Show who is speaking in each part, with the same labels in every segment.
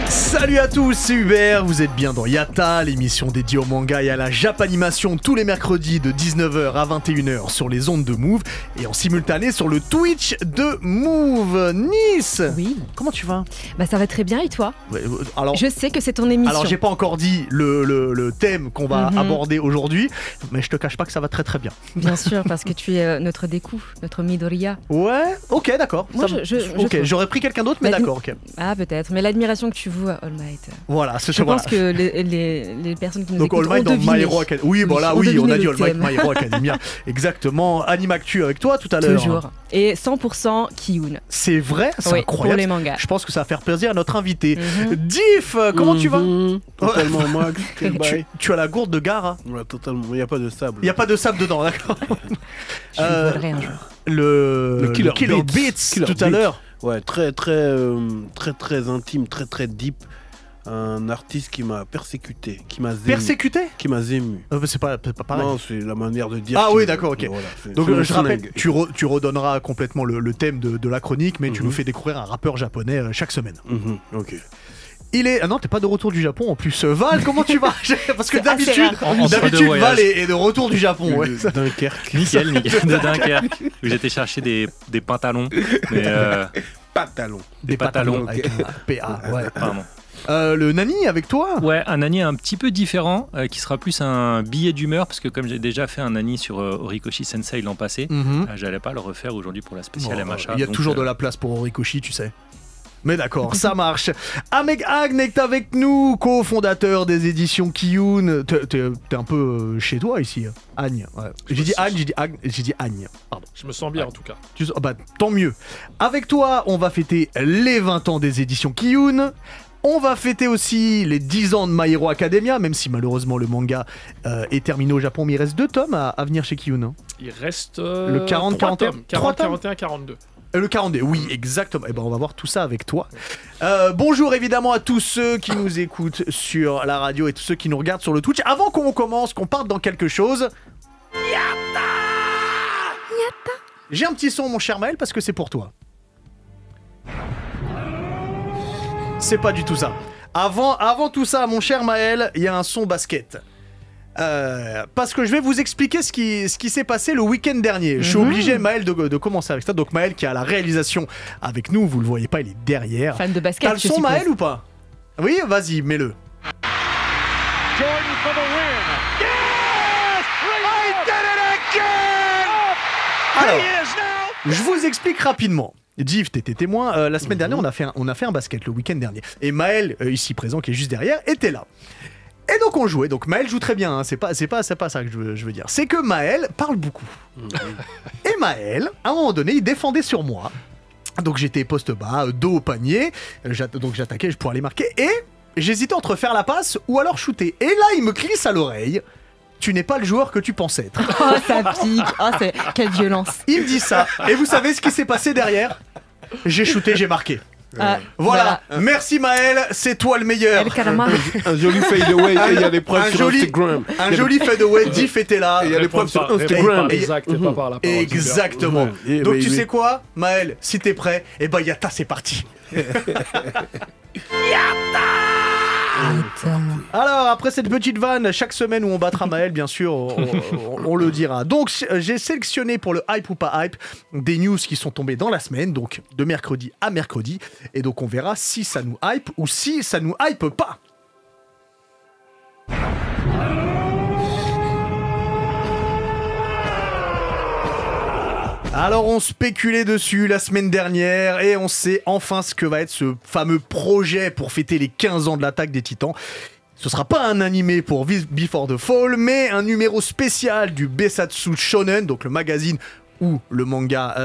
Speaker 1: Salut à tous, c'est Hubert, vous êtes bien dans Yatta, l'émission dédiée au manga et à la Japanimation tous les mercredis de 19h à 21h sur les ondes de Move et en simultané sur le Twitch de Move. Nice.
Speaker 2: Oui.
Speaker 1: Comment tu vas?
Speaker 2: Bah ça va très bien et toi?
Speaker 1: Alors,
Speaker 2: je sais que c'est ton émission.
Speaker 1: Alors j'ai pas encore dit le thème qu'on va aborder aujourd'hui, mais je te cache pas que ça va très très bien.
Speaker 2: Bien sûr, parce que tu es notre Deku, notre Midoriya.
Speaker 1: Ouais, ok, d'accord.
Speaker 2: Moi,
Speaker 1: ok, j'aurais pris quelqu'un d'autre, mais d'accord, ok.
Speaker 2: Ah peut-être, mais l'admiration que tu voues à All Might.
Speaker 1: Voilà, c'est
Speaker 2: Je pense que les personnes qui nous
Speaker 1: donc
Speaker 2: écoutent
Speaker 1: All Might
Speaker 2: ont
Speaker 1: dans
Speaker 2: deviné.
Speaker 1: My Hero Academia. Oui, voilà,
Speaker 2: Ont
Speaker 1: oui, on a
Speaker 2: deviné
Speaker 1: dit
Speaker 2: le
Speaker 1: All Might,
Speaker 2: thème.
Speaker 1: My Hero Academia. Exactement. Animactu avec toi tout à l'heure.
Speaker 2: Toujours. Et 100% Kiyun.
Speaker 1: C'est vrai, c'est
Speaker 2: Oui,
Speaker 1: incroyable.
Speaker 2: pour les mangas.
Speaker 1: Je pense que ça va faire plaisir à notre invité. Diff, comment tu vas?
Speaker 3: Totalement, Max. Quel bail.
Speaker 1: Tu as la gourde de gare.
Speaker 3: Ouais, totalement. Il n'y a pas de sable.
Speaker 1: Il n'y a pas de sable dedans, d'accord.
Speaker 2: Je lui volerai un jour.
Speaker 1: Le Killer Beats tout à l'heure.
Speaker 3: Ouais, très intime, très deep. Un artiste qui m'a persécuté, qui m'a
Speaker 1: Persécuté?
Speaker 3: qui m'a ému.
Speaker 1: C'est pas pareil.
Speaker 3: Non, c'est la manière de dire.
Speaker 1: Ah oui, d'accord, ok.
Speaker 3: Voilà,
Speaker 1: Donc
Speaker 3: c'est
Speaker 1: je
Speaker 3: mon
Speaker 1: rappelle,
Speaker 3: slang.
Speaker 1: tu redonneras complètement le thème de la chronique, mais tu nous fais découvrir un rappeur japonais chaque semaine.
Speaker 3: Ok.
Speaker 1: Il est... Ah non, t'es pas de retour du Japon en plus. Val, comment tu vas? Parce que
Speaker 2: C'est assez
Speaker 1: d'habitude,
Speaker 2: rare.
Speaker 1: Val est de retour du Japon. Ouais.
Speaker 3: Dunkerque.
Speaker 4: Nickel, de Dunkerque. Où j'étais chercher des pantalons. Mais
Speaker 3: Pantalon.
Speaker 1: Des
Speaker 4: pantalons.
Speaker 1: avec un PA, ouais.
Speaker 4: pardon.
Speaker 1: Le Nani avec toi?
Speaker 4: Ouais, un Nani un petit peu différent, qui sera plus un billet d'humeur, parce que comme j'ai déjà fait un Nani sur Horikoshi Sensei l'an passé, j'allais pas le refaire aujourd'hui pour la spéciale MHA.
Speaker 1: Il y a
Speaker 4: donc,
Speaker 1: toujours de la place pour Horikoshi, tu sais. Mais d'accord, ça marche. Ahmed Agne est avec nous, cofondateur des éditions Kiyun. T'es un peu chez toi ici, Agne. Ouais. J'ai dit Agne. Pardon.
Speaker 5: Je me sens bien en tout cas.
Speaker 1: Bah, tant mieux. Avec toi, on va fêter les 20 ans des éditions Kiyun. On va fêter aussi les 10 ans de My Hero Academia, même si malheureusement le manga est terminé au Japon, mais il reste 2 tomes à venir chez Kiyun. Hein.
Speaker 5: Il reste
Speaker 1: Le 40,
Speaker 5: 3
Speaker 1: 41,
Speaker 5: tomes.
Speaker 1: 3 tomes
Speaker 5: 41, 42.
Speaker 1: Le 42, oui, exactement. Et ben on va voir tout ça avec toi. Bonjour évidemment à tous ceux qui nous écoutent sur la radio et tous ceux qui nous regardent sur le Twitch. Avant qu'on commence, qu'on parte dans quelque chose... Yatta. J'ai un petit son, mon cher Maël, parce que c'est pour toi. C'est pas du tout ça. Avant tout ça, mon cher Maël, il y a un son basket. Parce que je vais vous expliquer ce qui s'est passé le week-end dernier. Je suis obligé, Maël, de commencer avec ça. Donc Maël qui a la réalisation avec nous, vous le voyez pas, il est derrière.
Speaker 2: Fan de basket.
Speaker 1: T'as le son, Maël, ou pas? Oui, vas-y, mets-le.
Speaker 6: Jordan for the win. Yes! I did it again!
Speaker 1: Alors,
Speaker 6: He is now.
Speaker 1: je vous explique rapidement. Div, t'étais témoin. La semaine dernière, on a fait un basket le week-end dernier. Et Maël, ici présent, qui est juste derrière, était là. Et donc on jouait, donc Maël joue très bien, hein. c'est pas ça que je veux dire. C'est que Maël parle beaucoup. Et Maël, à un moment donné, il défendait sur moi. Donc j'étais poste bas, dos au panier, donc j'attaquais pour aller marquer, et j'hésitais entre faire la passe ou alors shooter. Et là, il me glisse à l'oreille, tu n'es pas le joueur que tu pensais être.
Speaker 2: Oh ça pique, quelle violence.
Speaker 1: Il me dit ça, et vous savez ce qui s'est passé derrière? J'ai shooté, j'ai marqué. Voilà. Merci Maël, c'est toi le meilleur.
Speaker 2: El Karama.
Speaker 3: Un joli fadeaway, et il y a des preuves sur Instagram.
Speaker 1: Un joli fadeaway, Diff était là.
Speaker 3: Et il y a des preuves sur Instagram.
Speaker 5: Exact, pas par la parole.
Speaker 1: Exactement.
Speaker 3: Ouais.
Speaker 1: Donc
Speaker 3: Et
Speaker 1: tu
Speaker 3: oui.
Speaker 1: sais quoi, Maël, si t'es prêt, et bah Yatta, c'est parti. Alors, après cette petite vanne, chaque semaine où on battra Maël, bien sûr, on le dira. Donc, j'ai sélectionné pour le hype ou pas hype des news qui sont tombées dans la semaine, donc de mercredi à mercredi. Et donc, on verra si ça nous hype ou si ça nous hype pas. Alors on spéculait dessus la semaine dernière et on sait enfin ce que va être ce fameux projet pour fêter les 15 ans de l'attaque des Titans. Ce sera pas un animé pour Before the Fall, mais un numéro spécial du Besatsu Shonen, donc le magazine où le manga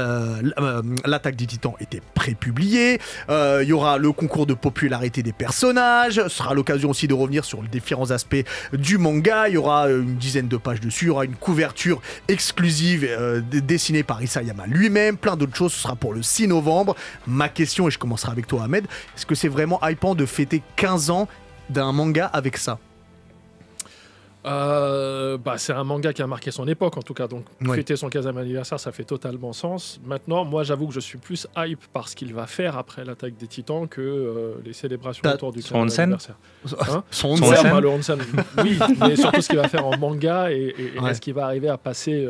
Speaker 1: L'attaque des Titans était prépublié. Il y aura le concours de popularité des personnages. Ce sera l'occasion aussi de revenir sur les différents aspects du manga. Il y aura une dizaine de pages dessus. Il y aura une couverture exclusive dessinée par Isayama lui-même. Plein d'autres choses. Ce sera pour le 6 novembre. Ma question, et je commencerai avec toi Ahmed, est-ce que c'est vraiment hypant de fêter 15 ans d'un manga avec ça?
Speaker 5: C'est un manga qui a marqué son époque en tout cas, donc fêter son 15e anniversaire, ça fait totalement sens. Maintenant, moi j'avoue que je suis plus hype par ce qu'il va faire après l'attaque des Titans que les célébrations autour du 15e anniversaire.
Speaker 1: Son
Speaker 5: onsen, le onsen, oui, mais surtout ce qu'il va faire en manga et est-ce qu'il va arriver à passer...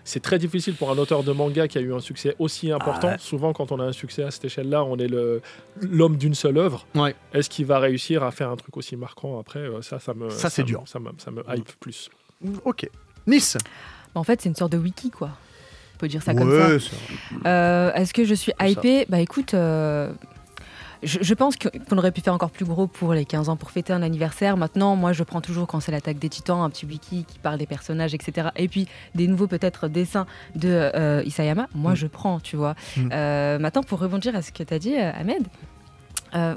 Speaker 5: C'est très difficile pour un auteur de manga qui a eu un succès aussi important. Souvent, quand on a un succès à cette échelle-là, on est l'homme d'une seule œuvre. Ouais. Est-ce qu'il va réussir à faire un truc aussi marquant après
Speaker 1: c'est dur.
Speaker 5: Ça me hype plus.
Speaker 1: Ok. Nice.
Speaker 2: En fait, c'est une sorte de wiki, quoi. On peut dire ça comme ça. Est-ce que je suis hypée ? Bah écoute... Je pense qu'on aurait pu faire encore plus gros pour les 15 ans, pour fêter un anniversaire. Maintenant, moi, je prends toujours, quand c'est l'attaque des Titans, un petit wiki qui parle des personnages, etc. Et puis, des nouveaux, peut-être, dessins de Isayama. Moi, je prends, tu vois. Maintenant, pour rebondir à ce que tu as dit, Ahmed,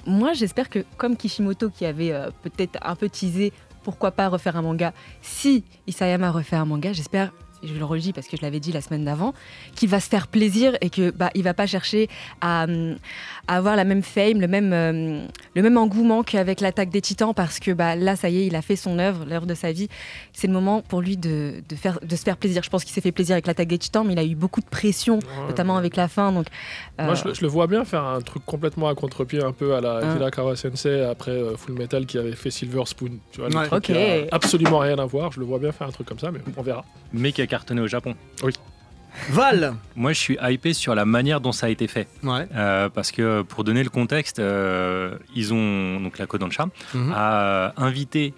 Speaker 2: moi, j'espère que, comme Kishimoto, qui avait peut-être un peu teasé, pourquoi pas refaire un manga, si Isayama refait un manga, j'espère... je le redis parce que je l'avais dit la semaine d'avant, qu'il va se faire plaisir et que il va pas chercher à avoir la même fame, le même engouement qu'avec l'attaque des Titans, parce que là ça y est, il a fait son œuvre, l'œuvre de sa vie. C'est le moment pour lui de se faire plaisir. Je pense qu'il s'est fait plaisir avec l'attaque des Titans, mais il a eu beaucoup de pression, notamment avec la fin. Donc,
Speaker 5: moi je le vois bien faire un truc complètement à contre-pied, un peu à la Hirakawa Sensei après Full Metal qui avait fait Silver Spoon. Tu vois, le truc qui a absolument rien à voir. Je le vois bien faire un truc comme ça, mais on verra.
Speaker 4: Mais qui a cartonné au Japon.
Speaker 5: Oui.
Speaker 1: Val.
Speaker 4: Moi, je suis hypé sur la manière dont ça a été fait. Parce que, pour donner le contexte, ils ont, donc la Kodansha, a invité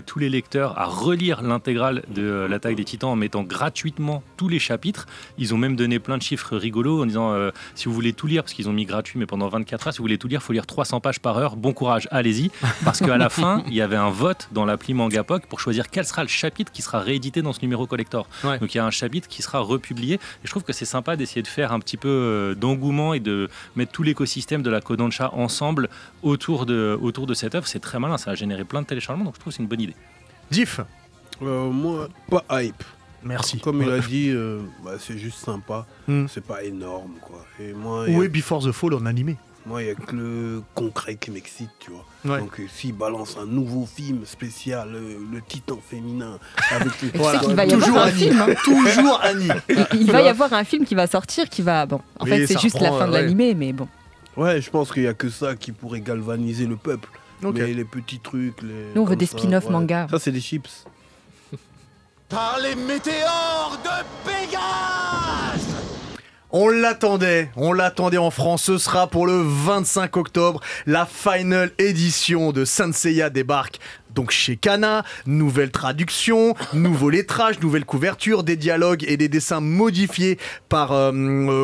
Speaker 4: tous les lecteurs à relire l'intégrale de l'attaque des Titans en mettant gratuitement tous les chapitres. Ils ont même donné plein de chiffres rigolos en disant si vous voulez tout lire, parce qu'ils ont mis gratuit mais pendant 24 heures, si vous voulez tout lire, il faut lire 300 pages par heure. Bon courage, allez-y. Parce qu'à la fin, il y avait un vote dans l'appli Mangapoc pour choisir quel sera le chapitre qui sera réédité dans ce numéro collector. Donc il y a un chapitre qui sera republié. Et je trouve que c'est sympa d'essayer de faire un petit peu d'engouement et de mettre tout l'écosystème de la Kodansha ensemble autour de cette œuvre. C'est très malin, ça a généré plein de téléchargements, donc je trouve que c'est une bonne idée.
Speaker 1: Diff.
Speaker 3: Moi, pas hype.
Speaker 1: Merci.
Speaker 3: Comme il a dit, c'est juste sympa. C'est pas énorme, quoi. Et moi,
Speaker 1: Before the Fall en animé.
Speaker 3: Moi, il n'y a que le concret qui m'excite, tu vois. Donc, s'il balance un nouveau film spécial, le titan féminin, avec les...
Speaker 2: Il va y avoir un film.
Speaker 1: Toujours Annie.
Speaker 2: Il va y avoir un film qui va sortir, qui va... Bon, en fait, c'est juste la fin de l'animé, mais bon.
Speaker 3: Ouais, je pense qu'il n'y a que ça qui pourrait galvaniser le peuple. Mais les petits trucs...
Speaker 2: Nous, on veut des spin-off manga.
Speaker 3: Ça, c'est des chips.
Speaker 6: Par les météores de Pégase!
Speaker 1: On l'attendait en France, ce sera pour le 25 octobre, la final édition de Saint Seiya débarque donc chez Kana, nouvelle traduction, nouveau lettrage, nouvelle couverture, des dialogues et des dessins modifiés par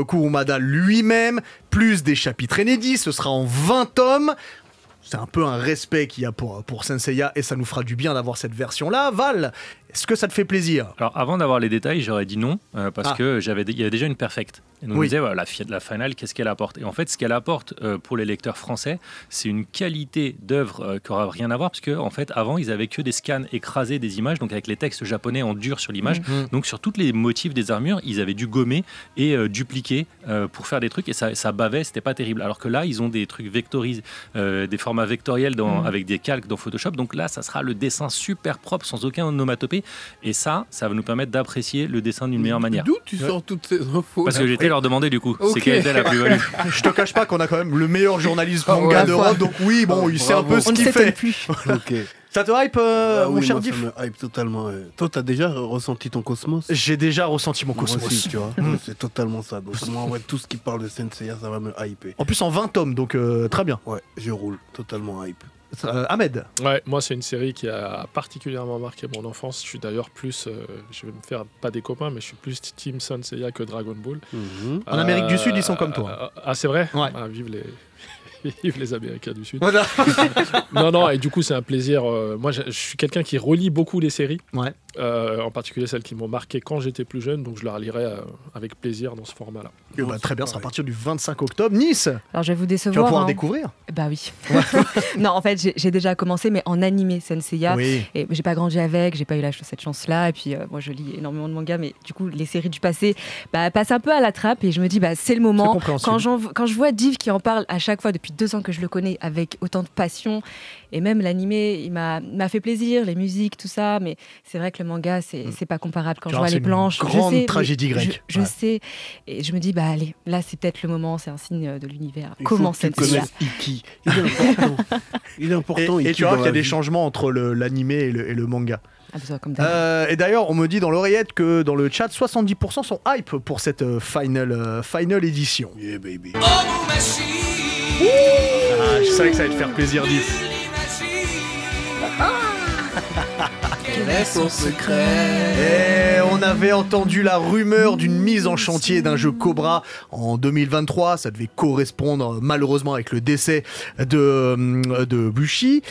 Speaker 1: Kurumada lui-même, plus des chapitres inédits, ce sera en 20 tomes. C'est un peu un respect qu'il y a pour Saint Seiya et ça nous fera du bien d'avoir cette version-là. Val, est-ce que ça te fait plaisir ?
Speaker 4: Alors avant d'avoir les détails, j'aurais dit non, parce que il y avait déjà une perfect. Et donc on disait, voilà, la finale, qu'est-ce qu'elle apporte ? Et en fait, ce qu'elle apporte pour les lecteurs français, c'est une qualité d'œuvre qui n'aura rien à voir, parce qu'en fait, avant, ils avaient que des scans écrasés des images, donc avec les textes japonais en dur sur l'image. Donc sur tous les motifs des armures, ils avaient dû gommer et dupliquer pour faire des trucs, et ça bavait, c'était pas terrible. Alors que là, ils ont des trucs vectorisés, des formats vectoriels avec des calques dans Photoshop. Donc là, ça sera le dessin super propre, sans aucun onomatopée. Et ça va nous permettre d'apprécier le dessin d'une meilleure manière.
Speaker 3: D'où tu sors toutes ces infos ?
Speaker 4: Parce que j'étais leur demander du coup, c'est quelle était la plus-value.
Speaker 1: Je te cache pas qu'on a quand même le meilleur journaliste manga d'Europe, donc oui, bon, il sait un peu ce qu'il fait.
Speaker 2: Plus.
Speaker 1: Ça te hype, mon cher Diff ?
Speaker 3: Ça me hype totalement. Toi, t'as déjà ressenti ton cosmos ?
Speaker 1: J'ai déjà ressenti mon cosmos.
Speaker 3: Moi aussi, tu vois. C'est totalement ça. Donc moi, en vrai, tout ce qui parle de Saint Seiya, ça va me hyper.
Speaker 1: En plus en 20 tomes, donc très bien.
Speaker 3: Ouais, je roule. Totalement hype.
Speaker 1: Ahmed.
Speaker 5: Ouais, moi c'est une série qui a particulièrement marqué mon enfance. Je suis d'ailleurs plus, je vais me faire pas des copains, mais je suis plus Team Saint Seiya que Dragon Ball.
Speaker 1: En Amérique du Sud, ils sont comme toi.
Speaker 5: C'est vrai ?
Speaker 1: Ouais.
Speaker 5: Vive les Américains du Sud.
Speaker 1: Voilà.
Speaker 5: Non, et du coup c'est un plaisir. Moi je suis quelqu'un qui relit beaucoup les séries.
Speaker 1: Ouais.
Speaker 5: en particulier celles qui m'ont marqué quand j'étais plus jeune, donc je la relirai avec plaisir dans ce format-là.
Speaker 1: Très bien, ça sera à partir du 25 octobre. Nice.
Speaker 2: Alors je vais vous décevoir.
Speaker 1: Tu vas pouvoir découvrir.
Speaker 2: Bah oui. Non, en fait, j'ai déjà commencé, mais en animé Saint Seiya.
Speaker 1: Oui.
Speaker 2: Et j'ai pas grandi avec, j'ai pas eu cette chance-là. Et puis moi, je lis énormément de mangas, mais du coup, les séries du passé passent un peu à la trappe. Et je me dis, c'est le moment. Quand je vois Div qui en parle à chaque fois depuis 2 ans que je le connais avec autant de passion, et même l'animé, il m'a fait plaisir, les musiques, tout ça. Mais c'est vrai que le manga, c'est pas comparable. Quand je vois les planches,
Speaker 1: grande tragédie grecque.
Speaker 2: Je sais. Et je me dis, allez, là, c'est peut-être le moment, c'est un signe de l'univers. Comment
Speaker 3: tu connaisses Iki. Il est important.
Speaker 1: Et tu vois qu'il y a des changements entre l'animé et le manga. Et d'ailleurs, on me dit dans l'oreillette que dans le chat, 70% sont hype pour cette final édition.
Speaker 3: Yeah, baby.
Speaker 1: Je savais que ça allait te faire plaisir, Diff.
Speaker 6: Quel est son secret?
Speaker 1: Et on avait entendu la rumeur d'une mise en chantier d'un jeu Cobra en 2023. Ça devait correspondre malheureusement avec le décès de Bushi.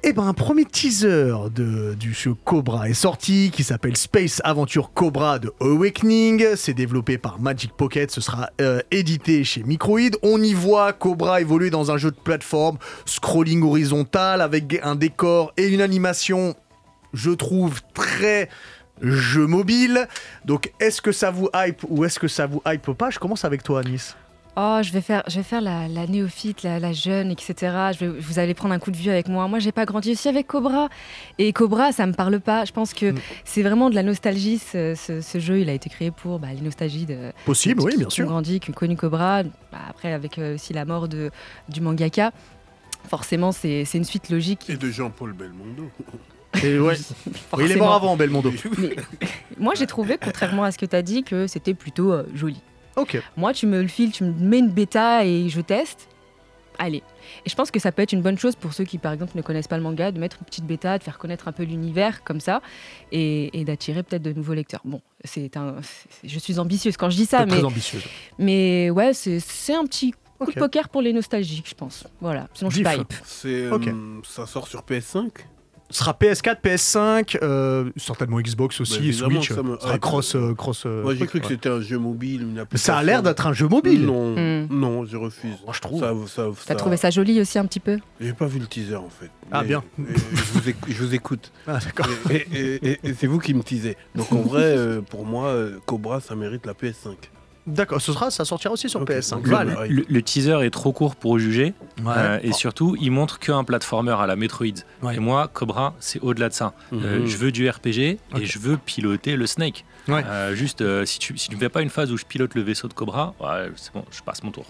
Speaker 1: Et un premier teaser du jeu Cobra est sorti, qui s'appelle Space Adventure Cobra de Awakening. C'est développé par Magic Pocket, ce sera édité chez Microïd. On y voit Cobra évoluer dans un jeu de plateforme, scrolling horizontal, avec un décor et une animation, je trouve, très jeu mobile. Donc est-ce que ça vous hype ou est-ce que ça vous hype pas? Je commence avec toi, Nice.
Speaker 2: Oh, je vais faire la néophyte, la jeune, etc. Vous allez prendre un coup de vieux avec moi. Moi, j'ai pas grandi aussi avec Cobra. Et Cobra, ça me parle pas. Je pense que c'est vraiment de la nostalgie. Ce jeu, il a été créé pour les nostalgies de...
Speaker 1: Possible, oui, bien sûr.
Speaker 2: Qui ont grandi, qui ont connu Cobra. Après, avec aussi la mort du mangaka. Forcément, c'est une suite logique.
Speaker 3: Et de Jean-Paul Belmondo.
Speaker 1: Et ouais. Oui, il est mort avant, Belmondo.
Speaker 2: Mais, moi, j'ai trouvé, contrairement à ce que tu as dit, que c'était plutôt joli.
Speaker 1: Okay.
Speaker 2: Moi, tu me le files, tu me mets une bêta et je teste. Allez. Et je pense que ça peut être une bonne chose pour ceux qui, par exemple, ne connaissent pas le manga, de mettre une petite bêta, de faire connaître un peu l'univers comme ça et d'attirer peut-être de nouveaux lecteurs. Bon, je suis ambitieuse quand je dis ça,
Speaker 1: très ambitieuse.
Speaker 2: Mais ouais, c'est un petit coup de poker pour les nostalgiques, je pense. Voilà. Sinon, je suis pas hype.
Speaker 3: Ça sort sur PS5.
Speaker 1: Ce sera PS4, PS5, certainement Xbox aussi, et Switch. Ça sera cross.
Speaker 3: Moi, j'ai cru que c'était un jeu mobile.
Speaker 1: Ça a l'air d'être un jeu mobile.
Speaker 3: Non, je refuse.
Speaker 1: Moi, je trouve.
Speaker 2: T'as trouvé ça joli aussi un petit peu?
Speaker 3: J'ai pas vu le teaser en fait.
Speaker 1: Ah, bien.
Speaker 3: Je vous écoute.
Speaker 1: Ah, d'accord.
Speaker 3: Et c'est vous qui me teasez. Donc en vrai, pour moi, Cobra, ça mérite la PS5.
Speaker 1: D'accord, ça sortira aussi sur PS5.
Speaker 4: Le teaser est trop court pour juger, et surtout, il montre qu'un platformer à la Metroid. Ouais. Et moi, Cobra, c'est au-delà de ça. Je veux du RPG et je veux piloter le Snake. Ouais. Juste, si tu ne fais pas une phase où je pilote le vaisseau de Cobra, c'est bon, je passe mon tour.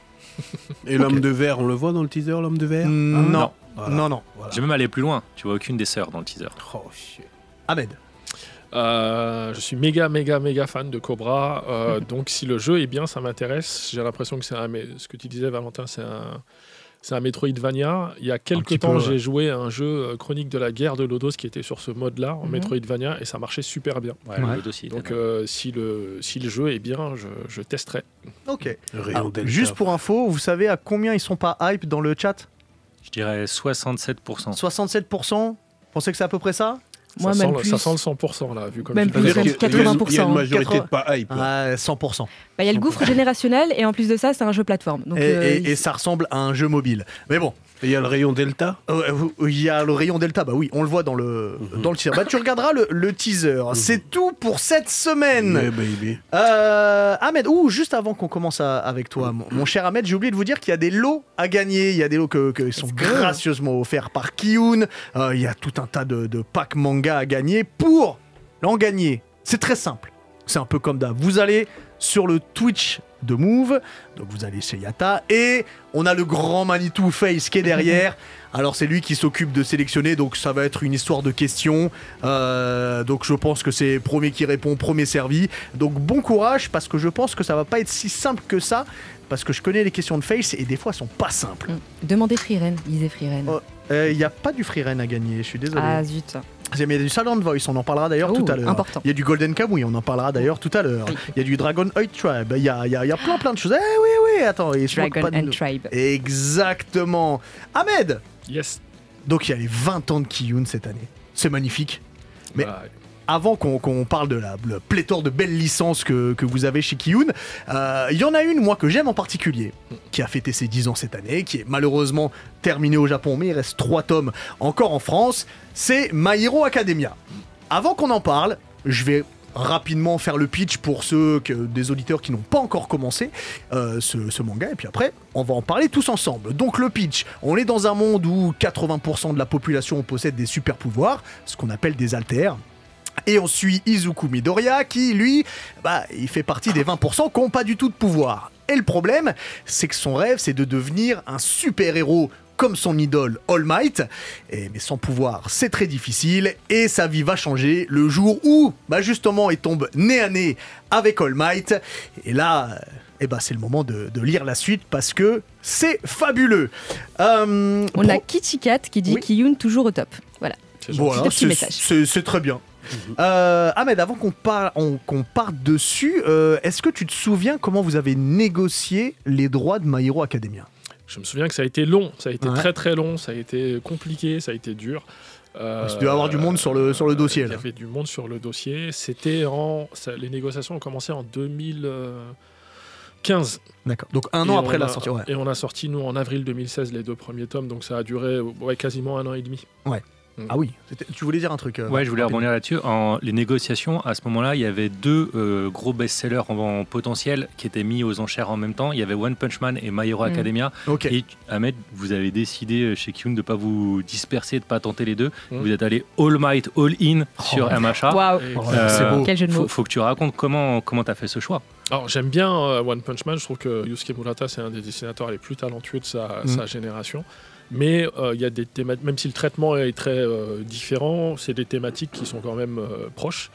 Speaker 3: Et l'homme de verre, on le voit dans le teaser, l'homme de verre?
Speaker 1: Non.
Speaker 3: Voilà.
Speaker 1: Non.
Speaker 4: Voilà. Je vais même aller plus loin. Tu vois aucune des sœurs dans le teaser.
Speaker 3: Oh shit.
Speaker 1: Ahmed.
Speaker 5: Je suis méga fan de Cobra, donc si le jeu est bien, ça m'intéresse. J'ai l'impression que ce que tu disais, Valentin, c'est un Metroidvania. Il y a quelques temps, j'ai joué à un jeu Chronique de la guerre de Lodos qui était sur ce mode-là, en Metroidvania, et ça marchait super bien. Donc si le jeu est bien, je testerai.
Speaker 1: Ok. Alors, juste pour info, vous savez à combien ils sont pas hype dans le chat?
Speaker 4: Je dirais 67%.
Speaker 1: 67%? Vous pensez que c'est à peu près ça?
Speaker 2: Moi,
Speaker 5: ça
Speaker 2: même
Speaker 5: sent le 100% là, vu comme
Speaker 2: même plus, 80%.
Speaker 3: Il y a une majorité de pas hype.
Speaker 1: 100%.
Speaker 2: Il y a le gouffre générationnel et en plus de ça, c'est un jeu plateforme. Donc,
Speaker 1: et ça ressemble à un jeu mobile. Mais bon.
Speaker 3: Et il y a le rayon Delta.
Speaker 1: Il y a le rayon Delta, bah oui, on le voit dans le teaser. Bah, tu regarderas le teaser. C'est tout pour cette semaine.
Speaker 3: Yeah, baby.
Speaker 1: Ahmed, juste avant qu'on commence avec toi, mon cher Ahmed, j'ai oublié de vous dire qu'il y a des lots à gagner. Il y a des lots qui sont gracieusement offerts par Kiyun. Il y a tout un tas de packs manga à gagner. Pour l'en gagner, c'est très simple. C'est un peu comme d'hab. Vous allez sur le Twitch de Move, donc vous allez chez Yata, et on a le grand Manitou Face qui est derrière. Alors c'est lui qui s'occupe de sélectionner, donc ça va être une histoire de questions. Donc je pense que c'est premier qui répond, premier servi. Donc bon courage, parce que je pense que ça va pas être si simple que ça, parce que je connais les questions de Face et des fois elles sont pas simples.
Speaker 2: Demandez Freeren, lisez Freeren.
Speaker 1: Il n'y a pas du Freeren à gagner, je suis désolé.
Speaker 2: Ah zut.
Speaker 1: Il y a du Silent Voice, on en parlera d'ailleurs tout à l'heure.
Speaker 2: Important.
Speaker 1: Il y a du Golden Kamuy, on en parlera d'ailleurs tout à l'heure. Oui. Il y a du Dragon Heart Tribe, il y a plein de choses. Oui, attends.
Speaker 2: Dragon and Tribe.
Speaker 1: Exactement. Ahmed.
Speaker 5: Yes.
Speaker 1: Donc il y a les 20 ans de Kiyun cette année. C'est magnifique. Mais avant qu'on parle de la pléthore de belles licences que vous avez chez Kiyun, il y en a une, moi, que j'aime en particulier, qui a fêté ses 10 ans cette année, qui est malheureusement terminée au Japon, mais il reste 3 tomes encore en France, c'est My Hero Academia. Avant qu'on en parle, je vais rapidement faire le pitch pour des auditeurs qui n'ont pas encore commencé ce manga, et puis après on va en parler tous ensemble. Donc le pitch, on est dans un monde où 80% de la population possède des super pouvoirs, ce qu'on appelle des alters, et on suit Izuku Midoriya qui lui, il fait partie des 20% qui n'ont pas du tout de pouvoir. Et le problème, c'est que son rêve, c'est de devenir un super héros comme son idole All Might, mais sans pouvoir c'est très difficile, et sa vie va changer le jour où justement il tombe nez à nez avec All Might, et là c'est le moment de lire la suite parce que c'est fabuleux.
Speaker 2: On a Kitty Cat qui dit Kiyun toujours au top, voilà,
Speaker 1: c'est très bien. Ahmed, avant qu'on parte dessus, est-ce que tu te souviens comment vous avez négocié les droits de My Hero Academia ?
Speaker 5: Je me souviens que ça a été long, ça a été très très long, ça a été compliqué, ça a été dur.
Speaker 1: Tu dois avoir du monde sur le dossier.
Speaker 5: Il y avait du monde sur le dossier. Les négociations ont commencé en 2015.
Speaker 1: D'accord, donc un an après la sortie. Ouais.
Speaker 5: Et on a sorti, nous, en avril 2016, les 2 premiers tomes, donc ça a duré quasiment 1 an et demi.
Speaker 1: Ouais. Ah oui, tu voulais dire un truc
Speaker 4: Ouais, je voulais rebondir là-dessus. Les négociations, à ce moment-là, il y avait 2 gros best-sellers en potentiel qui étaient mis aux enchères en même temps. Il y avait One Punch Man et My Hero Academia.
Speaker 1: Okay.
Speaker 4: Et Ahmed, vous avez décidé chez Kiyun de ne pas vous disperser, de ne pas tenter les 2. Vous êtes allé all might, all in sur MHA.
Speaker 2: Waouh,
Speaker 1: c'est beau.
Speaker 2: Quel jeu de mots.
Speaker 4: Faut que tu racontes comment tu as fait ce choix.
Speaker 5: Alors j'aime bien One Punch Man, je trouve que Yusuke Murata c'est un des dessinateurs les plus talentueux de sa génération. Mais il y a des thématiques, même si le traitement est très différent, c'est des thématiques qui sont quand même proches.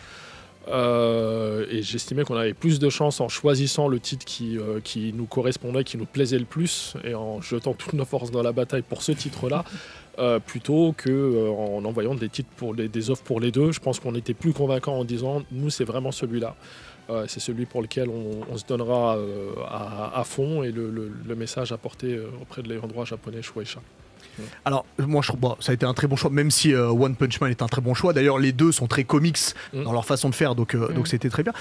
Speaker 5: Et j'estimais qu'on avait plus de chance en choisissant le titre qui nous correspondait, qui nous plaisait le plus, et en jetant toutes nos forces dans la bataille pour ce titre-là, plutôt qu'en envoyant des titres des offres pour les 2. Je pense qu'on était plus convaincant en disant nous c'est vraiment celui-là. C'est celui pour lequel on se donnera à fond, et le message apporté auprès de l'ayant droit japonais Shueisha.
Speaker 1: Alors, moi je trouve ça a été un très bon choix, même si One Punch Man est un très bon choix. D'ailleurs, les 2 sont très comics dans leur façon de faire, donc c'était très bien.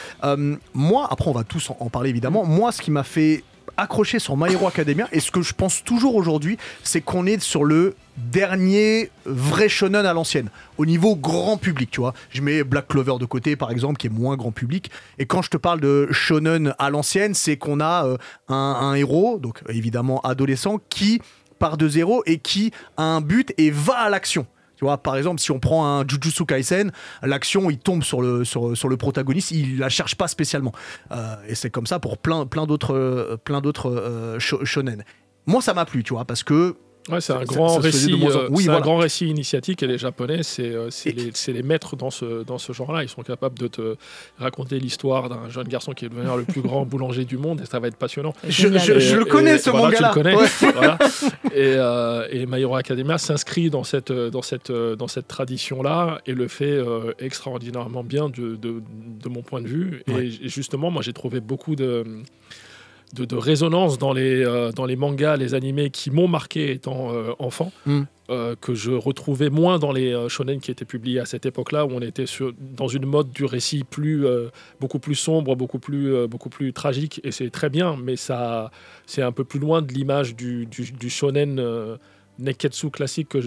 Speaker 1: Moi, après, on va tous en parler évidemment. Moi, ce qui m'a fait accrocher sur My Hero Academia, et ce que je pense toujours aujourd'hui, c'est qu'on est sur le dernier vrai shonen à l'ancienne, au niveau grand public, tu vois. Je mets Black Clover de côté, par exemple, qui est moins grand public. Et quand je te parle de shonen à l'ancienne, c'est qu'on a un héros, donc évidemment adolescent, qui part de zéro et qui a un but et va à l'action. Tu vois, par exemple, si on prend un Jujutsu Kaisen, l'action, il tombe sur le protagoniste, il la cherche pas spécialement. Et c'est comme ça pour plein d'autres shonen. Moi, ça m'a plu, tu vois, parce que
Speaker 5: ouais, c'est un grand récit. Un grand récit initiatique, et les Japonais, c'est les maîtres dans ce genre-là. Ils sont capables de te raconter l'histoire d'un jeune garçon qui est devenu le plus grand boulanger du monde, et ça va être passionnant.
Speaker 1: Je le connais, ce manga-là.
Speaker 5: Tu le connais.
Speaker 1: Ouais.
Speaker 5: Voilà. Et My Hero Academia s'inscrit dans cette tradition-là, et le fait extraordinairement bien de mon point de vue. Ouais. Et justement, moi, j'ai trouvé beaucoup de résonance dans les mangas, les animés qui m'ont marqué étant enfant, que je retrouvais moins dans les shonen qui étaient publiés à cette époque-là, où on était dans une mode du récit beaucoup plus sombre, beaucoup plus tragique, et c'est très bien, mais c'est un peu plus loin de l'image du shonen neketsu classique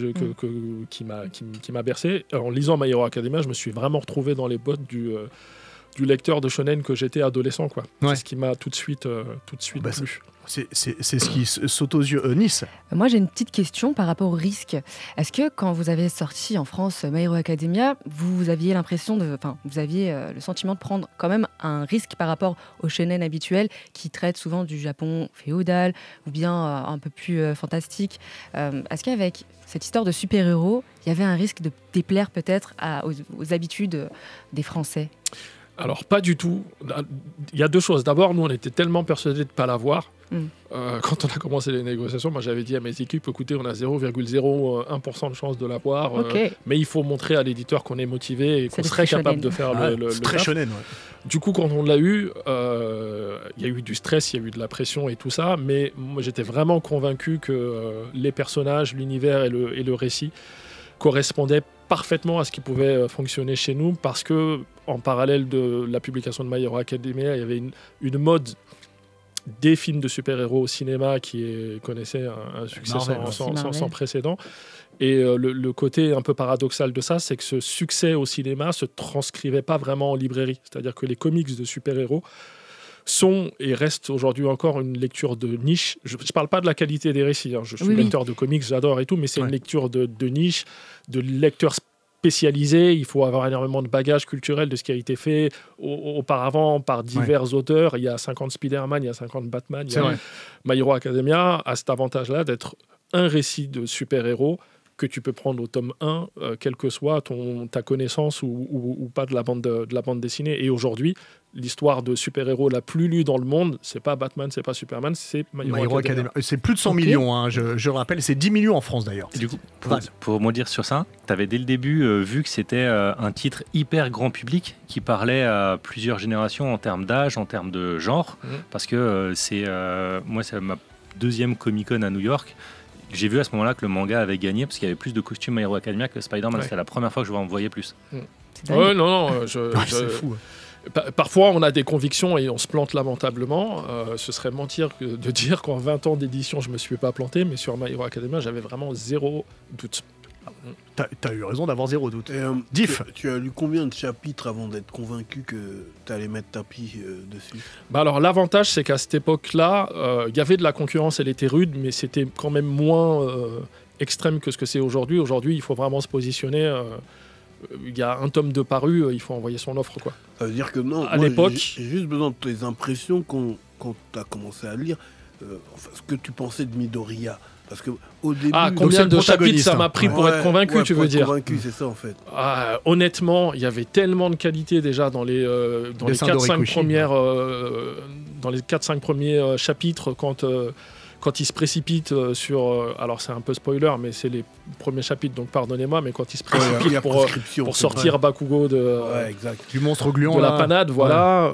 Speaker 5: qui m'a bercé. En lisant My Hero Academia, je me suis vraiment retrouvé dans les bottes du lecteur de shonen que j'étais adolescent, quoi. Ouais. C'est ce qui m'a tout de suite plu.
Speaker 1: C'est ce qui saute aux yeux. Nice.
Speaker 2: Moi, j'ai une petite question par rapport au risque. Est-ce que quand vous avez sorti en France My Hero Academia, vous aviez vous aviez le sentiment de prendre quand même un risque par rapport au shonen habituel qui traite souvent du Japon féodal ou bien un peu plus fantastique. Est-ce qu'avec cette histoire de super-héros, il y avait un risque de déplaire peut-être aux habitudes des Français ?
Speaker 5: Alors, pas du tout. Il y a 2 choses. D'abord, nous, on était tellement persuadés de ne pas l'avoir. Quand on a commencé les négociations, moi, j'avais dit à mes équipes, écoutez, on a 0,01% de chance de l'avoir, mais il faut montrer à l'éditeur qu'on est motivé et qu'on serait capable de faire le
Speaker 1: très shonen, ouais.
Speaker 5: Du coup, quand on l'a eu, il y a eu du stress, il y a eu de la pression et tout ça, mais moi, j'étais vraiment convaincu que les personnages, l'univers et le récit correspondait parfaitement à ce qui pouvait fonctionner chez nous, parce que en parallèle de la publication de My Hero Academia, il y avait une mode des films de super-héros au cinéma qui connaissait un succès sans précédent. Et le côté un peu paradoxal de ça, c'est que ce succès au cinéma se transcrivait pas vraiment en librairie. C'est-à-dire que les comics de super-héros sont et restent aujourd'hui encore une lecture de niche. Je ne parle pas de la qualité des récits. Hein. Je suis lecteur de comics, j'adore et tout, mais c'est une lecture de niche, de lecteurs spécialisés. Il faut avoir énormément de bagages culturels de ce qui a été fait auparavant par divers auteurs. Il y a 50 Spider-Man, il y a 50 Batman. My Hero Academia a cet avantage-là d'être un récit de super-héros que tu peux prendre au tome 1, quelle que soit ta connaissance ou pas de la bande dessinée. Et aujourd'hui, l'histoire de super-héros la plus lue dans le monde, c'est pas Batman, c'est pas Superman, c'est My Hero Academia.
Speaker 1: C'est plus de 100 millions, hein, je le rappelle, c'est 10 millions en France d'ailleurs.
Speaker 4: Du coup, pour moi dire sur ça, tu avais dès le début vu que c'était un titre hyper grand public qui parlait à plusieurs générations en termes d'âge, en termes de genre, parce que moi c'est ma deuxième Comic-Con à New York. J'ai vu à ce moment-là que le manga avait gagné parce qu'il y avait plus de costumes My Hero Academia que Spider-Man. C'était la première fois que je en voyais plus.
Speaker 5: C'est fou. Parfois, on a des convictions et on se plante lamentablement. Ce serait mentir de dire qu'en 20 ans d'édition, je ne me suis pas planté, mais sur My Hero Academia, j'avais vraiment zéro doute.
Speaker 1: T'as eu raison d'avoir zéro doute. Diff.
Speaker 3: Tu as lu combien de chapitres avant d'être convaincu que tu allais mettre tapis dessus?
Speaker 5: Alors l'avantage, c'est qu'à cette époque-là, y avait de la concurrence, elle était rude, mais c'était quand même moins extrême que ce que c'est aujourd'hui. Aujourd'hui, il faut vraiment se positionner. Il y a un tome de paru, il faut envoyer son offre, quoi.
Speaker 3: Ça veut dire que non.
Speaker 5: À l'époque,
Speaker 3: j'ai juste besoin de tes impressions quand tu as commencé à lire. Ce que tu pensais de Midoriya. Parce que au début,
Speaker 5: combien de chapitres ça m'a pris pour être convaincu, tu veux dire?
Speaker 3: Convaincu, c'est ça en fait.
Speaker 5: Honnêtement, il y avait tellement de qualité déjà dans les 4-5 premiers chapitres quand il se précipite sur... alors c'est un peu spoiler, mais c'est les premiers chapitres, donc pardonnez-moi, mais quand il se précipite pour sortir Bakugo
Speaker 1: du monstre gluant,
Speaker 5: de la panade, voilà.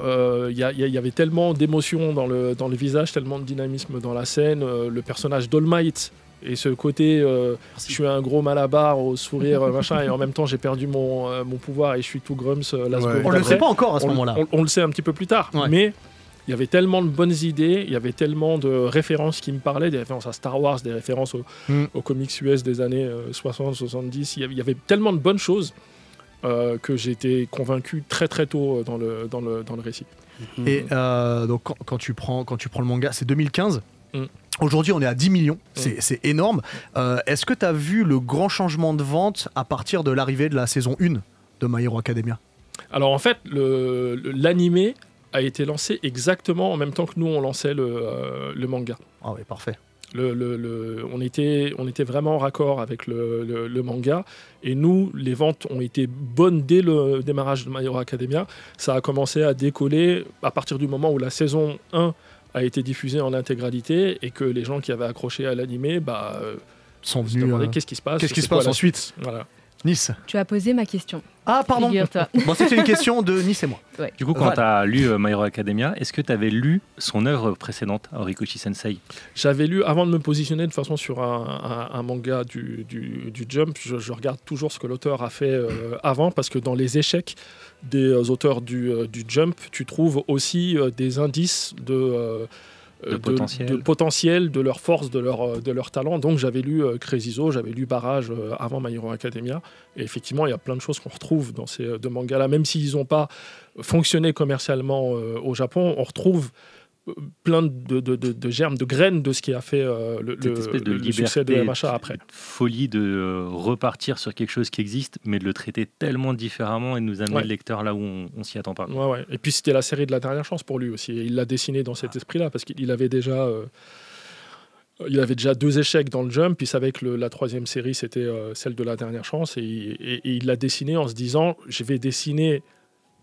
Speaker 5: Il y avait tellement d'émotions dans le visage, tellement de dynamisme dans la scène. Le personnage d'All Might et ce côté, je suis un gros malabar au sourire, machin, et en même temps j'ai perdu mon pouvoir et je suis tout grums.
Speaker 1: On le sait pas encore à ce moment-là.
Speaker 5: On le sait un petit peu plus tard, mais... Il y avait tellement de bonnes idées, il y avait tellement de références qui me parlaient, des références à Star Wars, des références aux comics US des années 60-70. Il y avait tellement de bonnes choses que j'ai été convaincu très très tôt dans le récit.
Speaker 1: Et donc quand tu prends le manga, c'est 2015. Aujourd'hui, on est à 10 millions, c'est énorme. Est-ce que tu as vu le grand changement de vente à partir de l'arrivée de la saison 1 de My Hero Academia?
Speaker 5: Alors en fait, l'animé a été lancé exactement en même temps que nous on lançait le manga.
Speaker 1: Ah oui, parfait.
Speaker 5: On était vraiment en raccord avec le manga, et nous, les ventes ont été bonnes dès le démarrage de My Hero Academia. Ça a commencé à décoller à partir du moment où la saison 1 a été diffusée en intégralité et que les gens qui avaient accroché à l'animé
Speaker 1: sont venus.
Speaker 5: Qu'est-ce qui se passe?
Speaker 1: Qu'est-ce qui se passe ensuite?
Speaker 5: Voilà.
Speaker 1: Nice.
Speaker 2: Tu as posé ma question.
Speaker 1: Ah, pardon. Bon, c'était une question de Nice et moi.
Speaker 2: Ouais.
Speaker 4: Du coup, quand tu as lu My Hero Academia, est-ce que tu avais lu son œuvre précédente, Horikoshi Sensei?
Speaker 5: J'avais lu, avant de me positionner de façon sur un manga du Jump, je regarde toujours ce que l'auteur a fait avant, parce que dans les échecs des auteurs du Jump, tu trouves aussi des indices de potentiel, de leur force, de leur talent. Donc j'avais lu Crazy Zo, j'avais lu Barrage avant My Hero Academia, et effectivement il y a plein de choses qu'on retrouve dans ces deux mangas-là, même s'ils n'ont pas fonctionné commercialement au Japon, on retrouve plein de germes, de graines de ce qui a fait le succès de MHA après.
Speaker 4: Cette folie de repartir sur quelque chose qui existe, mais de le traiter tellement différemment et de nous amener le lecteur là où on s'y attend pas.
Speaker 5: Ouais. Et puis c'était la série de la dernière chance pour lui aussi. Et il l'a dessiné dans cet esprit-là, parce qu'il avait déjà... il avait déjà 2 échecs dans le Jump, il savait que la 3e série c'était celle de la dernière chance, et il l'a dessiné en se disant, je vais dessiner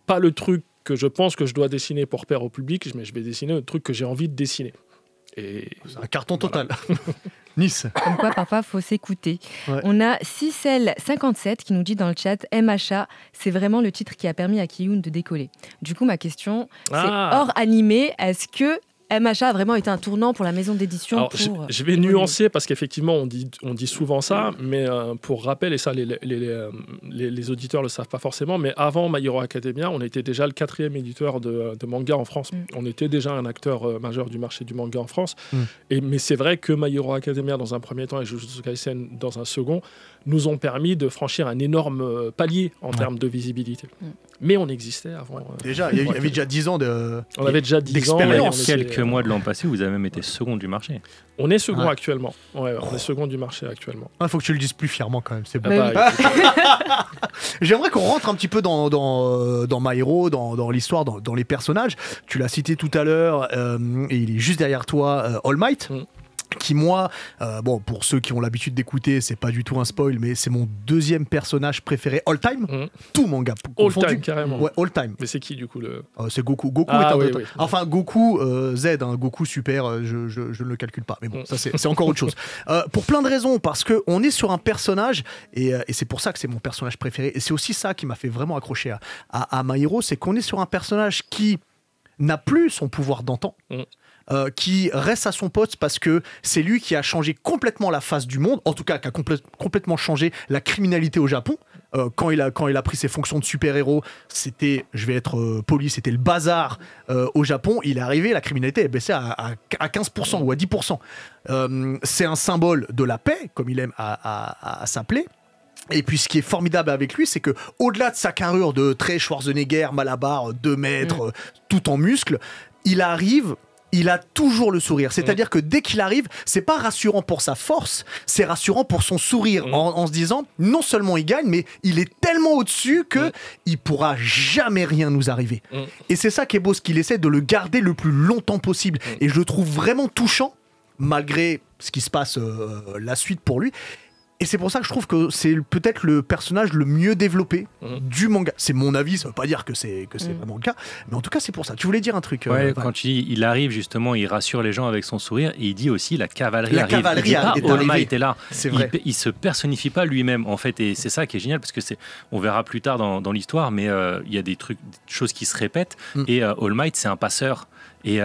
Speaker 5: pas le truc que je pense que je dois dessiner pour plaire au public, mais je vais dessiner le truc que j'ai envie de dessiner. Et
Speaker 1: c'est un carton total. Nice.
Speaker 2: Comme quoi, parfois, il faut s'écouter. Ouais. On a Cicel57 qui nous dit dans le chat, MHA, c'est vraiment le titre qui a permis à Kiyun de décoller. Du coup, ma question, c'est hors animé, est-ce que MHA a vraiment été un tournant pour la maison d'édition.
Speaker 5: Je vais nuancer parce qu'effectivement, on dit souvent ça, mais pour rappel, et ça, les auditeurs ne le savent pas forcément, mais avant My Hero Academia, on était déjà le 4e éditeur de manga en France. On était déjà un acteur majeur du marché du manga en France. Mais c'est vrai que My Hero Academia, dans un premier temps, et Jujutsu Kaisen, dans un second, nous ont permis de franchir un énorme palier en termes de visibilité. Mais on existait avant.
Speaker 1: Déjà, il y avait déjà 10 ans
Speaker 5: on avait déjà 10 ans.
Speaker 4: Quelques mois de l'an passé, vous avez même été second du marché.
Speaker 5: On est second actuellement. Ouais, on est second du marché actuellement.
Speaker 1: Il faut que tu le dises plus fièrement quand même. C'est bon. J'aimerais qu'on rentre un petit peu dans My Hero, dans l'histoire, dans les personnages. Tu l'as cité tout à l'heure, et il est juste derrière toi, All Might. Qui moi, pour ceux qui ont l'habitude d'écouter, c'est pas du tout un spoil, mais c'est mon 2e personnage préféré all time, tout manga confondu.
Speaker 5: All time carrément.
Speaker 1: Ouais, all time.
Speaker 5: Mais c'est qui du coup
Speaker 1: c'est Goku. Goku est un enfin Goku Z, Goku super, je ne le calcule pas, mais bon, ça c'est encore autre chose. Pour plein de raisons, parce que on est sur un personnage et c'est pour ça que c'est mon personnage préféré, et c'est aussi ça qui m'a fait vraiment accrocher à My Hero, c'est qu'on est sur un personnage qui n'a plus son pouvoir d'antan. Qui reste à son poste parce que c'est lui qui a changé complètement la face du monde, en tout cas qui a complètement changé la criminalité au Japon. Quand il a pris ses fonctions de super-héros, c'était, je vais être poli, c'était le bazar au Japon. Il est arrivé, la criminalité est baissée à 15% ou à 10%. C'est un symbole de la paix, comme il aime à s'appeler. Et puis ce qui est formidable avec lui, c'est que au-delà de sa carrure de très Schwarzenegger, Malabar, 2 mètres, tout en muscles, il a toujours le sourire. C'est-à-dire que dès qu'il arrive, c'est pas rassurant pour sa force, c'est rassurant pour son sourire, en se disant, non seulement il gagne, mais il est tellement au-dessus que il pourra jamais rien nous arriver. Et c'est ça qui est beau, ce qu'il essaie de le garder le plus longtemps possible. Et je le trouve vraiment touchant, malgré ce qui se passe la suite pour lui. Et c'est pour ça que je trouve que c'est peut-être le personnage le mieux développé du manga. C'est mon avis, ça veut pas dire que c'est vraiment le cas, mais en tout cas c'est pour ça. Tu voulais dire un truc
Speaker 4: quand tu dis il arrive justement, il rassure les gens avec son sourire, et il dit aussi la cavalerie arrive.
Speaker 1: Cavalerie
Speaker 4: All Might est là.
Speaker 1: C'est vrai.
Speaker 4: Il se personnifie pas lui-même en fait, et c'est ça qui est génial parce que on verra plus tard dans l'histoire, mais il y a des choses qui se répètent, et All Might c'est un passeur. Et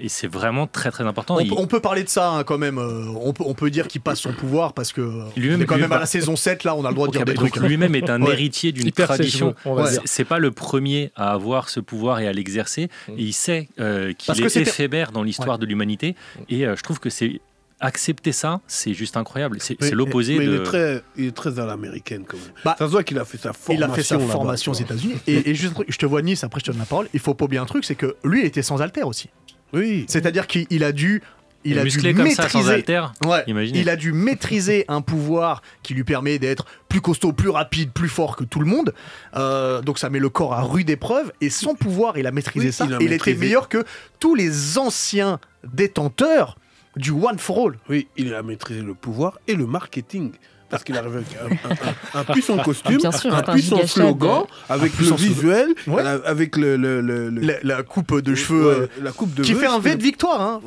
Speaker 4: c'est vraiment très très important.
Speaker 1: On peut parler de ça quand même. On peut dire qu'il passe son pouvoir parce que on est quand même à la saison 7, là on a le droit de dire des trucs.
Speaker 4: Lui-même est un héritier d'une tradition. C'est pas le premier à avoir ce pouvoir et à l'exercer. Et il sait qu'il est éphémère dans l'histoire de l'humanité. Et je trouve que c'est accepter ça, c'est juste incroyable. C'est l'opposé de...
Speaker 3: il est très à l'américaine quand même. Ça se voit qu'il a fait sa formation.
Speaker 1: Il a fait sa formation aux États-Unis. Et juste, je te vois Nice, après je te donne la parole. Il faut pas oublier un truc, c'est que lui il était sans haltère aussi.
Speaker 3: Oui.
Speaker 1: C'est-à-dire qu'il a dû... Il a dû
Speaker 4: comme ça, sans haltère,
Speaker 1: il a dû maîtriser un pouvoir qui lui permet d'être plus costaud, plus rapide, plus fort que tout le monde. Donc ça met le corps à rude épreuve. Et son pouvoir, il a maîtrisé ça. Il était meilleur que tous les anciens détenteurs du One for All.
Speaker 3: Oui, il a maîtrisé le pouvoir et le marketing. Parce qu'il arrive avec un puissant costume, un puissant slogan, avec le visuel, avec
Speaker 1: la coupe de cheveux, qui fait un V de victoire. Hein.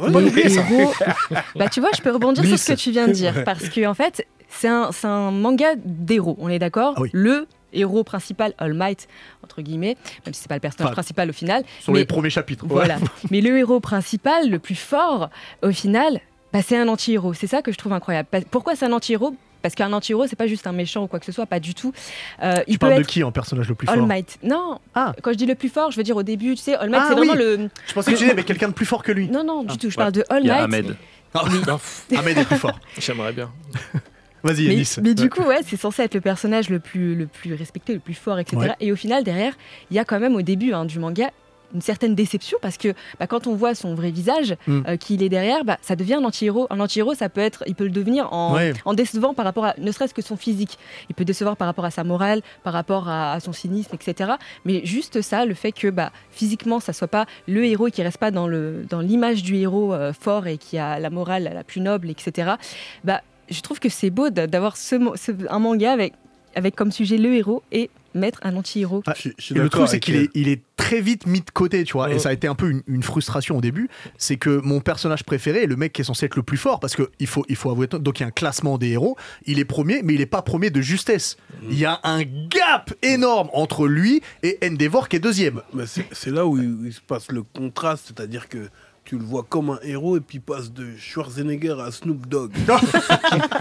Speaker 2: Tu vois, je peux rebondir sur ce que tu viens de dire. Parce qu'en fait, c'est un manga d'héros, on est d'accord ? Le héros principal, All Might, entre guillemets, même si c'est pas le personnage principal au final.
Speaker 1: Sur les premiers chapitres.
Speaker 2: Voilà. Mais le héros principal, le plus fort, au final, c'est un anti-héros. C'est ça que je trouve incroyable. Pourquoi c'est un anti-héros ? Parce qu'un anti-héros, c'est pas juste un méchant ou quoi que ce soit, pas du tout.
Speaker 1: Tu parles de qui en personnage le plus fort ?
Speaker 2: All Might. Non, quand je dis le plus fort, je veux dire au début, tu sais, All Might, c'est vraiment le...
Speaker 1: Je pensais que tu disais, mais quelqu'un de plus fort que lui.
Speaker 2: Non, du tout, je parle de All Might.
Speaker 4: Ahmed.
Speaker 1: Ahmed est plus fort.
Speaker 5: J'aimerais bien.
Speaker 1: Vas-y, Yanis.
Speaker 2: Mais du coup, c'est censé être le personnage le plus respecté, le plus fort, etc. Et au final, derrière, il y a quand même au début du manga une certaine déception parce que quand on voit son vrai visage qu'il est derrière, ça devient un anti-héros. Un anti-héros, il peut le devenir en décevant par rapport à ne serait-ce que son physique. Il peut décevoir par rapport à sa morale, par rapport à son cynisme, etc. Mais juste ça, le fait que physiquement, ça soit pas le héros qui reste pas dans l'image du héros fort et qui a la morale la plus noble, etc. Je trouve que c'est beau d'avoir un manga avec comme sujet le héros et mettre un anti-héros.
Speaker 1: Et le truc, c'est qu'il est très vite mis de côté, tu vois, et ça a été un peu une frustration au début. C'est que mon personnage préféré est le mec qui est censé être le plus fort, parce qu'il faut avouer, donc il y a un classement des héros, il est premier, mais il n'est pas premier de justesse. Il y a un gap énorme entre lui et Endeavor qui est deuxième.
Speaker 3: C'est là où il se passe le contraste, c'est-à-dire que tu le vois comme un héros et puis il passe de Schwarzenegger à Snoop Dogg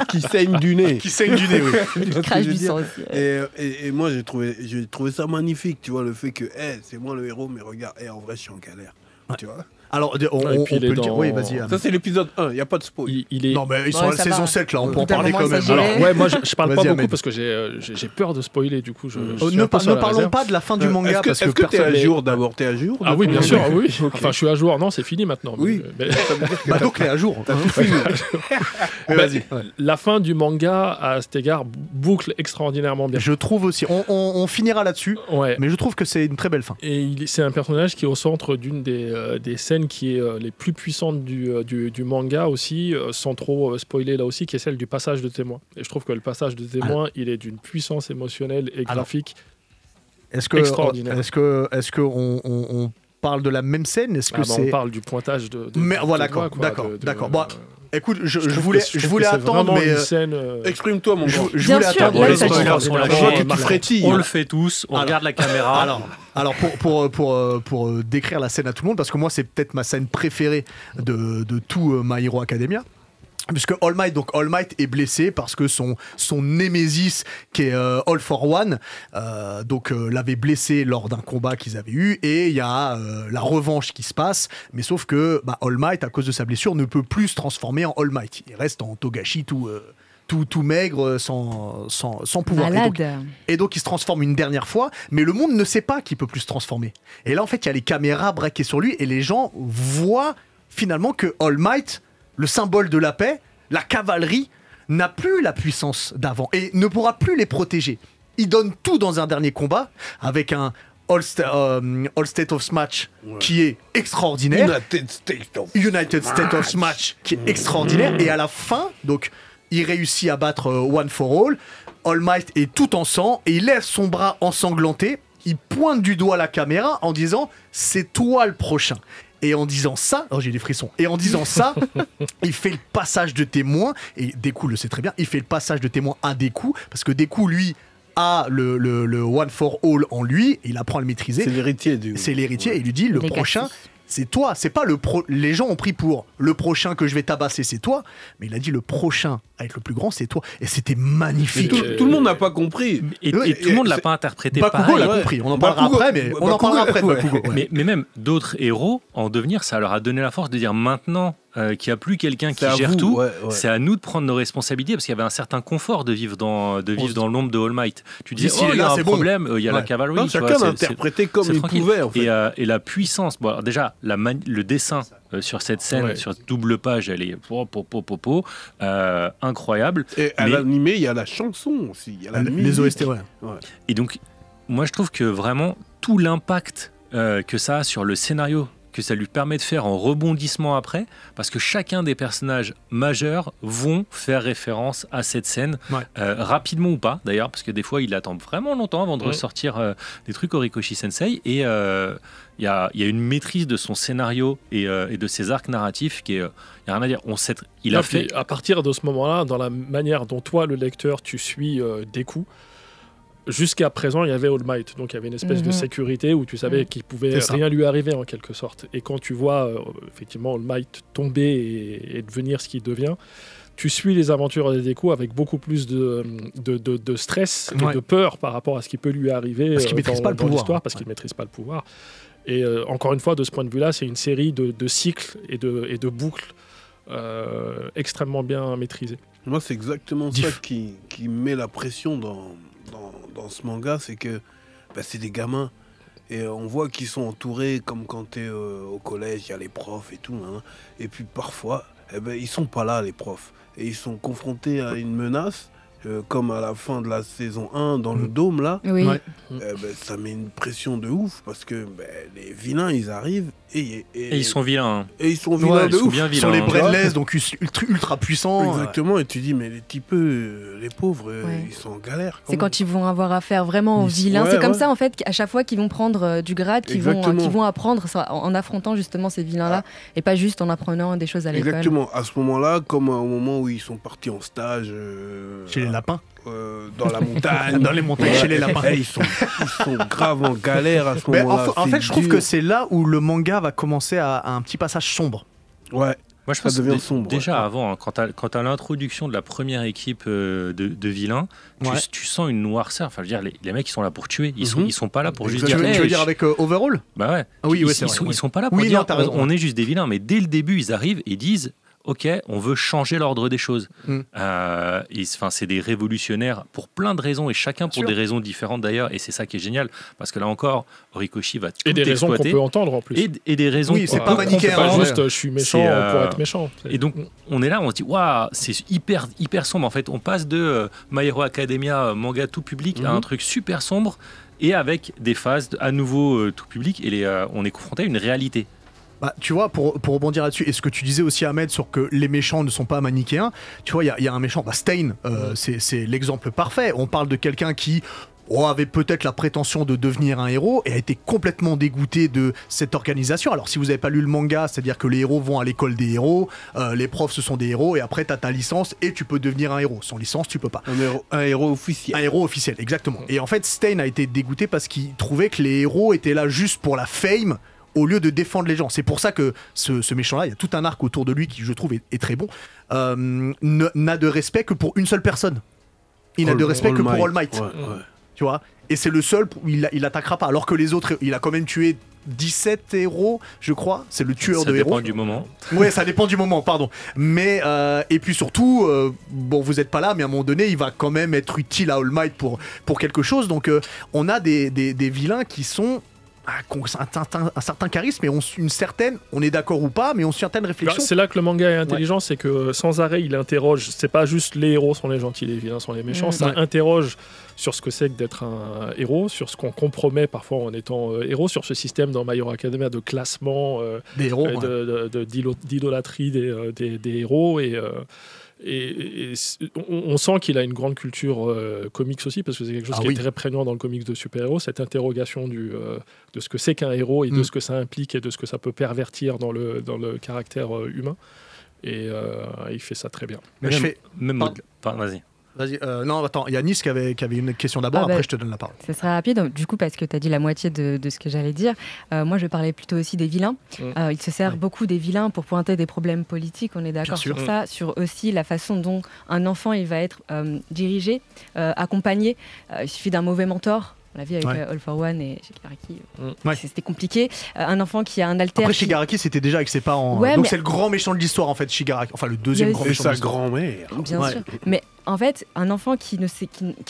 Speaker 3: qui saigne du nez.
Speaker 1: Qui saigne du nez, oui.
Speaker 2: Crache du sang aussi.
Speaker 3: Et moi, j'ai trouvé ça magnifique, tu vois, le fait que c'est moi le héros, mais regarde, en vrai, je suis en galère. Tu vois.
Speaker 1: Alors, on peut le dire. Oui, vas-y.
Speaker 3: Ça, c'est l'épisode 1, il n'y a pas de spoil.
Speaker 1: Non, mais ils sont à la saison 7, là, on peut en parler quand même.
Speaker 5: Alors, moi, je parle pas beaucoup parce que j'ai peur de spoiler, du coup.
Speaker 1: Ne parlons pas de la fin du manga.
Speaker 3: Est-ce que tu es à jour d'abord? Tu es à jour?
Speaker 5: Ah oui, bien sûr, oui. Enfin, je suis à jour. Non, c'est fini maintenant.
Speaker 3: Oui.
Speaker 1: Donc, tu es à jour.
Speaker 5: Vas-y. La fin du manga, à cet égard, boucle extraordinairement bien.
Speaker 1: Je trouve aussi. On finira là-dessus. Mais je trouve que c'est une très belle fin.
Speaker 5: Et c'est un personnage qui est au centre d'une des scènes qui est les plus puissantes du manga aussi, sans trop spoiler là aussi, qui est celle du passage de témoin. Et je trouve que le passage de témoin, il est d'une puissance émotionnelle et graphique extraordinaire.
Speaker 1: Est-ce que on parle de la même scène? Est-ce que
Speaker 5: on parle du pointage de
Speaker 1: mais voilà, d'accord. Bon, écoute, je voulais attendre, mais
Speaker 5: scène,
Speaker 3: exprime-toi, mon gars.
Speaker 1: Je voulais attendre.
Speaker 4: On le fait tous. On regarde la caméra.
Speaker 1: Alors pour décrire la scène à tout le monde, parce que moi c'est peut-être ma scène préférée de tout My Hero Academia. Puisque All Might est blessé parce que son némésis qui est All for One l'avait blessé lors d'un combat qu'ils avaient eu, et il y a la revanche qui se passe, mais sauf que All Might, à cause de sa blessure, ne peut plus se transformer en All Might. Il reste en Togashi tout maigre, sans pouvoir. Et donc il se transforme une dernière fois, mais le monde ne sait pas qu'il peut plus se transformer. Et là en fait il y a les caméras braquées sur lui et les gens voient finalement que All Might, le symbole de la paix, la cavalerie, n'a plus la puissance d'avant et ne pourra plus les protéger. Il donne tout dans un dernier combat avec un All State of Smash qui est extraordinaire. United State of Smash qui est extraordinaire. Et à la fin, donc, il réussit à battre One for All. All Might est tout en sang et il lève son bras ensanglanté. Il pointe du doigt la caméra en disant « C'est toi le prochain ». Et en disant ça, j'ai des frissons. Et en disant ça, il fait le passage de témoin. Et Deku le sait très bien. Il fait le passage de témoin à Deku parce que Deku, lui, a le One for All en lui. Et il apprend à le maîtriser.
Speaker 3: C'est l'héritier.
Speaker 1: C'est l'héritier. Et il lui dit le prochain, c'est toi. C'est pas les gens ont pris pour le prochain que je vais tabasser, c'est toi. Mais il a dit le prochain à être le plus grand, c'est toi. Et c'était magnifique.
Speaker 3: Tout le monde n'a pas compris.
Speaker 4: Et tout le monde l'a pas interprété
Speaker 1: Bakugo l'a compris. On en parlera après, mais on en parlera après de Bakugo.
Speaker 4: Mais même d'autres héros, en devenir, ça leur a donné la force de dire maintenant qu'il n'y a plus quelqu'un qui gère tout, c'est à nous de prendre nos responsabilités, parce qu'il y avait un certain confort de vivre dans l'ombre de All Might. Tu disais, il y a un problème, il y a la cavalerie.
Speaker 3: Chacun l'a interprété comme il pouvait. En fait.
Speaker 4: Et la puissance, bon, alors déjà, le dessin sur cette scène, sur cette double page, elle est incroyable.
Speaker 3: Et à l'animé, il y a la chanson aussi. Il y a
Speaker 1: les OST,
Speaker 4: Et donc, moi, je trouve que vraiment, tout l'impact que ça a sur le scénario, que ça lui permet de faire en rebondissement après, parce que chacun des personnages majeurs vont faire référence à cette scène, rapidement ou pas d'ailleurs, parce que des fois ils attendent vraiment longtemps avant de ressortir des trucs Horikoshi Sensei, et il y a une maîtrise de son scénario et de ses arcs narratifs qui est, il n'y a rien à dire. Il a fait
Speaker 5: à partir de ce moment-là, dans la manière dont toi le lecteur tu suis Deku. Jusqu'à présent, il y avait All Might, donc il y avait une espèce de sécurité où tu savais qu'il pouvait rien lui arriver en quelque sorte. Et quand tu vois effectivement All Might tomber et devenir ce qu'il devient, tu suis les aventures de Deku avec beaucoup plus de stress et de peur par rapport à ce qui peut lui arriver
Speaker 1: parce qu'il maîtrise pas le pouvoir,
Speaker 5: parce qu'il maîtrise pas le pouvoir. Et encore une fois, de ce point de vue-là, c'est une série de cycles et de boucles extrêmement bien maîtrisées.
Speaker 3: Moi, c'est exactement ça qui met la pression dans ce manga, c'est que c'est des gamins et on voit qu'ils sont entourés comme quand tu es au collège, il y a les profs et tout, hein, et puis parfois ils sont pas là, les profs, et ils sont confrontés à une menace comme à la fin de la saison 1 dans le dôme là. Ça met une pression de ouf parce que les vilains ils arrivent et
Speaker 4: ils sont vilains.
Speaker 3: Et ils sont vilains de ouf.
Speaker 1: Ils sont les brainless, donc ultra puissants.
Speaker 3: Exactement, et tu dis mais les types, les pauvres, ils sont en galère.
Speaker 2: C'est quand ils vont avoir affaire vraiment aux vilains. C'est comme ça en fait, à chaque fois qu'ils vont prendre du grade, qu'ils vont apprendre en affrontant justement ces vilains-là, et pas juste en apprenant des choses à l'école.
Speaker 3: Exactement, à ce moment-là, comme au moment où ils sont partis en stage...
Speaker 1: Chez les lapins.
Speaker 3: dans la montagne.
Speaker 1: Dans les montagnes chez les lapins.
Speaker 3: Ils sont grave en galère à ce moment-là.
Speaker 1: En fait, je trouve que c'est là où le manga va commencer à un petit passage sombre.
Speaker 3: Ouais.
Speaker 4: Moi, je pense que déjà avant, hein, quand tu as l'introduction de la première équipe de vilains, tu sens une noirceur. Enfin, je veux dire, les mecs, ils sont là pour tuer. Ils sont pas là pour juste dire.
Speaker 1: Tu veux dire avec Overall ?
Speaker 4: Bah ouais.
Speaker 1: Oui,
Speaker 4: ils sont pas là pour dire on est juste des vilains. Mais dès le début, ils arrivent et disent ok, on veut changer l'ordre des choses. C'est des révolutionnaires pour plein de raisons et chacun pour des raisons différentes d'ailleurs. Et c'est ça qui est génial parce que là encore, Horikoshi va tout exploiter.
Speaker 5: Et des raisons qu'on peut entendre en plus.
Speaker 4: Et des raisons.
Speaker 1: Oui, c'est pas manichéen.
Speaker 5: Pas juste je suis méchant pour être méchant.
Speaker 4: Et donc on est là, on se dit waouh, c'est hyper sombre en fait. On passe de My Hero Academia manga tout public à un truc super sombre et avec des phases à nouveau tout public et on est confronté à une réalité.
Speaker 1: Bah, tu vois, pour rebondir là-dessus, et ce que tu disais aussi, Ahmed, sur que les méchants ne sont pas manichéens, tu vois, il y a un méchant, Stein, c'est l'exemple parfait. On parle de quelqu'un qui avait peut-être la prétention de devenir un héros et a été complètement dégoûté de cette organisation. Alors, si vous n'avez pas lu le manga, c'est-à-dire que les héros vont à l'école des héros, les profs, ce sont des héros, et après, tu as ta licence et tu peux devenir un héros. Sans licence, tu peux pas.
Speaker 3: Un héros officiel.
Speaker 1: Un héros officiel, exactement. Et en fait, Stein a été dégoûté parce qu'il trouvait que les héros étaient là juste pour la fame, au lieu de défendre les gens. C'est pour ça que ce méchant-là, il y a tout un arc autour de lui qui, je trouve, est très bon, n'a de respect que pour une seule personne. Il n'a de respect que pour All Might.
Speaker 3: Ouais.
Speaker 1: Tu vois ? Et c'est le seul où il attaquera pas. Alors que les autres, il a quand même tué 17 héros, je crois. C'est le tueur de héros.
Speaker 4: Ça dépend du moment.
Speaker 1: Ouais, ça dépend du moment, pardon. Mais, et puis surtout, bon, vous n'êtes pas là, mais à un moment donné, il va quand même être utile à All Might pour quelque chose. Donc, on a des vilains qui sont... un certain charisme et on est d'accord ou pas, mais on certaines réflexions.
Speaker 5: C'est là que le manga est intelligent, c'est que sans arrêt il interroge, c'est pas juste les héros sont les gentils, les vilains sont les méchants, ça interroge sur ce que c'est que d'être un héros, sur ce qu'on compromet parfois en étant héros, sur ce système dans My Hero Academia de classement,
Speaker 1: des héros,
Speaker 5: d'idolâtrie des héros et on sent qu'il a une grande culture comics aussi, parce que c'est quelque chose qui est très prégnant dans le comics de super-héros, cette interrogation de ce que c'est qu'un héros et de ce que ça implique et de ce que ça peut pervertir dans le caractère humain. Et il fait ça très bien.
Speaker 1: Mais
Speaker 4: vas-y.
Speaker 1: Vas-y, non, attends, il y a Nice qui avait une question d'abord, après je te donne la parole.
Speaker 2: Ça sera rapide, du coup, parce que tu as dit la moitié de ce que j'allais dire. Moi, je parlais plutôt aussi des vilains. Il se sert beaucoup des vilains pour pointer des problèmes politiques, on est d'accord sur ça, sur aussi la façon dont un enfant il va être dirigé, accompagné. Il suffit d'un mauvais mentor. On l'a vu avec All for One et Shigaraki. C'était compliqué. Un enfant qui a un alter.
Speaker 1: Après, Shigaraki, c'était déjà avec ses parents. Donc, c'est le grand méchant de l'histoire, en fait, Shigaraki. Enfin, le deuxième grand méchant de l'histoire.
Speaker 3: Et sa grand-mère.
Speaker 2: Bien sûr. Mais en fait, un enfant qui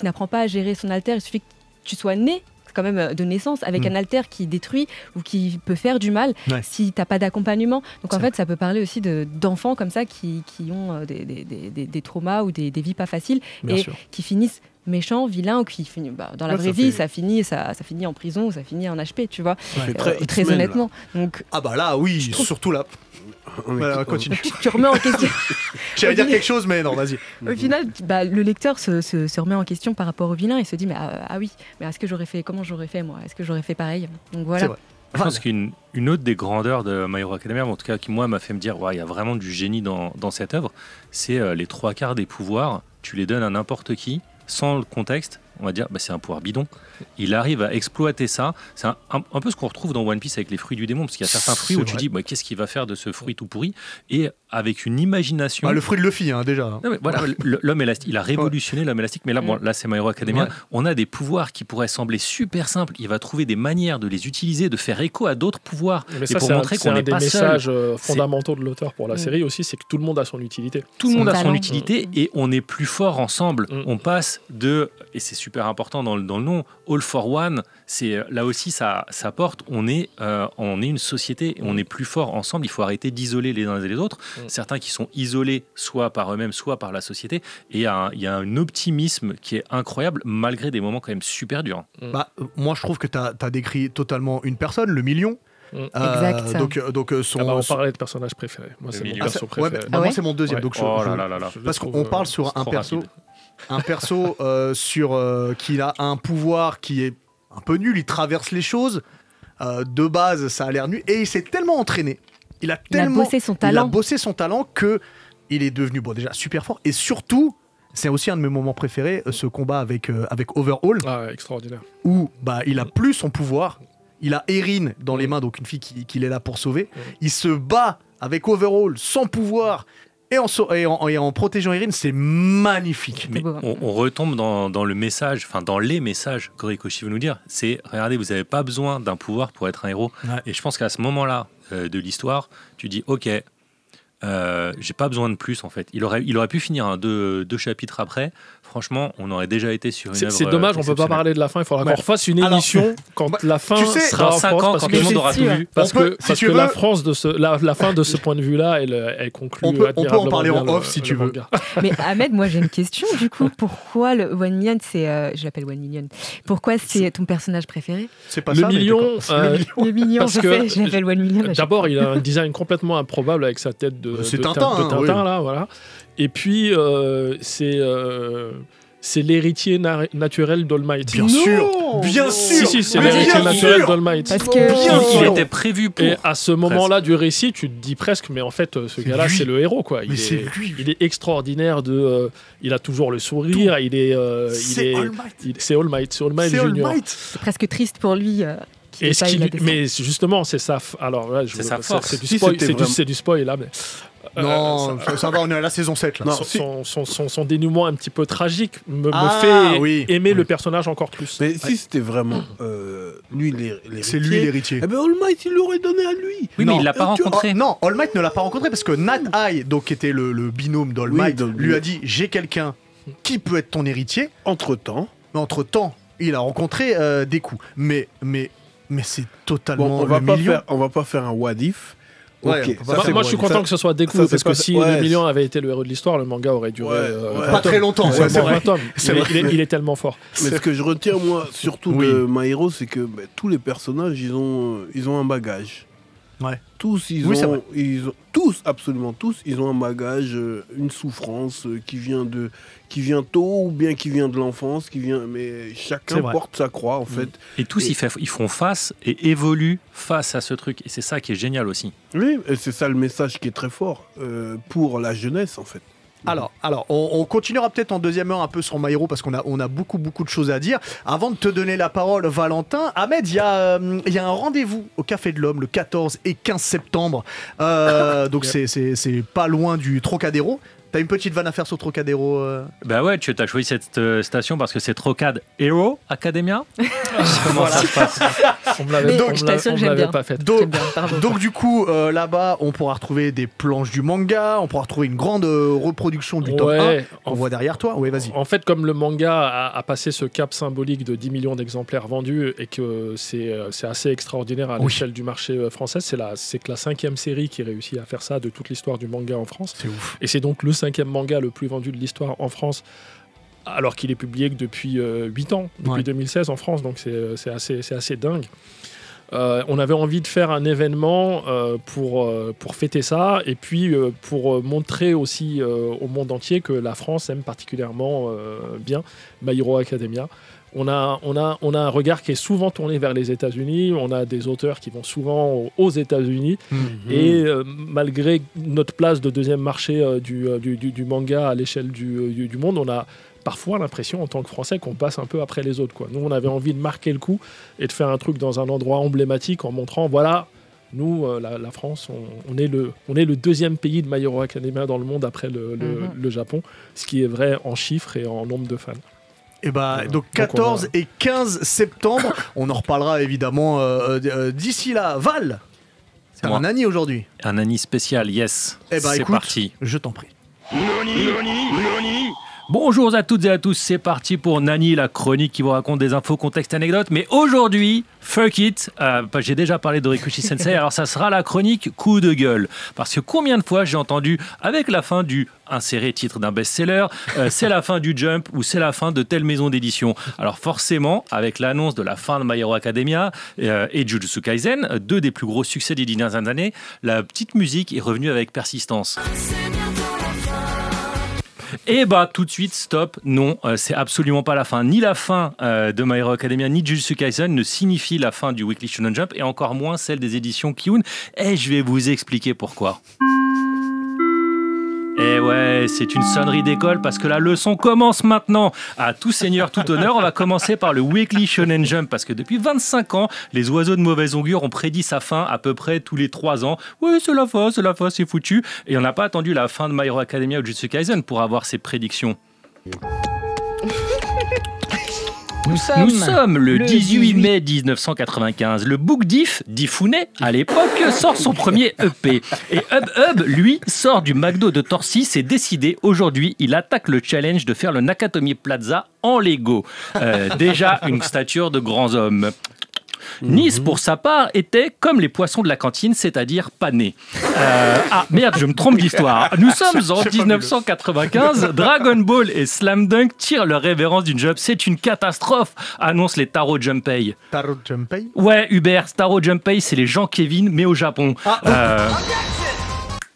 Speaker 2: n'apprend pas à gérer son alter, il suffit que tu sois né quand même de naissance avec un alter qui détruit ou qui peut faire du mal si t'as pas d'accompagnement. Donc en fait, ça peut parler aussi d'enfants comme ça qui ont des traumas ou des vies pas faciles qui finissent méchants, vilains, ou qui finissent dans la vraie vie, ça finit en prison ou ça finit en HP, tu vois. Très honnêtement. Donc,
Speaker 1: ah bah là, oui, surtout là. Continue.
Speaker 2: Tu remets en question.
Speaker 1: J'allais dire quelque chose, mais non, vas-y.
Speaker 2: Au final, le lecteur se remet en question par rapport au vilain et se dit mais oui, mais est-ce que j'aurais fait, comment j'aurais fait moi, est-ce que j'aurais fait pareil? Donc voilà.
Speaker 4: Je pense qu'une autre des grandeurs de My Hero Academia, en tout cas qui moi m'a fait me dire il y a vraiment du génie dans cette œuvre, c'est les 3/4 des pouvoirs, tu les donnes à n'importe qui sans le contexte. On va dire, c'est un pouvoir bidon. Il arrive à exploiter ça. C'est un peu ce qu'on retrouve dans One Piece avec les fruits du démon, parce qu'il y a certains fruits où tu dis, qu'est-ce qu'il va faire de ce fruit tout pourri? Et avec une imagination.
Speaker 1: Le fruit de Luffy, déjà.
Speaker 4: Non, mais voilà, l'homme élastique, il a révolutionné l'homme élastique. Mais là, là, c'est My Hero Academia. On a des pouvoirs qui pourraient sembler super simples. Il va trouver des manières de les utiliser, de faire écho à d'autres pouvoirs.
Speaker 5: Mais ça,
Speaker 4: pour montrer qu'on n'est pas seul.
Speaker 5: C'est un des messages fondamentaux de l'auteur pour la série aussi, c'est que tout le monde a son utilité.
Speaker 4: Tout le monde a son utilité et on est plus fort ensemble. On passe et c'est super important dans le nom, All for One, c'est là aussi ça porte, on est une société, on est plus fort ensemble, il faut arrêter d'isoler les uns et les autres, certains qui sont isolés soit par eux-mêmes, soit par la société, et il y a un optimisme qui est incroyable malgré des moments quand même super durs.
Speaker 1: Moi je trouve que tu as décrit totalement une personne, le million.
Speaker 2: Exact.
Speaker 1: Donc
Speaker 5: on parlait de personnage préféré. Moi c'est mon perso préféré.
Speaker 1: Moi c'est mon deuxième. Donc parce qu'on parle sur un perso. Un perso qui a un pouvoir qui est un peu nul, il traverse les choses. De base, ça a l'air nul. Et il s'est tellement entraîné. Il a bossé son talent qu'il est devenu déjà super fort. Et surtout, c'est aussi un de mes moments préférés, ce combat avec Overhaul.
Speaker 5: Ah, extraordinaire.
Speaker 1: Où il a plus son pouvoir. Il a Erin dans les mains, donc une fille qu'il est là pour sauver. Il se bat avec Overhaul sans pouvoir. Et en protégeant Erin, c'est magnifique.
Speaker 4: Mais on retombe dans le message, enfin dans les messages qu'Horikoshi veut nous dire. C'est, regardez, vous n'avez pas besoin d'un pouvoir pour être un héros. Ouais. Et je pense qu'à ce moment-là de l'histoire, tu dis, ok, j'ai pas besoin de plus en fait. Il aurait pu finir deux chapitres après. Franchement, on aurait déjà été sur une œuvre.
Speaker 5: C'est dommage, on peut pas parler de la fin. Il faudra qu'on refasse une émission quand la fin sera en France,
Speaker 4: parce que tout le monde aura tout vu.
Speaker 5: Parce que la France la fin de ce point de vue-là, elle conclut.
Speaker 1: On peut en parler en off si tu veux.
Speaker 2: Mais Ahmed, moi j'ai une question du coup. Pourquoi le 1 million, je l'appelle 1 million. Pourquoi c'est ton personnage préféré?
Speaker 1: C'est pas
Speaker 5: le
Speaker 1: ça.
Speaker 5: Million.
Speaker 2: Le million, je l'appelle 1 million.
Speaker 5: D'abord, il a un design complètement improbable avec sa tête de
Speaker 1: Tintin
Speaker 5: là, voilà. Et puis c'est l'héritier naturel d'All Might.
Speaker 1: Bien sûr.
Speaker 5: Si, c'est l'héritier naturel d'All Might.
Speaker 2: Parce que
Speaker 4: il était prévu pour.
Speaker 5: Et à ce moment-là du récit, tu te dis presque, mais en fait, ce gars-là, c'est le héros, quoi. Il est extraordinaire il a toujours le sourire. C'est All Might. C'est All Might Junior.
Speaker 2: C'est presque triste pour lui.
Speaker 5: Mais justement, c'est ça. Alors là,
Speaker 4: c'est sa force.
Speaker 5: C'est du spoil là, mais.
Speaker 1: Non, ça va, on est à la saison 7 là.
Speaker 5: Non, son dénouement un petit peu tragique me fait aimer le personnage encore plus.
Speaker 3: Mais si c'était vraiment lui l'héritier.
Speaker 1: C'est lui l'héritier.
Speaker 3: Eh ben All Might, il l'aurait donné à lui.
Speaker 4: Oui, mais il l'a pas rencontré.
Speaker 1: Non, All Might ne l'a pas rencontré parce que Nat High, donc qui était le binôme d'All Might, lui a dit j'ai quelqu'un qui peut être ton héritier.
Speaker 3: Entre-temps,
Speaker 1: il a rencontré Deku. Mais c'est totalement
Speaker 3: on va pas faire un what if.
Speaker 5: Okay. Moi je suis content que ce soit Deku parce que si le million avait été le héros de l'histoire, le manga aurait duré
Speaker 1: pas très longtemps.
Speaker 5: Il est tellement fort.
Speaker 3: Mais ce que je retiens moi surtout de My Hero, c'est que tous les personnages ils ont un bagage.
Speaker 1: Ouais.
Speaker 3: Absolument tous, ils ont un bagage, une souffrance qui vient tôt ou bien qui vient de l'enfance, mais chacun porte sa croix en fait.
Speaker 4: Et tous ils font face et évoluent face à ce truc. Et c'est ça qui est génial aussi.
Speaker 3: Oui, et c'est ça le message qui est très fort pour la jeunesse en fait.
Speaker 1: Alors, on continuera peut-être en deuxième heure un peu sur My Hero parce qu'on a beaucoup de choses à dire. Avant de te donner la parole, Valentin, Ahmed, il y a un rendez-vous au Café de l'Homme le 14 et 15 septembre. Donc c'est pas loin du Trocadéro. T'as une petite vanne à faire sur Trocadéro
Speaker 4: Bah ouais, tu as choisi cette station parce que c'est Trocad Hero Academia. Comment ça se passe?
Speaker 2: On me l'avait pas fait.
Speaker 1: Donc du coup, là-bas, on pourra retrouver des planches du manga, on pourra retrouver une grande reproduction du tome 1 qu'on voit derrière toi. Ouais, vas-y.
Speaker 5: En fait, comme le manga a passé ce cap symbolique de 10 millions d'exemplaires vendus et que c'est assez extraordinaire à l'échelle du marché français, c'est que la 5e série qui réussit à faire ça de toute l'histoire du manga en France.
Speaker 1: C'est ouf.
Speaker 5: Et c'est donc le 5e manga le plus vendu de l'histoire en France, alors qu'il est publié que depuis 8 ans, depuis 2016 en France, donc c'est assez dingue. On avait envie de faire un événement pour fêter ça et puis pour montrer aussi au monde entier que la France aime particulièrement bien My Hero Academia. On a un regard qui est souvent tourné vers les États-Unis. On a des auteurs qui vont souvent aux États-Unis. Et malgré notre place de deuxième marché du manga à l'échelle du monde, on a parfois l'impression en tant que Français qu'on passe un peu après les autres, quoi. Nous, on avait envie de marquer le coup et de faire un truc dans un endroit emblématique en montrant, voilà, nous, la France, on est le deuxième pays de My Hero Academia dans le monde après le Japon, ce qui est vrai en chiffres et en nombre de fans.
Speaker 1: Et donc 14 et 15 septembre, on en reparlera évidemment d'ici là. Val, c'est un Nani aujourd'hui.
Speaker 4: Un Nani spécial, yes.
Speaker 1: C'est écoute,
Speaker 4: parti.
Speaker 1: Je t'en prie.
Speaker 4: Bonjour à toutes et à tous, c'est parti pour Nani, la chronique qui vous raconte des infos, contextes, anecdotes. Mais aujourd'hui, fuck it, j'ai déjà parlé d'Horikoshi Sensei, alors ça sera la chronique coup de gueule. Parce que combien de fois j'ai entendu, avec la fin du inséré titre d'un best-seller, c'est la fin du Jump ou c'est la fin de telle maison d'édition. Alors forcément, avec l'annonce de la fin de My Hero Academia et Jujutsu Kaisen, deux des plus gros succès des dernières années, la petite musique est revenue avec persistance. Et tout de suite, stop, non, c'est absolument pas la fin. Ni la fin de My Hero Academia, ni Jujutsu Kaisen ne signifie la fin du Weekly Shonen Jump, et encore moins celle des éditions Kiun. Et je vais vous expliquer pourquoi. Eh ouais, c'est une sonnerie d'école parce que la leçon commence maintenant. À tout seigneur, tout honneur, on va commencer par le Weekly Shonen Jump parce que depuis 25 ans, les oiseaux de mauvaise augure ont prédit sa fin à peu près tous les 3 ans. Oui, c'est la fin, c'est foutu. Et on n'a pas attendu la fin de My Hero Academia ou Jujutsu Kaisen pour avoir ces prédictions. Nous sommes le 18 mai 1995. Le Book Diff, Diffune, à l'époque, sort son premier EP. Et Hub, lui, sort du McDo de Torcy. C'est décidé. Aujourd'hui, il attaque le challenge de faire le Nakatomi Plaza en Lego. Déjà une stature de grands hommes. Nice, pour sa part, était comme les poissons de la cantine, c'est-à-dire pané. Ah merde, je me trompe d'histoire. Nous sommes en 1995. Dragon Ball et Slam Dunk tirent leur révérence d'une jump. C'est une catastrophe, annoncent les Taro Junpei.
Speaker 1: Taro Junpei ?
Speaker 4: Ouais, Hubert, Taro Junpei, c'est les Jean Kevin, mais au Japon.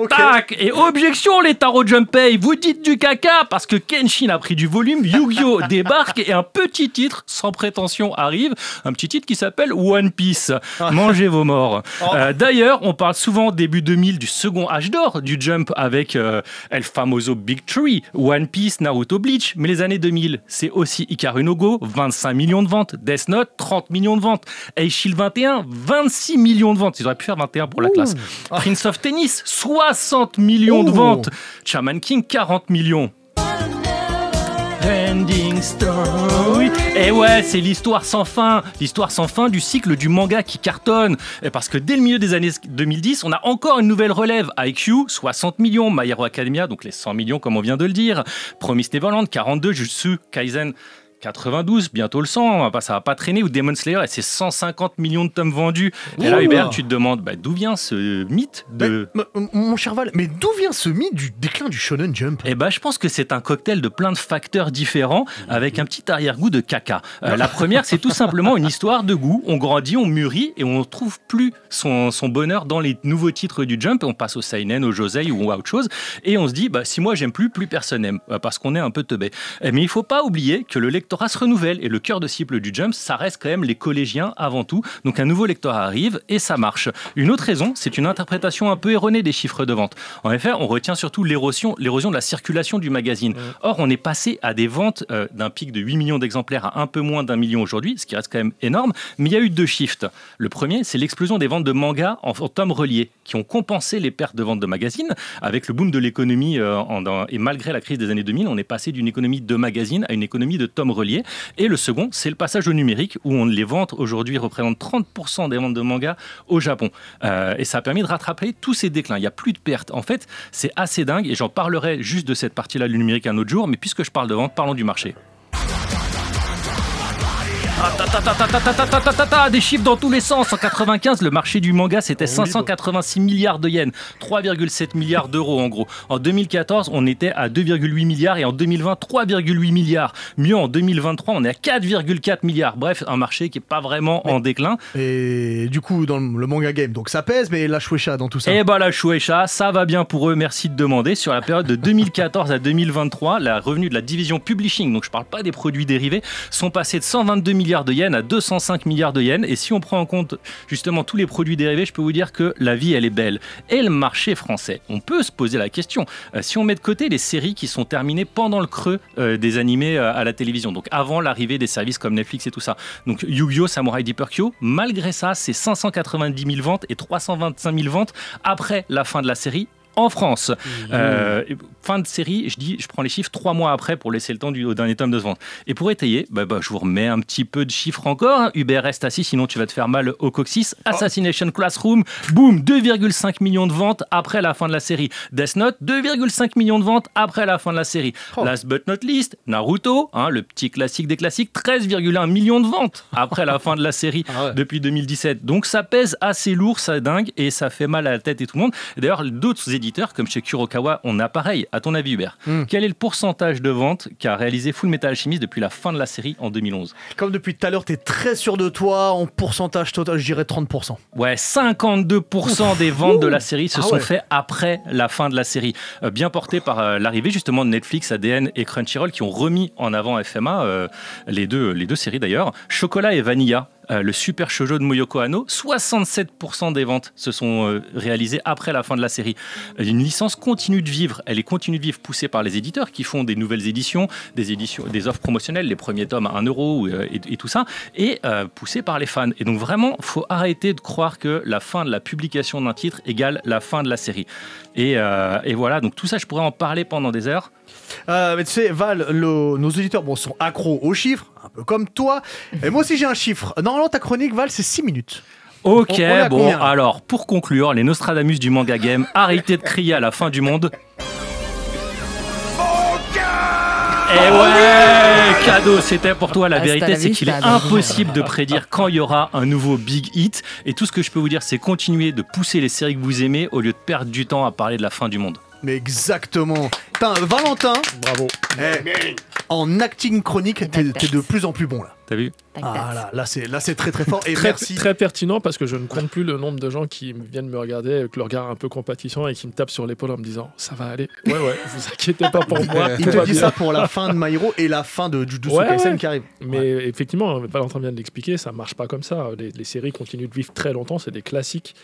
Speaker 1: Okay.
Speaker 4: Tac! Et objection, les Taro Junpei, vous dites du caca parce que Kenshin a pris du volume, Yu-Gi-Oh! Débarque et un petit titre sans prétention arrive, un petit titre qui s'appelle One Piece. Mangez vos morts. D'ailleurs, on parle souvent début 2000 du second âge d'or du Jump avec El Famoso Big Tree, One Piece, Naruto, Bleach, mais les années 2000, c'est aussi Hikaru no Go, 25 millions de ventes, Death Note, 30 millions de ventes, Eishil 21, 26 millions de ventes, ils auraient pu faire 21 pour la classe. Prince of Tennis, 60 millions de ventes. Shaman King, 40 millions. Ending story. Et ouais, c'est l'histoire sans fin du cycle du manga qui cartonne. Et parce que dès le milieu des années 2010, on a encore une nouvelle relève. IQ, 60 millions. My Hero Academia, donc les 100 millions comme on vient de le dire. Promised Neverland, 42. Jujutsu Kaisen, 92, bientôt le 100, ça va pas traîner, ou Demon Slayer, et c'est 150 millions de tomes vendus. Et là, Hubert, tu te demandes, d'où vient ce mythe de...
Speaker 1: Mon cher Val, mais d'où vient ce mythe du déclin du Shonen Jump ?
Speaker 4: Eh je pense que c'est un cocktail de plein de facteurs différents, avec un petit arrière-goût de caca. La première, c'est tout simplement une histoire de goût. On grandit, on mûrit, et on ne trouve plus son bonheur dans les nouveaux titres du Jump. On passe au seinen, au josei ou à autre chose, et on se dit, si moi j'aime plus personne n'aime, parce qu'on est un peu teubé. Mais il faut pas oublier que le lectorat se renouvelle et le cœur de cible du Jump, ça reste quand même les collégiens avant tout. Donc un nouveau lectorat arrive et ça marche. Une autre raison, c'est une interprétation un peu erronée des chiffres de vente. En effet, on retient surtout l'érosion de la circulation du magazine. Or, on est passé à des ventes d'un pic de 8 millions d'exemplaires à un peu moins d'1 million aujourd'hui, ce qui reste quand même énorme. Mais il y a eu 2 shifts. Le premier, c'est l'explosion des ventes de mangas en tomes reliés qui ont compensé les pertes de ventes de magazines. Avec le boom de l'économie et malgré la crise des années 2000, on est passé d'une économie de magazines à une économie de tomes reliés. Et le second, c'est le passage au numérique où les ventes aujourd'hui représentent 30% des ventes de mangas au Japon. Et ça a permis de rattraper tous ces déclins. Il n'y a plus de pertes. En fait, c'est assez dingue et j'en parlerai juste de cette partie-là du numérique un autre jour. Mais puisque je parle de vente, parlons du marché. Des chiffres dans tous les sens. En 95, le marché du manga, c'était 586 milliards de yens, 3,7 milliards d'euros en gros. En 2014, on était à 2,8 milliards et en 2020, 3,8 milliards. Mieux, en 2023, on est à 4,4 milliards. Bref, un marché qui n'est pas vraiment en déclin.
Speaker 1: Et du coup, dans le manga game, donc ça pèse, mais la Shueisha dans tout ça.
Speaker 4: Eh la Shueisha, ça va bien pour eux, merci de demander. Sur la période de 2014 à 2023, la revenu de la division publishing, donc je ne parle pas des produits dérivés, sont passés de 122 milliards de yens à 205 milliards de yens. Et si on prend en compte justement tous les produits dérivés, je peux vous dire que la vie, elle est belle. Et le marché français, on peut se poser la question. Si on met de côté les séries qui sont terminées pendant le creux des animés à la télévision, donc avant l'arrivée des services comme Netflix et tout ça. Donc Yu-Gi-Oh! Samurai Deeper Kyo, malgré ça, c'est 590 000 ventes et 325 000 ventes après la fin de la série en France. Fin de série, je prends les chiffres 3 mois après pour laisser le temps au dernier tome de se vendre. Et pour étayer, je vous remets un petit peu de chiffres encore. Hubert, reste assis, sinon tu vas te faire mal au coccyx. Assassination Classroom, boum, 2,5 millions de ventes après la fin de la série. Death Note, 2,5 millions de ventes après la fin de la série. Last but not least, Naruto, le petit classique des classiques, 13,1 millions de ventes après la fin de la série depuis 2017. Donc ça pèse assez lourd, ça dingue, et ça fait mal à la tête et tout le monde. Et d'ailleurs, d'autres éditeurs, comme chez Kurokawa, on a pareil. À ton avis, Hubert, quel est le pourcentage de ventes qu'a réalisé Full Metal Alchemist depuis la fin de la série en 2011 ?
Speaker 1: Comme depuis tout à l'heure, tu es très sûr de toi, en pourcentage total, je dirais 30%.
Speaker 4: Ouais, 52% des ventes de la série se sont faites après la fin de la série. Bien porté par l'arrivée justement de Netflix, ADN et Crunchyroll qui ont remis en avant FMA, les deux séries d'ailleurs, Chocolat et Vanilla. le Super Shoujo de Moyoko Hano. 67% des ventes se sont réalisées après la fin de la série. Une licence continue de vivre. Elle est continue de vivre, poussée par les éditeurs qui font des nouvelles éditions, des offres promotionnelles, les premiers tomes à 1 euro et tout ça, et poussée par les fans. Et donc vraiment, il faut arrêter de croire que la fin de la publication d'un titre égale la fin de la série. Et voilà, donc tout ça, je pourrais en parler pendant des heures.
Speaker 1: Mais tu sais, Val, nos auditeurs sont accros aux chiffres, un peu comme toi. Et moi aussi, j'ai un chiffre. Normalement, ta chronique, Val, c'est 6 minutes.
Speaker 4: Ok, alors, pour conclure, les Nostradamus du manga game, arrêtez de crier à la fin du monde. Et ouais, cadeau, c'était pour toi. La vérité, c'est qu'il est impossible de prédire quand il y aura un nouveau big hit. Et tout ce que je peux vous dire, c'est continuer de pousser les séries que vous aimez au lieu de perdre du temps à parler de la fin du monde.
Speaker 1: Mais exactement. Valentin,
Speaker 5: bravo.
Speaker 1: En acting chronique, t'es de plus en plus bon là.
Speaker 4: T'as vu ?
Speaker 1: Là c'est très très fort. Et merci.
Speaker 5: Très pertinent parce que je ne compte plus le nombre de gens qui viennent me regarder avec le regard un peu compatissant et qui me tapent sur l'épaule en me disant ça va aller. Ouais, vous inquiétez pas pour moi.
Speaker 1: Il te dit ça pour la fin de My Hero et la fin de Jujutsu Kaisen qui arrive.
Speaker 5: Mais effectivement, Valentin vient de l'expliquer, ça marche pas comme ça. Les séries continuent de vivre très longtemps, c'est des classiques.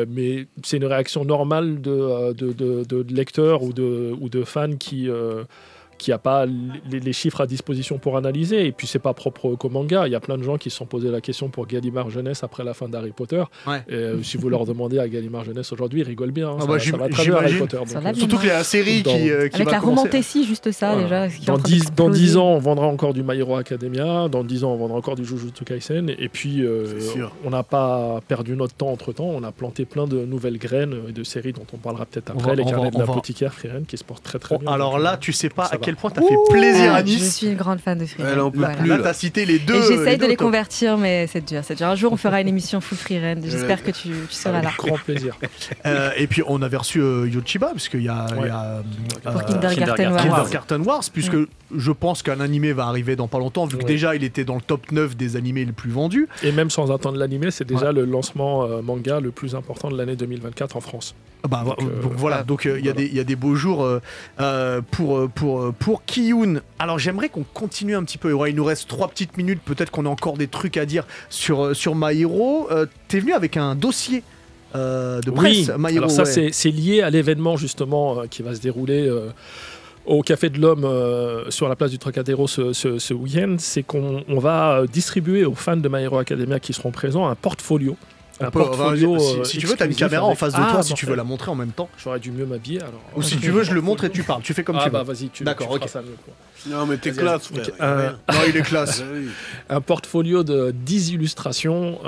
Speaker 5: Mais c'est une réaction normale de lecteurs ou de fans qui n'a pas les chiffres à disposition pour analyser. Et puis, c'est pas propre qu'au manga. Il y a plein de gens qui se sont posé la question pour Gallimard Jeunesse après la fin d'Harry Potter. Ouais. Et, si vous leur demandez à Gallimard Jeunesse aujourd'hui, ils rigolent bien. Ça va très bien Harry Potter. Donc,
Speaker 1: surtout que la série qui
Speaker 2: avec
Speaker 1: va
Speaker 2: la romantécie, juste ça, déjà.
Speaker 5: Dans 10 ans, on vendra encore du My Hero Academia. Dans 10 ans, on vendra encore du Jujutsu Kaisen. Et puis, on n'a pas perdu notre temps entre-temps. On a planté plein de nouvelles graines et de séries dont on parlera peut-être après. Les carnets de l'apothicaire, Frieren, qui se portent très très bien.
Speaker 1: Alors là, tu sais pas à quel point t'as fait plaisir à Nice.
Speaker 2: Je suis une grande fan de Frieren.
Speaker 1: Là, t'as cité les deux.
Speaker 2: Et j'essaye de les convertir, mais c'est dur. Un jour, on fera une émission full Frieren. J'espère que tu seras là.
Speaker 5: Avec grand plaisir.
Speaker 1: Et puis, on avait reçu Yochiba, parce qu'il y a
Speaker 2: pour Kindergarten
Speaker 1: Wars, puisque je pense qu'un animé va arriver dans pas longtemps, vu que déjà, il était dans le top 9 des animés les plus vendus.
Speaker 5: Et même sans attendre l'animé, c'est déjà le lancement manga le plus important de l'année 2024 en France.
Speaker 1: Donc il y a des beaux jours pour Kiyun. Alors j'aimerais qu'on continue un petit peu. Il nous reste 3 petites minutes. Peut-être qu'on a encore des trucs à dire sur My Hero. T'es venu avec un dossier de presse. My Hero,
Speaker 5: alors ça c'est lié à l'événement justement qui va se dérouler au Café de l'Homme sur la place du Trocadéro ce week-end. C'est qu'on va distribuer aux fans de My Hero Academia qui seront présents un portfolio.
Speaker 1: Si tu veux, t'as une caméra en face de toi, si tu veux la montrer en même temps.
Speaker 5: J'aurais dû mieux m'habiller alors.
Speaker 1: Ou si tu veux, je le montre et tu parles. Tu fais comme tu veux.
Speaker 5: Vas-y,
Speaker 1: d'accord,
Speaker 5: ok. Ça mieux, quoi.
Speaker 3: Non, mais t'es classe, frère.
Speaker 1: Non, il est classe.
Speaker 5: Un portfolio de 10 illustrations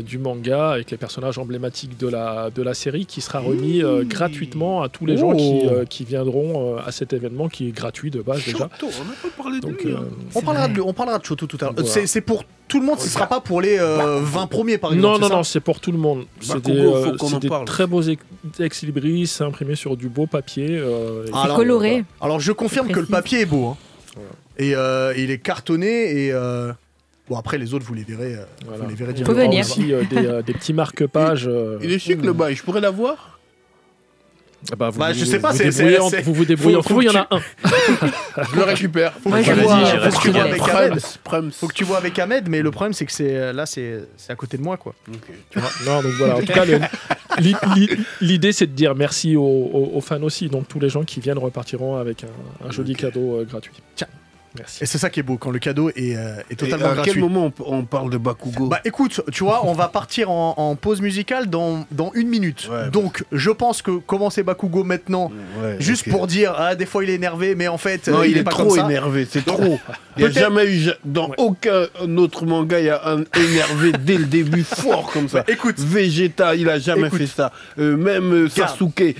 Speaker 5: du manga avec les personnages emblématiques de la série qui sera remis gratuitement à tous les gens qui viendront à cet événement qui est gratuit de base déjà.
Speaker 3: On n'a pas parlé de lui.
Speaker 1: On parlera de Choto tout à l'heure. Voilà. C'est pour tout le monde, ce ne sera pas pour les 20 premiers par exemple.
Speaker 5: Non, c'est pour tout le monde. C'est des très beaux ex-libris imprimés sur du beau papier.
Speaker 2: C'est coloré.
Speaker 1: Alors je confirme que le papier est beau. Hein. Et il est cartonné et bon après les autres vous les verrez. Vous les verrez
Speaker 2: directement. Il faut venir.
Speaker 5: Aussi des petits marque-pages.
Speaker 3: Il est chic le bail. Je pourrais l'avoir.
Speaker 1: Je sais pas,
Speaker 5: vous vous débrouillez. Il y en a un.
Speaker 3: Je le récupère.
Speaker 1: Faut que tu vois avec Ahmed, mais le problème c'est que c'est à côté de moi quoi.
Speaker 5: Okay. Non, donc voilà. En tout cas, l'idée c'est de dire merci aux fans aussi. Donc tous les gens qui viennent repartiront avec un joli cadeau gratuit.
Speaker 1: Tiens. Merci. Et c'est ça qui est beau, quand le cadeau est totalement gratuit.
Speaker 3: À quel moment on parle de Bakugo ?
Speaker 1: Écoute, tu vois, on va partir en pause musicale dans 1 minute. Ouais, donc, je pense que commencer Bakugo maintenant, juste pour dire, des fois il est énervé, mais en fait,
Speaker 3: non, il est
Speaker 1: pas
Speaker 3: trop
Speaker 1: comme ça.
Speaker 3: énervé, c'est trop. Il n'y a jamais eu, dans aucun autre manga, il y a un énervé dès le début, fort comme ça.
Speaker 1: Écoute,
Speaker 3: Vegeta, il a jamais fait ça. Même Sasuke,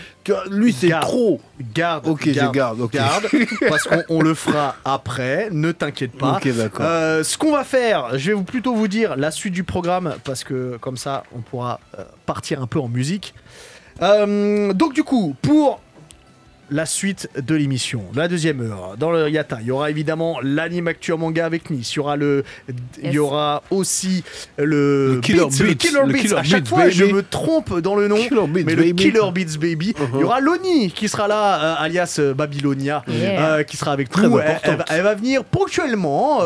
Speaker 3: lui c'est trop.
Speaker 1: Garde,
Speaker 3: ok, je garde. Okay.
Speaker 1: Garde, parce qu'on le fera après, ne t'inquiète pas.
Speaker 3: Ok, d'accord.
Speaker 1: Ce qu'on va faire, je vais plutôt vous dire la suite du programme, parce que comme ça, on pourra partir un peu en musique. Donc du coup, pour la suite de l'émission. La deuxième heure, dans le Yata, il y aura évidemment l'anime actu en manga avec Nice. Il y aura aussi le Killer Beats. À chaque fois, je me trompe dans le nom, mais le Killer Beats Baby. Il y aura Loni qui sera là, alias Babylonia, qui sera avec nous. Elle va venir ponctuellement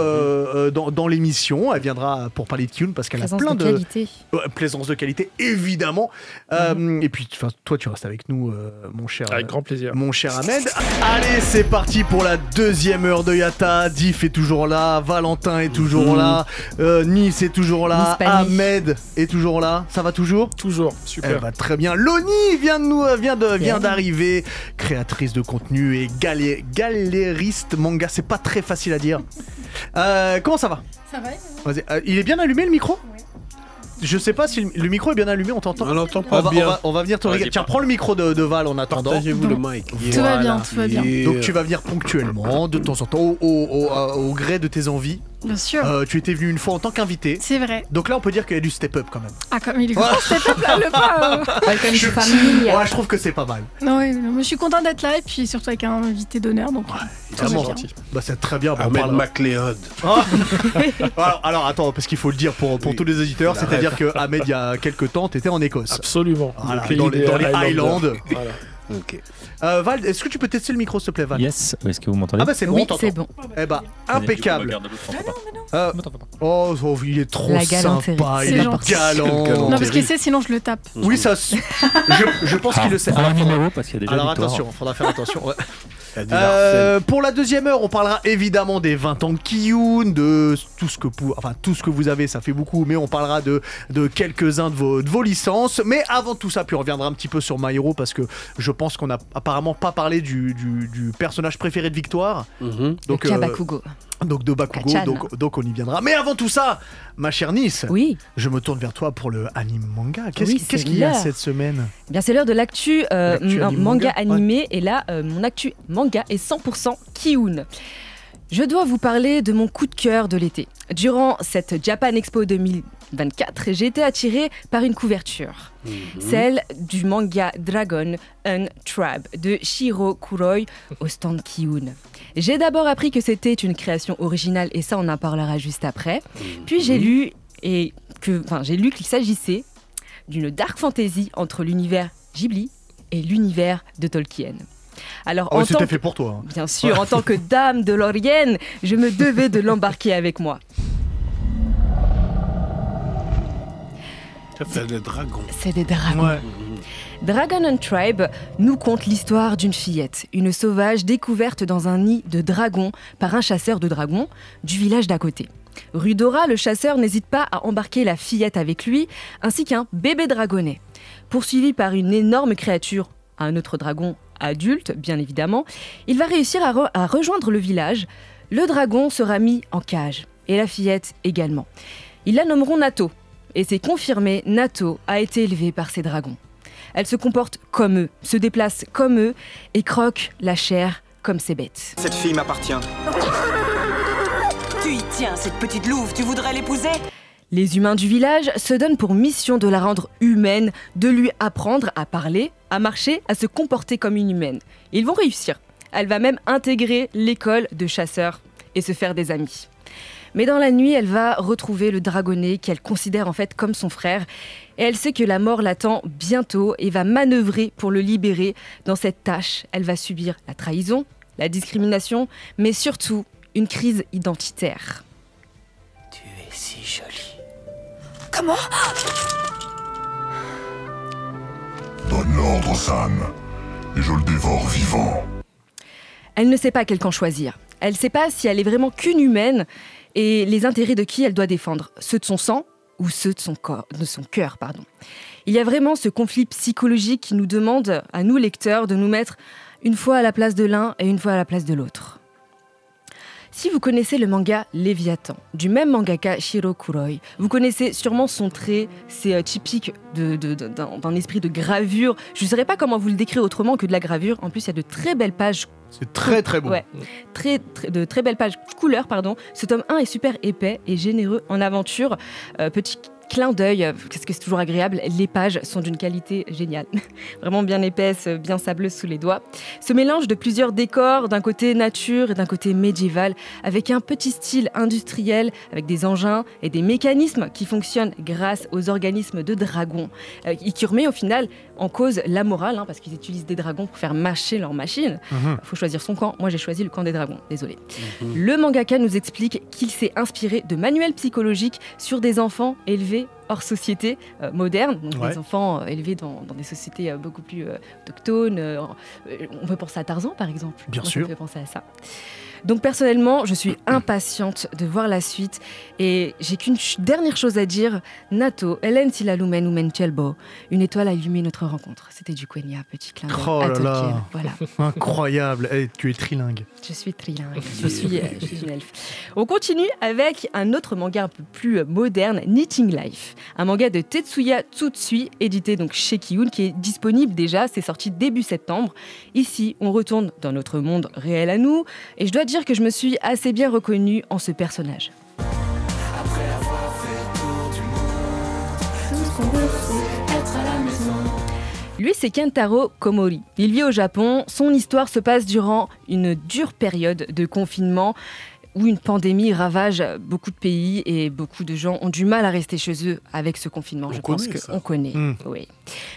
Speaker 1: dans l'émission. Elle viendra pour parler de Kyun parce qu'elle a plein de
Speaker 2: qualité.
Speaker 1: Plaisance de qualité, évidemment. Et puis, toi, tu restes avec nous, mon cher.
Speaker 5: Avec grand plaisir.
Speaker 1: Mon cher Ahmed. Allez, c'est parti pour la deuxième heure de Yata. Diff est toujours là, Valentin est toujours là, Nice est toujours là, Ahmed est toujours là. Ça va toujours?
Speaker 5: Toujours, super.
Speaker 1: Très bien. Loni vient d'arriver, créatrice de contenu et galériste manga. C'est pas très facile à dire. Comment ça va?
Speaker 7: Ça va.
Speaker 1: Vas-y. Il est bien allumé le micro? Oui. Je sais pas si le micro est bien allumé, on t'entend.
Speaker 3: On l'entend pas bien.
Speaker 1: On va venir te regarder. Tiens, prends le micro de Val en attendant.
Speaker 3: Partagez-vous le mic.
Speaker 7: Tout va bien, tout va bien.
Speaker 1: Donc tu vas venir ponctuellement, de temps en temps, au gré de tes envies.
Speaker 7: Bien sûr.
Speaker 1: Tu étais venu une fois en tant qu'invité.
Speaker 7: C'est vrai.
Speaker 1: Donc là, on peut dire qu'il y a du step-up quand même.
Speaker 7: Ah, comme il est grand step-up là, le pas.
Speaker 1: Ouais, je trouve que c'est pas mal.
Speaker 7: Non, oui, je suis content d'être là et puis surtout avec un invité d'honneur. Donc,
Speaker 1: vraiment gentil. Bah, c'est très bien.
Speaker 3: Ahmed MacLeod.
Speaker 1: Alors attends, parce qu'il faut le dire pour tous les auditeurs, c'est-à-dire que Ahmed, il y a quelques temps, t'étais en Écosse.
Speaker 5: Absolument.
Speaker 1: Voilà, dans les Highlands.
Speaker 5: Voilà.
Speaker 3: Ok.
Speaker 1: Val, est-ce que tu peux tester le micro s'il te plaît, Val?
Speaker 8: Yes, est-ce que vous m'entendez?
Speaker 1: Ah bah c'est bon,
Speaker 2: oui, c'est bon.
Speaker 1: Eh bah, impeccable. Oh, il est trop sympa, il est galant.
Speaker 7: Non, parce qu'il sait, sinon je le tape.
Speaker 1: Oui, ça. Je pense qu'il le sait.
Speaker 8: Un numéro parce qu'il y a déjà.
Speaker 1: Alors
Speaker 8: victoire.
Speaker 1: attention, faudra faire attention. Pour la deuxième heure, on parlera évidemment des 20 ans de Kyun, de tout ce que vous avez, ça fait beaucoup, mais on parlera de quelques-uns de vos licences. Mais avant tout ça, puis on reviendra un petit peu sur My Hero parce que je pense qu'on n'a apparemment pas parlé du personnage préféré de Victoire.
Speaker 2: Donc Bakugo.
Speaker 1: Donc de Bakugo, donc on y viendra. Mais avant tout ça, ma chère Nice,
Speaker 2: oui.
Speaker 1: Je me tourne vers toi pour le anime manga. Qu'est-ce qu'il y a cette semaine?
Speaker 2: Bien, c'est l'heure de l'actu manga animé. Et là, mon actu manga est 100% Kyun. Je dois vous parler de mon coup de cœur de l'été. Durant cette Japan Expo 2024, j'ai été attirée par une couverture. Celle du manga Dragon Untribe de Shiro Kuroi au stand Kyun. J'ai d'abord appris que c'était une création originale et ça on en parlera juste après. Puis j'ai lu qu'il s'agissait d'une dark fantasy entre l'univers Ghibli et l'univers de Tolkien. Alors,
Speaker 1: c'était fait pour toi.
Speaker 2: Bien sûr, en tant que dame de l'Orient, je me devais de l'embarquer avec moi.
Speaker 3: C'est des dragons.
Speaker 2: C'est des dragons. Ouais. Dragon Untribe nous conte l'histoire d'une fillette, une sauvage découverte dans un nid de dragons par un chasseur de dragons du village d'à côté. Rudora, le chasseur, n'hésite pas à embarquer la fillette avec lui, ainsi qu'un bébé dragonnet. Poursuivi par une énorme créature, un autre dragon adulte, bien évidemment, il va réussir à rejoindre le village. Le dragon sera mis en cage, et la fillette également. Ils la nommeront Nato, et c'est confirmé, Nato a été élevée par ces dragons. Elle se comporte comme eux, se déplace comme eux, et croque la chair comme ces bêtes.
Speaker 9: Cette fille m'appartient.
Speaker 10: Tu y tiens, cette petite louve, tu voudrais l'épouser ?
Speaker 2: Les humains du village se donnent pour mission de la rendre humaine, de lui apprendre à parler, à marcher, à se comporter comme une humaine. Ils vont réussir. Elle va même intégrer l'école de chasseurs et se faire des amis. Mais dans la nuit, elle va retrouver le dragonnet qu'elle considère en fait comme son frère. Et elle sait que la mort l'attend bientôt et va manœuvrer pour le libérer. Dans cette tâche, elle va subir la trahison, la discrimination, mais surtout une crise identitaire.
Speaker 10: Tu es si jolie.
Speaker 7: Comment ?
Speaker 11: Donne l'ordre, Sam, et je le dévore vivant.
Speaker 2: Elle ne sait pas quel camp choisir. Elle ne sait pas si elle est vraiment qu'une humaine et les intérêts de qui elle doit défendre, ceux de son sang ou ceux de son cœur. Il y a vraiment ce conflit psychologique qui nous demande, à nous lecteurs, de nous mettre une fois à la place de l'un et une fois à la place de l'autre. Si vous connaissez le manga Léviathan, du même mangaka Shiro Kuroi, vous connaissez sûrement son trait, c'est typique d'un esprit de gravure. Je ne saurais pas comment vous le décrire autrement que de la gravure. En plus, il y a de très belles pages.
Speaker 1: C'est très très beau.
Speaker 2: Ouais, de très belles pages couleurs, pardon. Ce tome 1 est super épais et généreux en aventure. Petit clin d'œil, parce que c'est toujours agréable. Les pages sont d'une qualité géniale. Vraiment bien épaisses, bien sableuses sous les doigts. Ce mélange de plusieurs décors, d'un côté nature et d'un côté médiéval, avec un petit style industriel, avec des engins et des mécanismes qui fonctionnent grâce aux organismes de dragons, et qui remet au final en cause la morale, parce qu'ils utilisent des dragons pour faire marcher leurs machines. Faut choisir son camp. Moi, j'ai choisi le camp des dragons. Désolé. Le mangaka nous explique qu'il s'est inspiré de manuels psychologiques sur des enfants élevés hors société moderne, donc des enfants élevés dans des sociétés beaucoup plus autochtones. On peut penser à Tarzan, par exemple.
Speaker 1: Bien sûr.
Speaker 2: On peut penser à ça. Donc personnellement, je suis impatiente de voir la suite et j'ai qu'une dernière chose à dire. Nato, Hélène Silalumen Umentelbo, une étoile a illumé notre rencontre. C'était du Quenya, petit clin d'œil à Tolkien. Voilà.
Speaker 1: Incroyable. Hey, tu es trilingue.
Speaker 2: Je suis trilingue. Je suis une elfe. On continue avec un autre manga un peu plus moderne, Knitting Life. Un manga de Tetsuya Tsutsui, édité donc chez Kiyun, qui est disponible déjà. C'est sorti début septembre. Ici, on retourne dans notre monde réel à nous. Et je dois dire que je me suis assez bien reconnue en ce personnage.
Speaker 6: Après avoir fait le tour du monde, tout ce qu'on veut c'est être à la maison.
Speaker 2: Lui, c'est Kentaro Komori. Il vit au Japon. Son histoire se passe durant une dure période de confinement où une pandémie ravage beaucoup de pays et beaucoup de gens ont du mal à rester chez eux avec ce confinement. Je pense qu'on connaît. Oui.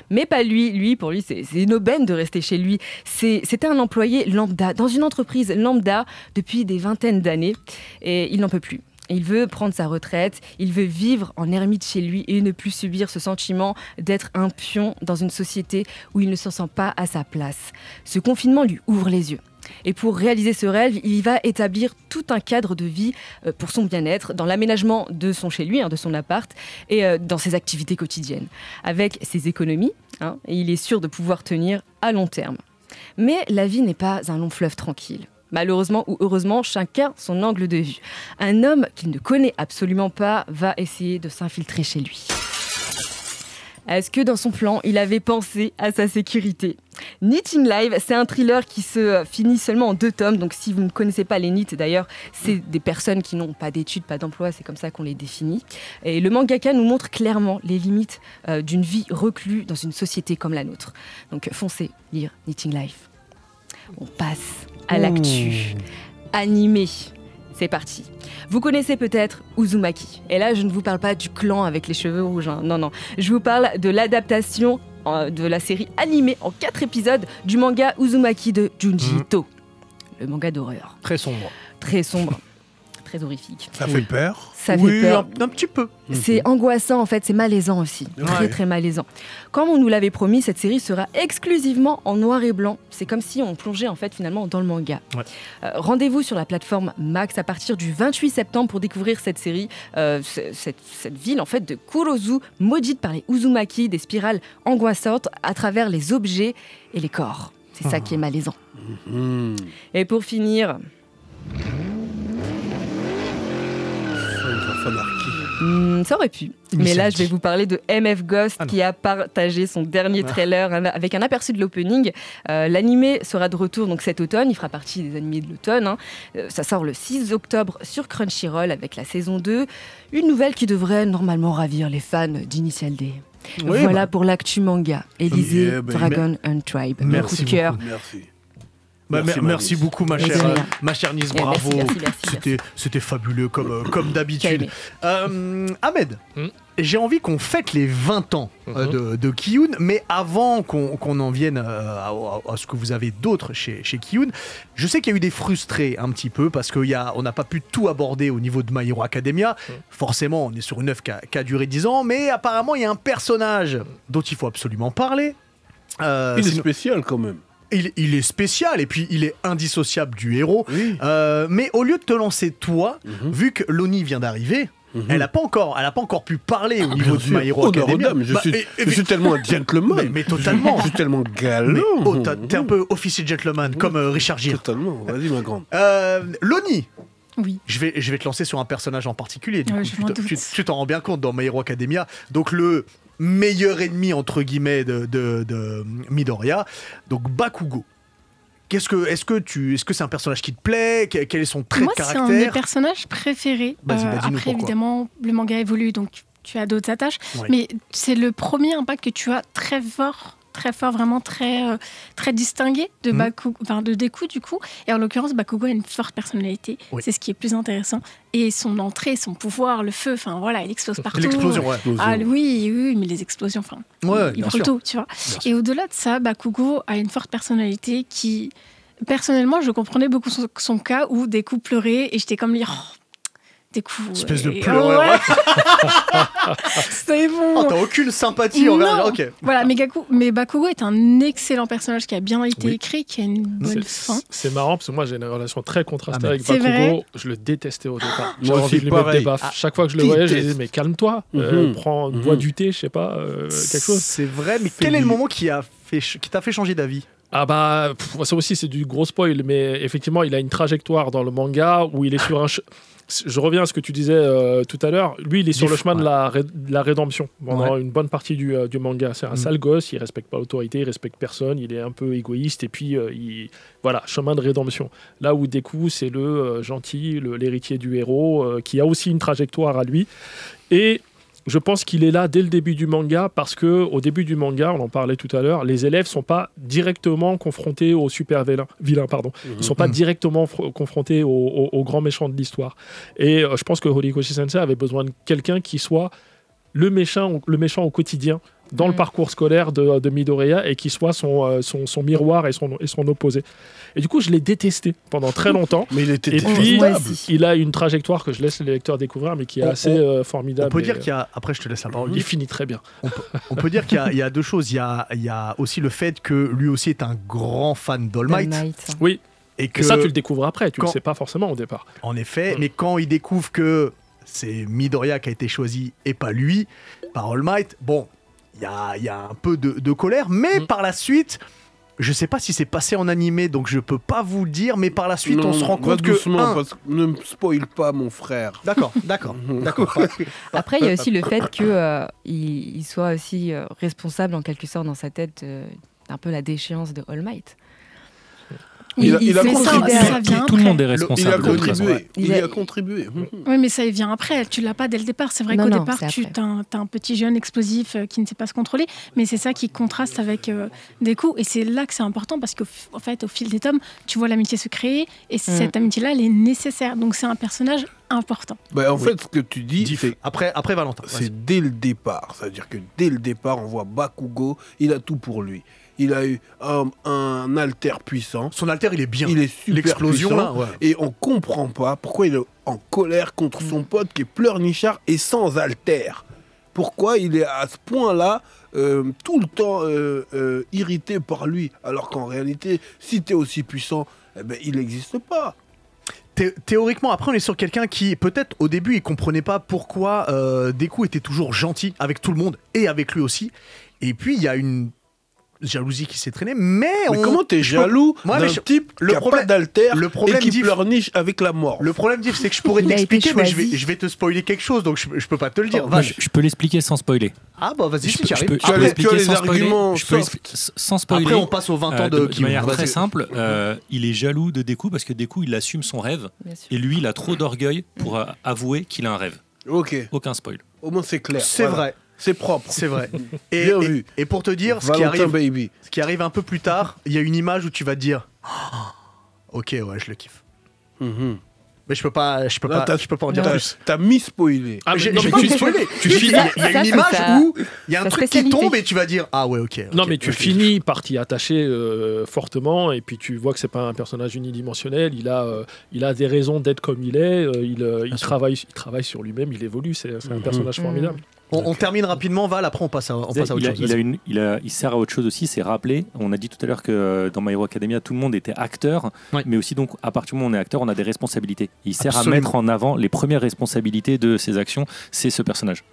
Speaker 2: Mais pas lui. Pour lui, c'est une aubaine de rester chez lui. C'était un employé lambda, dans une entreprise lambda depuis des vingtaines d'années. Et il n'en peut plus. Il veut prendre sa retraite, il veut vivre en ermite chez lui et ne plus subir ce sentiment d'être un pion dans une société où il ne se sent pas à sa place. Ce confinement lui ouvre les yeux. Et pour réaliser ce rêve, il va établir tout un cadre de vie pour son bien-être, dans l'aménagement de son chez lui, de son appart, et dans ses activités quotidiennes. Avec ses économies, et il est sûr de pouvoir tenir à long terme. Mais la vie n'est pas un long fleuve tranquille. Malheureusement ou heureusement, chacun son angle de vue. Un homme qu'il ne connaît absolument pas va essayer de s'infiltrer chez lui. Est-ce que dans son plan, il avait pensé à sa sécurité ? Knitting Live, c'est un thriller qui se finit seulement en 2 tomes. Donc si vous ne connaissez pas les knits, d'ailleurs, c'est des personnes qui n'ont pas d'études, pas d'emploi, c'est comme ça qu'on les définit. Et le mangaka nous montre clairement les limites d'une vie reclue dans une société comme la nôtre. Donc foncez lire Knitting Live. On passe à l'actu. Animé. C'est parti. Vous connaissez peut-être Uzumaki. Et là, je ne vous parle pas du clan avec les cheveux rouges. Non. Je vous parle de l'adaptation de la série animée en 4 épisodes du manga Uzumaki de Junji Ito. Le manga d'horreur.
Speaker 1: Très sombre.
Speaker 2: Très sombre. Très horrifique.
Speaker 3: Ça fait peur.
Speaker 2: Ça fait peur.
Speaker 1: Un petit peu.
Speaker 2: C'est angoissant en fait, c'est malaisant aussi. Très malaisant. Comme on nous l'avait promis, cette série sera exclusivement en noir et blanc. C'est comme si on plongeait en fait finalement dans le manga. Rendez-vous sur la plateforme Max à partir du 28 septembre pour découvrir cette série. Cette ville en fait de Kurozu, maudite par les Uzumaki, des spirales angoissantes à travers les objets et les corps. C'est ça qui est malaisant. Et pour finir... ça aurait pu. Mais là, je vais vous parler de MF Ghost qui a partagé son dernier trailer avec un aperçu de l'opening. L'animé sera de retour donc cet automne. Il fera partie des animés de l'automne. Ça sort le 6 octobre sur Crunchyroll avec la saison 2. Une nouvelle qui devrait normalement ravir les fans d'Initial D. Voilà pour l'actu manga. Élisée, Dragon and Tribe.
Speaker 1: Merci
Speaker 2: beaucoup.
Speaker 3: Merci.
Speaker 1: Merci beaucoup ma chère Nice, bravo. C'était fabuleux comme d'habitude. Ahmed, j'ai envie qu'on fête les 20 ans de Kiyun, mais avant qu'on en vienne à ce que vous avez d'autre chez Kiyun, je sais qu'il y a eu des frustrés un petit peu parce qu'on n'a pas pu tout aborder au niveau de My Hero Academia. Forcément, on est sur une œuvre qui a duré 10 ans, mais apparemment il y a un personnage dont il faut absolument parler.
Speaker 3: Il est spécial quand même.
Speaker 1: Il est spécial et puis il est indissociable du héros. Mais au lieu de te lancer toi, vu que Loni vient d'arriver, elle n'a pas encore pu parler au niveau de My Hero Academia.
Speaker 3: Je suis tellement un gentleman.
Speaker 1: Mais totalement.
Speaker 3: Je suis tellement galant.
Speaker 1: T'es un peu officier gentleman comme Richard Gere.
Speaker 3: Totalement. Vas-y ma grande.
Speaker 1: Loni.
Speaker 7: Oui.
Speaker 1: Je vais te lancer sur un personnage en particulier. Tu t'en rends bien compte dans My Hero Academia. Donc le meilleur ennemi entre guillemets de Midoriya, donc Bakugo. Est-ce que c'est un personnage qui te plaît? Quel est son trait de caractère?
Speaker 7: Moi, c'est un de mes personnages préférés.
Speaker 1: Vas-y,
Speaker 7: après, évidemment, le manga évolue, donc tu as d'autres attaches.
Speaker 1: Ouais.
Speaker 7: Mais c'est le premier impact que tu as très fort, vraiment très distingué de de Deku du coup. Et en l'occurrence, Bakugo a une forte personnalité.
Speaker 1: Oui.
Speaker 7: C'est ce qui est plus intéressant. Et son entrée, son pouvoir, le feu, enfin voilà, il explose partout.
Speaker 1: L'explosion, ouais.
Speaker 7: Ah oui, mais les explosions, enfin, il
Speaker 1: bien
Speaker 7: brûle
Speaker 1: sûr.
Speaker 7: tout, tu vois.
Speaker 1: Bien sûr.
Speaker 7: Et au-delà de ça, Bakugo a une forte personnalité qui, personnellement, je comprenais beaucoup son cas où Deku pleurait et j'étais comme Deku.
Speaker 1: Espèce de pleureur.
Speaker 7: Ouais. C'est bon.
Speaker 1: Oh, t'as aucune sympathie envers.
Speaker 7: Non.
Speaker 1: Ok.
Speaker 7: Voilà, mais Bakugo est un excellent personnage qui a bien été écrit, qui a une bonne fin.
Speaker 5: C'est marrant parce que moi j'ai une relation très contrastée avec
Speaker 7: c'est
Speaker 5: Bakugo.
Speaker 7: vrai.
Speaker 5: Je le détestais au départ.
Speaker 3: Moi
Speaker 5: J'avais envie de lui mettre des
Speaker 3: pareil.
Speaker 5: baffes. Chaque fois que je le voyais, je disais mais calme-toi, prends bois du thé, je sais pas, quelque chose.
Speaker 1: C'est vrai, mais quel est le moment qui t'a fait changer d'avis?
Speaker 5: Ah bah, ça aussi c'est du gros spoil, mais effectivement il a une trajectoire dans le manga où il est sur un... Je reviens à ce que tu disais tout à l'heure. Lui, il est sur le chemin de la rédemption pendant une bonne partie du manga. C'est un sale gosse, il respecte pas l'autorité, il respecte personne, il est un peu égoïste et puis voilà, chemin de rédemption. Là où Deku, c'est le gentil, l'héritier du héros qui a aussi une trajectoire à lui. Et je pense qu'il est là dès le début du manga parce que au début du manga, on en parlait tout à l'heure, les élèves sont pas directement confrontés aux super vilains, pardon. Ils sont pas directement confrontés aux grands méchants de l'histoire. Et je pense que Horikoshi Sensei avait besoin de quelqu'un qui soit le méchant au quotidien dans le parcours scolaire de Midoriya et qui soit son miroir et son opposé. Et du coup, je l'ai détesté pendant très longtemps.
Speaker 3: Mais il était
Speaker 5: et puis,
Speaker 3: détestable.
Speaker 5: il a une trajectoire que je laisse les lecteurs découvrir, mais qui est assez formidable.
Speaker 1: On peut dire qu'il y a... Après, je te laisse la parole.
Speaker 5: Il finit très bien.
Speaker 1: On peut dire qu'il y a deux choses. Il y a aussi le fait que lui aussi est un grand fan d'All Might.
Speaker 5: Oui.
Speaker 1: Et
Speaker 5: ça, tu le découvres après. Tu le sais pas forcément au départ.
Speaker 1: En effet. Mais quand il découvre que c'est Midoriya qui a été choisi et pas lui, par All Might, bon, il y a un peu de colère. Mais par la suite... Je sais pas si c'est passé en animé, donc je peux pas vous le dire, mais par la suite, on se rend compte que...
Speaker 3: Parce que ne me spoil pas, mon frère.
Speaker 1: D'accord.
Speaker 2: Après, il y a aussi le fait qu'il soit aussi responsable, en quelque sorte, dans sa tête, d'un peu la déchéance de All Might.
Speaker 3: Il a
Speaker 7: contribué.
Speaker 4: Tout le monde est responsable.
Speaker 3: Il a contribué.
Speaker 7: Oui, mais ça, il vient après. Tu l'as pas dès le départ. C'est vrai qu'au départ, tu as un petit jeune explosif qui ne sait pas se contrôler. Mais c'est ça qui contraste avec Deku. Et c'est là que c'est important parce qu'en fait, au fil des tomes, tu vois l'amitié se créer. Et cette amitié-là, elle est nécessaire. Donc, c'est un personnage important.
Speaker 3: En fait, ce que tu dis, c'est
Speaker 1: après Valentin.
Speaker 3: C'est dès le départ. C'est-à-dire que dès le départ, on voit Bakugo, il a tout pour lui. Il a eu un alter puissant.
Speaker 1: Son alter, il est bien.
Speaker 3: Il est super
Speaker 1: L'explosion,
Speaker 3: puissant.
Speaker 1: là, ouais.
Speaker 3: Et on comprend pas pourquoi il est en colère contre son pote qui est pleurnichard et sans alter. Pourquoi il est à ce point-là tout le temps irrité par lui. Alors qu'en réalité, si tu es aussi puissant, il n'existe pas.
Speaker 1: Théoriquement, après, on est sur quelqu'un qui, peut-être au début, il comprenait pas pourquoi Deku était toujours gentil avec tout le monde et avec lui aussi. Et puis, il y a une jalousie qui s'est traînée, mais
Speaker 3: comment t'es jaloux d'un type qui a pas d'alter et qui pleurniche avec la mort?
Speaker 1: Le problème, Div, c'est que je pourrais t'expliquer, mais je vais te spoiler quelque chose, donc je peux pas te le dire.
Speaker 4: Je peux l'expliquer sans spoiler.
Speaker 1: Ah bah vas-y, si tu arrives.
Speaker 3: Tu as les arguments
Speaker 4: sans spoiler.
Speaker 1: Après, on passe aux 20 ans de
Speaker 4: Kim. De manière très simple, il est jaloux de Deku parce que Deku, il assume son rêve et lui, il a trop d'orgueil pour avouer qu'il a un rêve.
Speaker 3: Ok.
Speaker 4: Aucun spoil.
Speaker 3: Au moins, c'est clair.
Speaker 1: C'est vrai.
Speaker 3: C'est propre.
Speaker 1: C'est vrai.
Speaker 3: Bien vu.
Speaker 1: Et pour te dire, ce qui arrive un peu plus tard, il y a une image où tu vas te dire ok, ouais, je le kiffe. Mais je peux pas en dire plus.
Speaker 3: T'as mis-spoilé.
Speaker 1: J'ai pas mis-spoilé. Il y a une image où il y a un truc qui tombe et tu vas dire ah ouais, ok.
Speaker 5: Non, mais tu finis par t'y attacher fortement et puis tu vois que c'est pas un personnage unidimensionnel. Il a des raisons d'être comme il est. Il travaille sur lui-même. Il évolue. C'est un personnage formidable.
Speaker 1: On termine rapidement, Val, après on passe à autre chose.
Speaker 4: Il sert à autre chose aussi, c'est rappeler. On a dit tout à l'heure que dans My Hero Academia, tout le monde était acteur, mais aussi donc à partir du moment où on est acteur, on a des responsabilités. Il sert à mettre en avant les premières responsabilités de ses actions, c'est ce personnage.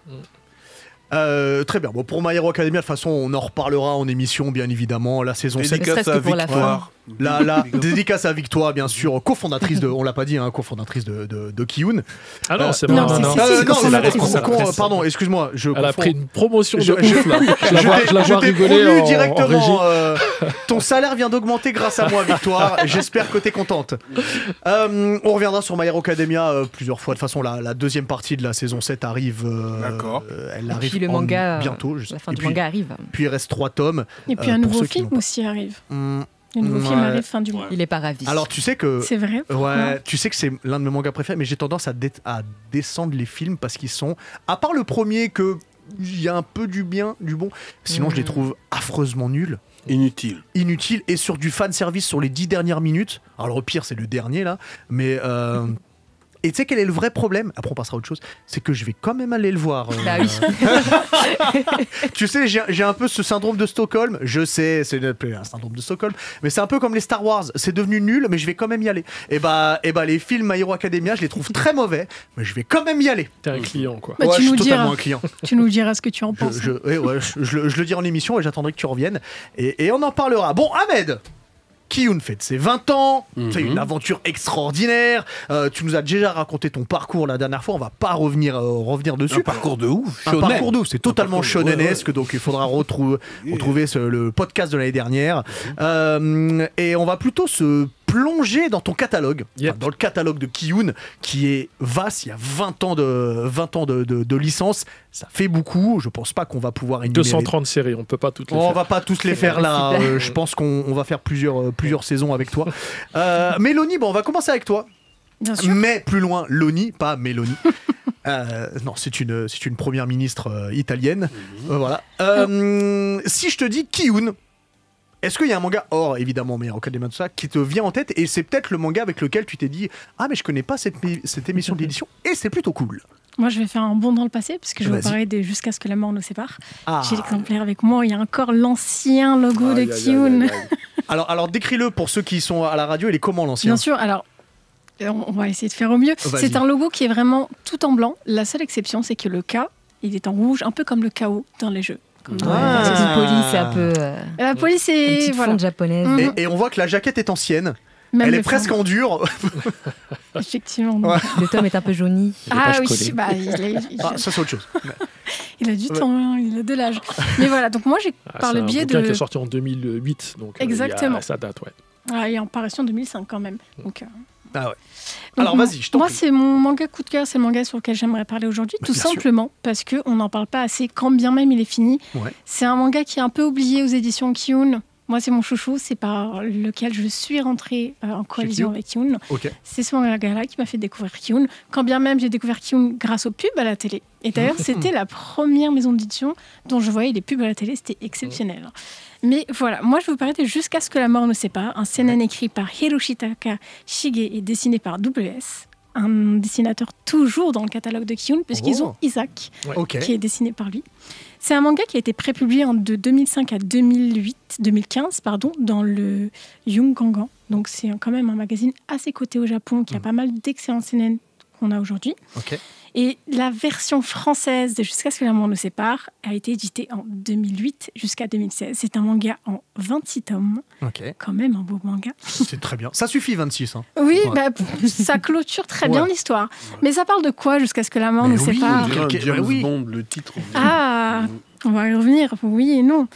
Speaker 1: Très bien. Bon, pour My Hero Academia, de toute façon, on en reparlera en émission, bien évidemment. La saison 7.
Speaker 3: Dédicace à Victoire.
Speaker 1: La dédicace à Victoire, bien sûr, cofondatrice de, on l'a pas dit, hein, cofondatrice de Kiyun.
Speaker 5: Ah non, c'est
Speaker 1: non,
Speaker 5: c'est
Speaker 1: la responsable. Pardon, excuse-moi.
Speaker 5: Elle a pris une promotion de ouf là. Je la vois rigoler
Speaker 1: directement. Ton salaire vient d'augmenter grâce à moi, Victoire. J'espère que t'es contente. On reviendra sur My Hero Academia plusieurs fois. De toute façon, la deuxième partie de la saison 7 arrive.
Speaker 3: D'accord.
Speaker 1: Elle arrive
Speaker 2: puis le manga,
Speaker 1: bientôt.
Speaker 2: La fin du manga arrive.
Speaker 1: Puis il reste 3 tomes.
Speaker 7: Et puis un nouveau film aussi arrive. Le nouveau film arrive fin du mois.
Speaker 2: Il est pas ravi.
Speaker 1: Alors tu sais que
Speaker 7: c'est vrai.
Speaker 1: Ouais, tu sais que c'est l'un de mes mangas préférés, mais j'ai tendance à descendre les films parce qu'ils sont, à part le premier que il y a un peu du bien, du bon. Sinon je les trouve affreusement nuls.
Speaker 3: Inutile
Speaker 1: et sur du fan service sur les 10 dernières minutes. Alors le pire c'est le dernier là, mais et tu sais quel est le vrai problème? Après on passera à autre chose. C'est que je vais quand même aller le voir.
Speaker 2: Bah oui.
Speaker 1: Tu sais, j'ai un peu ce syndrome de Stockholm. Je sais, c'est un syndrome de Stockholm, mais c'est un peu comme les Star Wars. C'est devenu nul, mais je vais quand même y aller. Et bah les films My Hero Academia, je les trouve très mauvais, mais je vais quand même y aller.
Speaker 5: T'es un client quoi.
Speaker 7: Bah,
Speaker 1: ouais,
Speaker 7: tu
Speaker 1: je suis
Speaker 7: nous
Speaker 1: totalement
Speaker 7: diras.
Speaker 1: un client.
Speaker 7: Tu nous diras ce que tu en penses.
Speaker 1: Je le dis en émission et j'attendrai que tu reviennes. Et on en parlera. Bon, Ahmed, Kiyun fête ses 20 ans, c'est une aventure extraordinaire. Tu nous as déjà raconté ton parcours la dernière fois, on va pas revenir dessus.
Speaker 3: Un parcours de ouf.
Speaker 1: Un parcours de ouf, c'est totalement shonenesque, donc il faudra retrouver le podcast de l'année dernière. Et on va plutôt se plonger dans ton catalogue, dans le catalogue de Kiyun, qui est vaste. Il y a 20 ans de licence. Ça fait beaucoup. Je pense pas qu'on va pouvoir énumérer.
Speaker 5: 230 séries, on peut pas toutes les faire.
Speaker 1: On va pas tous les faire là. Je pense qu'on va faire plusieurs saisons avec toi. Mélanie, on va commencer avec toi.
Speaker 7: Bien sûr.
Speaker 1: Mais plus loin, Loni, pas Mélanie. Non, c'est une première ministre italienne. Voilà. Si je te dis Kiyun, est-ce qu'il y a un manga hors, évidemment, My Hero Academia, tout ça, qui te vient en tête et c'est peut-être le manga avec lequel tu t'es dit « Ah, mais je connais pas cette émission d'édition et c'est plutôt cool ».
Speaker 7: Moi, je vais faire un bond dans le passé, parce que je vais vous parler de Jusqu'à ce que la mort nous sépare.
Speaker 1: Ah.
Speaker 7: J'ai l'exemplaire avec moi, il y a encore l'ancien logo de Kiyun.
Speaker 1: Alors, décris-le pour ceux qui sont à la radio, il est comment l'ancien?
Speaker 7: Bien sûr, alors, on va essayer de faire au mieux. C'est un logo qui est vraiment tout en blanc. La seule exception, c'est que le K, il est en rouge, un peu comme le KO dans les jeux.
Speaker 2: La police, c'est un peu.
Speaker 7: La police est.
Speaker 2: Une petite fonte japonaise.
Speaker 1: Et on voit que la jaquette est ancienne.
Speaker 7: Même
Speaker 1: elle est presque en dur.
Speaker 7: Effectivement.
Speaker 1: Ouais.
Speaker 2: Le tome est un peu jauni.
Speaker 7: Ah oui,
Speaker 1: ça c'est autre chose.
Speaker 7: Il a du temps, hein, il a de l'âge. Mais voilà, donc moi j'ai par le biais de.
Speaker 5: C'est un bouquin qui est sorti en 2008, donc
Speaker 7: exactement.
Speaker 5: Ça date, ouais.
Speaker 7: Ah, il est en parution en 2005 quand même. Donc,
Speaker 1: ah ouais. Alors vas-y, je t'en prie.
Speaker 7: Moi, c'est mon manga coup de cœur, c'est le manga sur lequel j'aimerais parler aujourd'hui, tout simplement parce qu'on n'en parle pas assez, quand bien même il est fini. Ouais. C'est un manga qui est un peu oublié aux éditions Kiyun. Moi, c'est mon chouchou, c'est par lequel je suis rentrée en coalition avec Kiyun. Okay. C'est ce manga-là qui m'a fait découvrir Kiyun. Quand bien même j'ai découvert Kiyun grâce aux pubs à la télé. Et d'ailleurs, c'était la première maison d'édition dont je voyais les pubs à la télé, c'était exceptionnel. Mais voilà, moi je vais vous parler de Jusqu'à ce que la mort nous sépare, un seinen écrit par Hiroshitaka Shige et dessiné par WS. Un dessinateur toujours dans le catalogue de Kiyun, puisqu'ils ont Isaac, qui est dessiné par lui. C'est un manga qui a été prépublié de 2005 à 2015 dans le Young Gangan. Donc c'est quand même un magazine assez coté au Japon, qui a pas mal d'excellents seinen qu'on a aujourd'hui. Et la version française de Jusqu'à ce que la mort nous sépare a été éditée en 2008 jusqu'à 2016. C'est un manga en 26 tomes. Quand même un beau manga.
Speaker 1: C'est très bien. Ça suffit 26. Hein.
Speaker 7: Oui, ça clôture très bien l'histoire. Mais ça parle de quoi Jusqu'à ce que la mort nous sépare?
Speaker 3: James Bond, le titre.
Speaker 7: Ah, on va y revenir. Oui et non.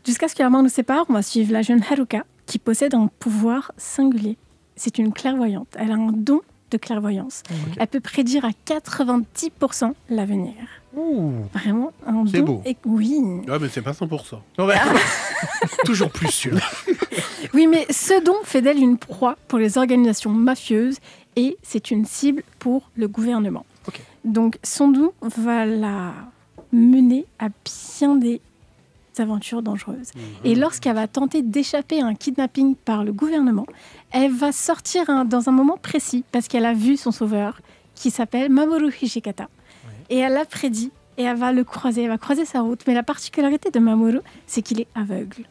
Speaker 7: Jusqu'à ce que la mort nous sépare, on va suivre la jeune Haruka qui possède un pouvoir singulier. C'est une clairvoyante. Elle a un don de clairvoyance. Elle peut prédire à 90% l'avenir. Vraiment un don.
Speaker 1: C'est beau.
Speaker 7: Oui.
Speaker 3: Ouais, mais c'est pas 100%.
Speaker 1: Toujours plus sûr.
Speaker 7: Oui, mais ce don fait d'elle une proie pour les organisations mafieuses et c'est une cible pour le gouvernement. Donc son don va la mener à bien des aventures dangereuses. Et lorsqu'elle va tenter d'échapper à un kidnapping par le gouvernement, elle va sortir dans un moment précis parce qu'elle a vu son sauveur qui s'appelle Mamoru Hijikata. Et elle l'a prédit et elle va le croiser, elle va croiser sa route. Mais la particularité de Mamoru, c'est qu'il est aveugle.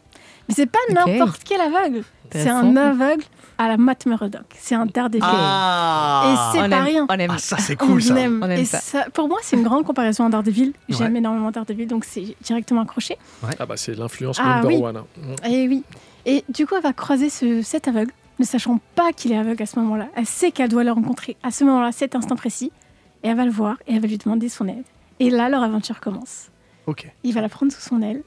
Speaker 7: Mais c'est pas n'importe quel aveugle. C'est un aveugle à la Matt Murdock. C'est un Daredevil. Et c'est pas rien.
Speaker 1: Ah, ça c'est cool ça.
Speaker 2: On aime
Speaker 7: ça. Pour moi, c'est une grande comparaison à Daredevil. J'aime énormément Daredevil, donc c'est directement accroché.
Speaker 5: Ah bah c'est l'influence number one.
Speaker 7: Et oui. Et du coup, elle va croiser cet aveugle, ne sachant pas qu'il est aveugle à ce moment-là. Elle sait qu'elle doit le rencontrer à ce moment-là, cet instant précis. Et elle va le voir et elle va lui demander son aide. Et là, leur aventure commence.
Speaker 1: Ok.
Speaker 7: Il va la prendre sous son aile.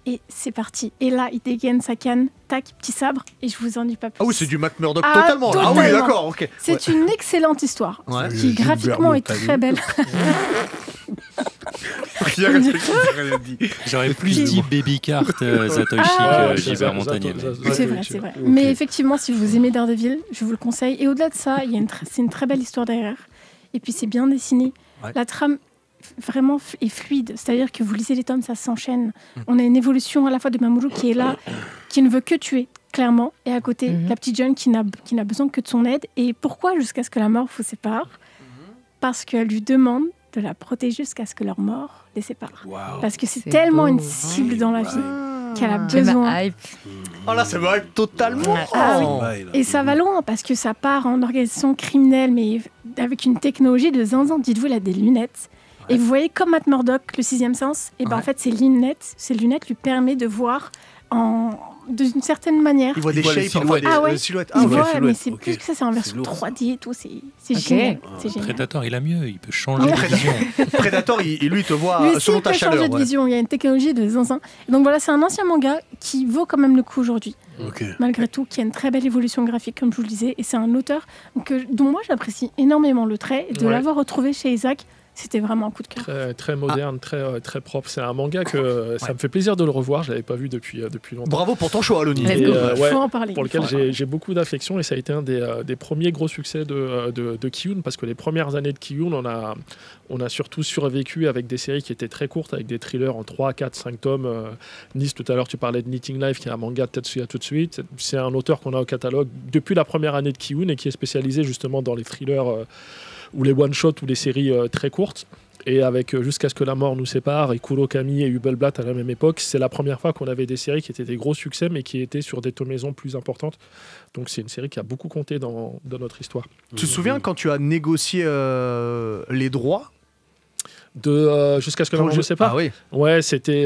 Speaker 7: Et c'est parti. Et là, il dégaine sa canne, tac, petit sabre, et je vous en dis pas plus.
Speaker 1: Ah oui, c'est du Matt Murdock totalement. Ah oui, d'accord, ok.
Speaker 7: C'est une excellente histoire, qui graphiquement est très belle.
Speaker 4: J'aurais plus dit Baby Cart Zatoichi que Gilbert Montagnier.
Speaker 7: C'est vrai, c'est vrai. Okay. Mais effectivement, si vous aimez Daredevil, je vous le conseille. Et au-delà de ça, c'est une très belle histoire derrière. Et puis c'est bien dessiné. Ouais. La trame vraiment est fluide, c'est-à-dire que vous lisez les tomes, ça s'enchaîne. On a une évolution à la fois de Mamoru qui est là, qui ne veut que tuer, clairement, et à côté, la petite jeune qui n'a besoin que de son aide. Et pourquoi jusqu'à ce que la mort vous sépare ? Parce qu'elle lui demande de la protéger jusqu'à ce que leur mort les sépare. Wow. Parce que c'est tellement beau. Une cible dans la vie qu'elle a besoin.
Speaker 1: Oh là, ça me hype totalement.
Speaker 7: Oui. Et ça va loin parce que ça part en organisation criminelle, mais avec une technologie de zinzin. Dites-vous, elle a des lunettes. Et vous voyez, comme Matt Murdock, le sixième sens, et en fait, ces lunettes lui permettent de voir d'une certaine manière.
Speaker 1: Il voit des shapes, il voit des silhouettes.
Speaker 7: Il voit, mais c'est plus que ça, c'est en version 3D et tout, c'est génial.
Speaker 4: Predator, il a mieux, il peut changer de vision.
Speaker 1: Predator, lui, il te voit selon ta chaleur.
Speaker 7: Il peut changer de vision, il y a une technologie de zinzin. Donc voilà, c'est un ancien manga qui vaut quand même le coup aujourd'hui. Malgré tout, qui a une très belle évolution graphique, comme je vous le disais, et c'est un auteur dont moi j'apprécie énormément le trait, et de l'avoir retrouvé chez Isaac. C'était vraiment un coup de cœur.
Speaker 5: Très, très moderne, très propre. C'est un manga que ça me fait plaisir de le revoir. Je l'avais pas vu depuis longtemps.
Speaker 1: Bravo pour ton choix, Aloni.
Speaker 7: Faut en parler.
Speaker 5: Pour lequel j'ai beaucoup d'affection et ça a été un des premiers gros succès de Ki-Yoon parce que les premières années de Ki-Yoon, on a surtout survécu avec des séries qui étaient très courtes, avec des thrillers en 3, 4, 5 tomes. Nice, tout à l'heure, tu parlais de Knitting Life, qui est un manga de Tetsuya tout de suite. C'est un auteur qu'on a au catalogue depuis la première année de Ki-Yoon et qui est spécialisé justement dans les thrillers ou les one-shots ou les séries très courtes. Et avec Jusqu'à ce que la mort nous sépare et Kurokami et Hubelblatt à la même époque, c'est la première fois qu'on avait des séries qui étaient des gros succès mais qui étaient sur des tomaisons plus importantes. Donc c'est une série qui a beaucoup compté dans notre histoire.
Speaker 1: Tu te souviens quand tu as négocié les droits
Speaker 5: de Jusqu'à ce que la mort nous sépare?
Speaker 1: Ah oui.
Speaker 5: Ouais, c'était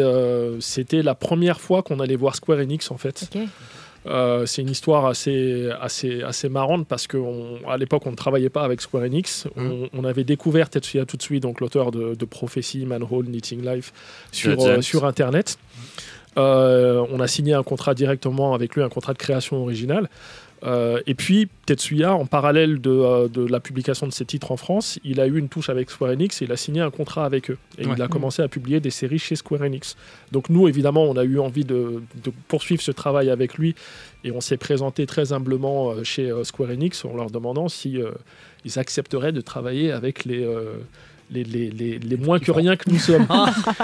Speaker 5: la première fois qu'on allait voir Square Enix en fait.
Speaker 2: Okay.
Speaker 5: C'est une histoire assez marrante parce qu'à l'époque on ne travaillait pas avec Square Enix. On avait découvert Tetsuya Tsutsui, donc l'auteur de Prophecy, Manhole, Knitting Life sur internet. On a signé un contrat directement avec lui, un contrat de création originale. Et puis Tetsuya, en parallèle de la publication de ses titres en France, il a eu une touche avec Square Enix et il a signé un contrat avec eux. Et il a commencé à publier des séries chez Square Enix. Donc nous, évidemment, on a eu envie de poursuivre ce travail avec lui et on s'est présenté très humblement chez Square Enix en leur demandant si ils accepteraient de travailler avec les moins que rien que nous sommes.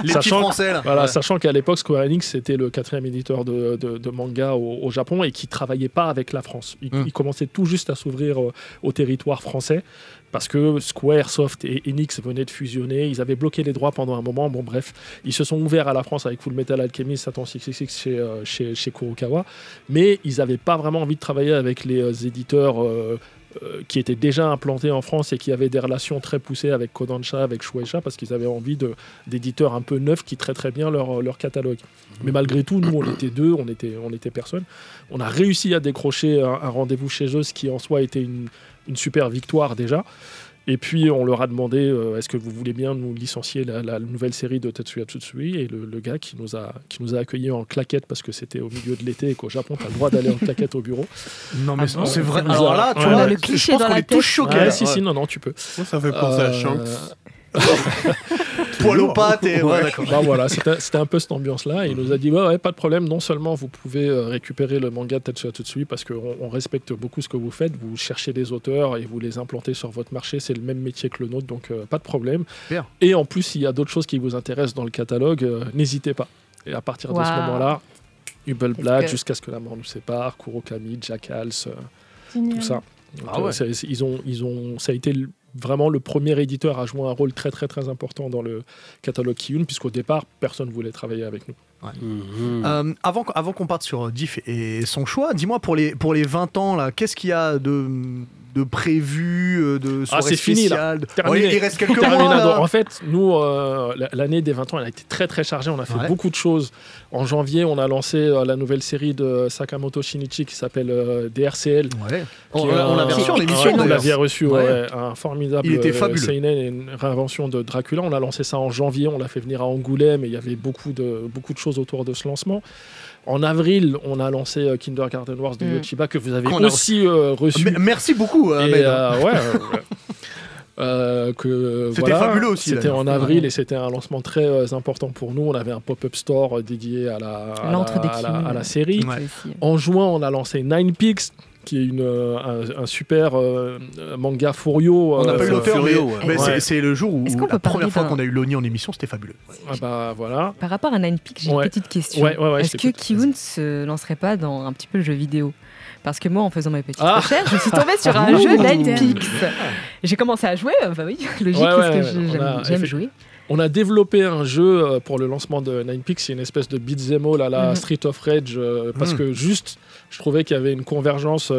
Speaker 1: Les petits Français, là.
Speaker 5: Voilà, sachant qu'à l'époque, Square Enix, c'était le 4e éditeur de manga au Japon et qui ne travaillait pas avec la France. Il commençait tout juste à s'ouvrir au territoire français parce que Squaresoft et Enix venaient de fusionner. Ils avaient bloqué les droits pendant un moment. Bon, bref, ils se sont ouverts à la France avec Full Metal Alchemist, Satan 666 chez Kurokawa. Mais ils n'avaient pas vraiment envie de travailler avec les éditeurs qui étaient déjà implantés en France et qui avaient des relations très poussées avec Kodansha, avec Shueisha, parce qu'ils avaient envie d'éditeurs un peu neufs qui traiteraient bien leur catalogue. Mais malgré tout, nous, on était deux, on était personne. On a réussi à décrocher un rendez-vous chez eux, ce qui en soi était une super victoire déjà. Et puis on leur a demandé est-ce que vous voulez bien nous licencier la nouvelle série de Tetsuya Tsutsui, et le gars qui nous a accueillis en claquette parce que c'était au milieu de l'été et qu'au Japon tu as le droit d'aller en claquette au bureau.
Speaker 1: Non mais c'est vrai. Alors là, tu vois,
Speaker 2: le cliché dans la tête.
Speaker 1: Choqués.
Speaker 5: Si, non, tu peux.
Speaker 3: Ça fait penser à Shanks.
Speaker 1: Poil aux pattes et d'accord.
Speaker 5: Bah voilà, c'était un peu cette ambiance-là. Et il nous a dit ouais, pas de problème. Non seulement vous pouvez récupérer le manga de Tetsuya Tsutsui parce qu'on respecte beaucoup ce que vous faites. Vous cherchez des auteurs et vous les implantez sur votre marché. C'est le même métier que le nôtre, donc pas de problème.
Speaker 1: Bien.
Speaker 5: Et en plus, s'il y a d'autres choses qui vous intéressent dans le catalogue, n'hésitez pas. Et à partir de ce moment-là, Hubelblatt, Jusqu'à ce que la mort nous sépare, Kurokami, Jackals, tout ça. Donc, ça a été vraiment le premier éditeur à jouer un rôle très très très important dans le catalogue Ki-Yoon, puisqu'au départ personne ne voulait travailler avec nous.
Speaker 1: Ouais. Avant qu'on parte sur Diff et son choix, dis-moi pour les 20 ans, là, qu'est-ce qu'il y a de prévu, de soirée
Speaker 5: c'est fini,
Speaker 1: spéciale.
Speaker 5: Là.
Speaker 1: Il reste quelques mois. Là.
Speaker 5: En fait, nous, l'année des 20 ans, elle a été très très chargée. On a fait beaucoup de choses. En janvier, on a lancé la nouvelle série de Sakamoto Shinichi qui s'appelle DRCL.
Speaker 1: Ouais. On l'avait reçu en émission.
Speaker 5: On l'avait reçu, un formidable
Speaker 1: seinen
Speaker 5: et une réinvention de Dracula. On a lancé ça en janvier. On l'a fait venir à Angoulême et il y avait beaucoup de choses autour de ce lancement. En avril, on a lancé Kindergarten Wars de Yoshiba que vous avez aussi reçu.
Speaker 1: Merci beaucoup.
Speaker 5: C'était
Speaker 1: fabuleux aussi.
Speaker 5: C'était en avril et c'était un lancement très important pour nous. On avait un pop-up store dédié à la série.
Speaker 2: Ouais.
Speaker 5: En juin, on a lancé Nine Peaks, qui est un super manga Furio.
Speaker 1: On n'a pas eu l'auteur, mais c'est le jour où la première fois qu'on a eu Loni en émission, c'était fabuleux.
Speaker 5: Ah bah voilà.
Speaker 2: Par rapport à Nine Peaks, j'ai une petite question. Est-ce que Ki-hoon se lancerait pas dans un petit peu le jeu vidéo ? Parce que moi, en faisant mes petites recherches, je suis tombée sur un jeu Nine Peaks. J'ai commencé à jouer, bah oui, logique, parce que j'aime jouer.
Speaker 5: On a développé un jeu pour le lancement de Nine Peaks, c'est une espèce de beat'em all à la Street of Rage, parce que juste, je trouvais qu'il y avait une convergence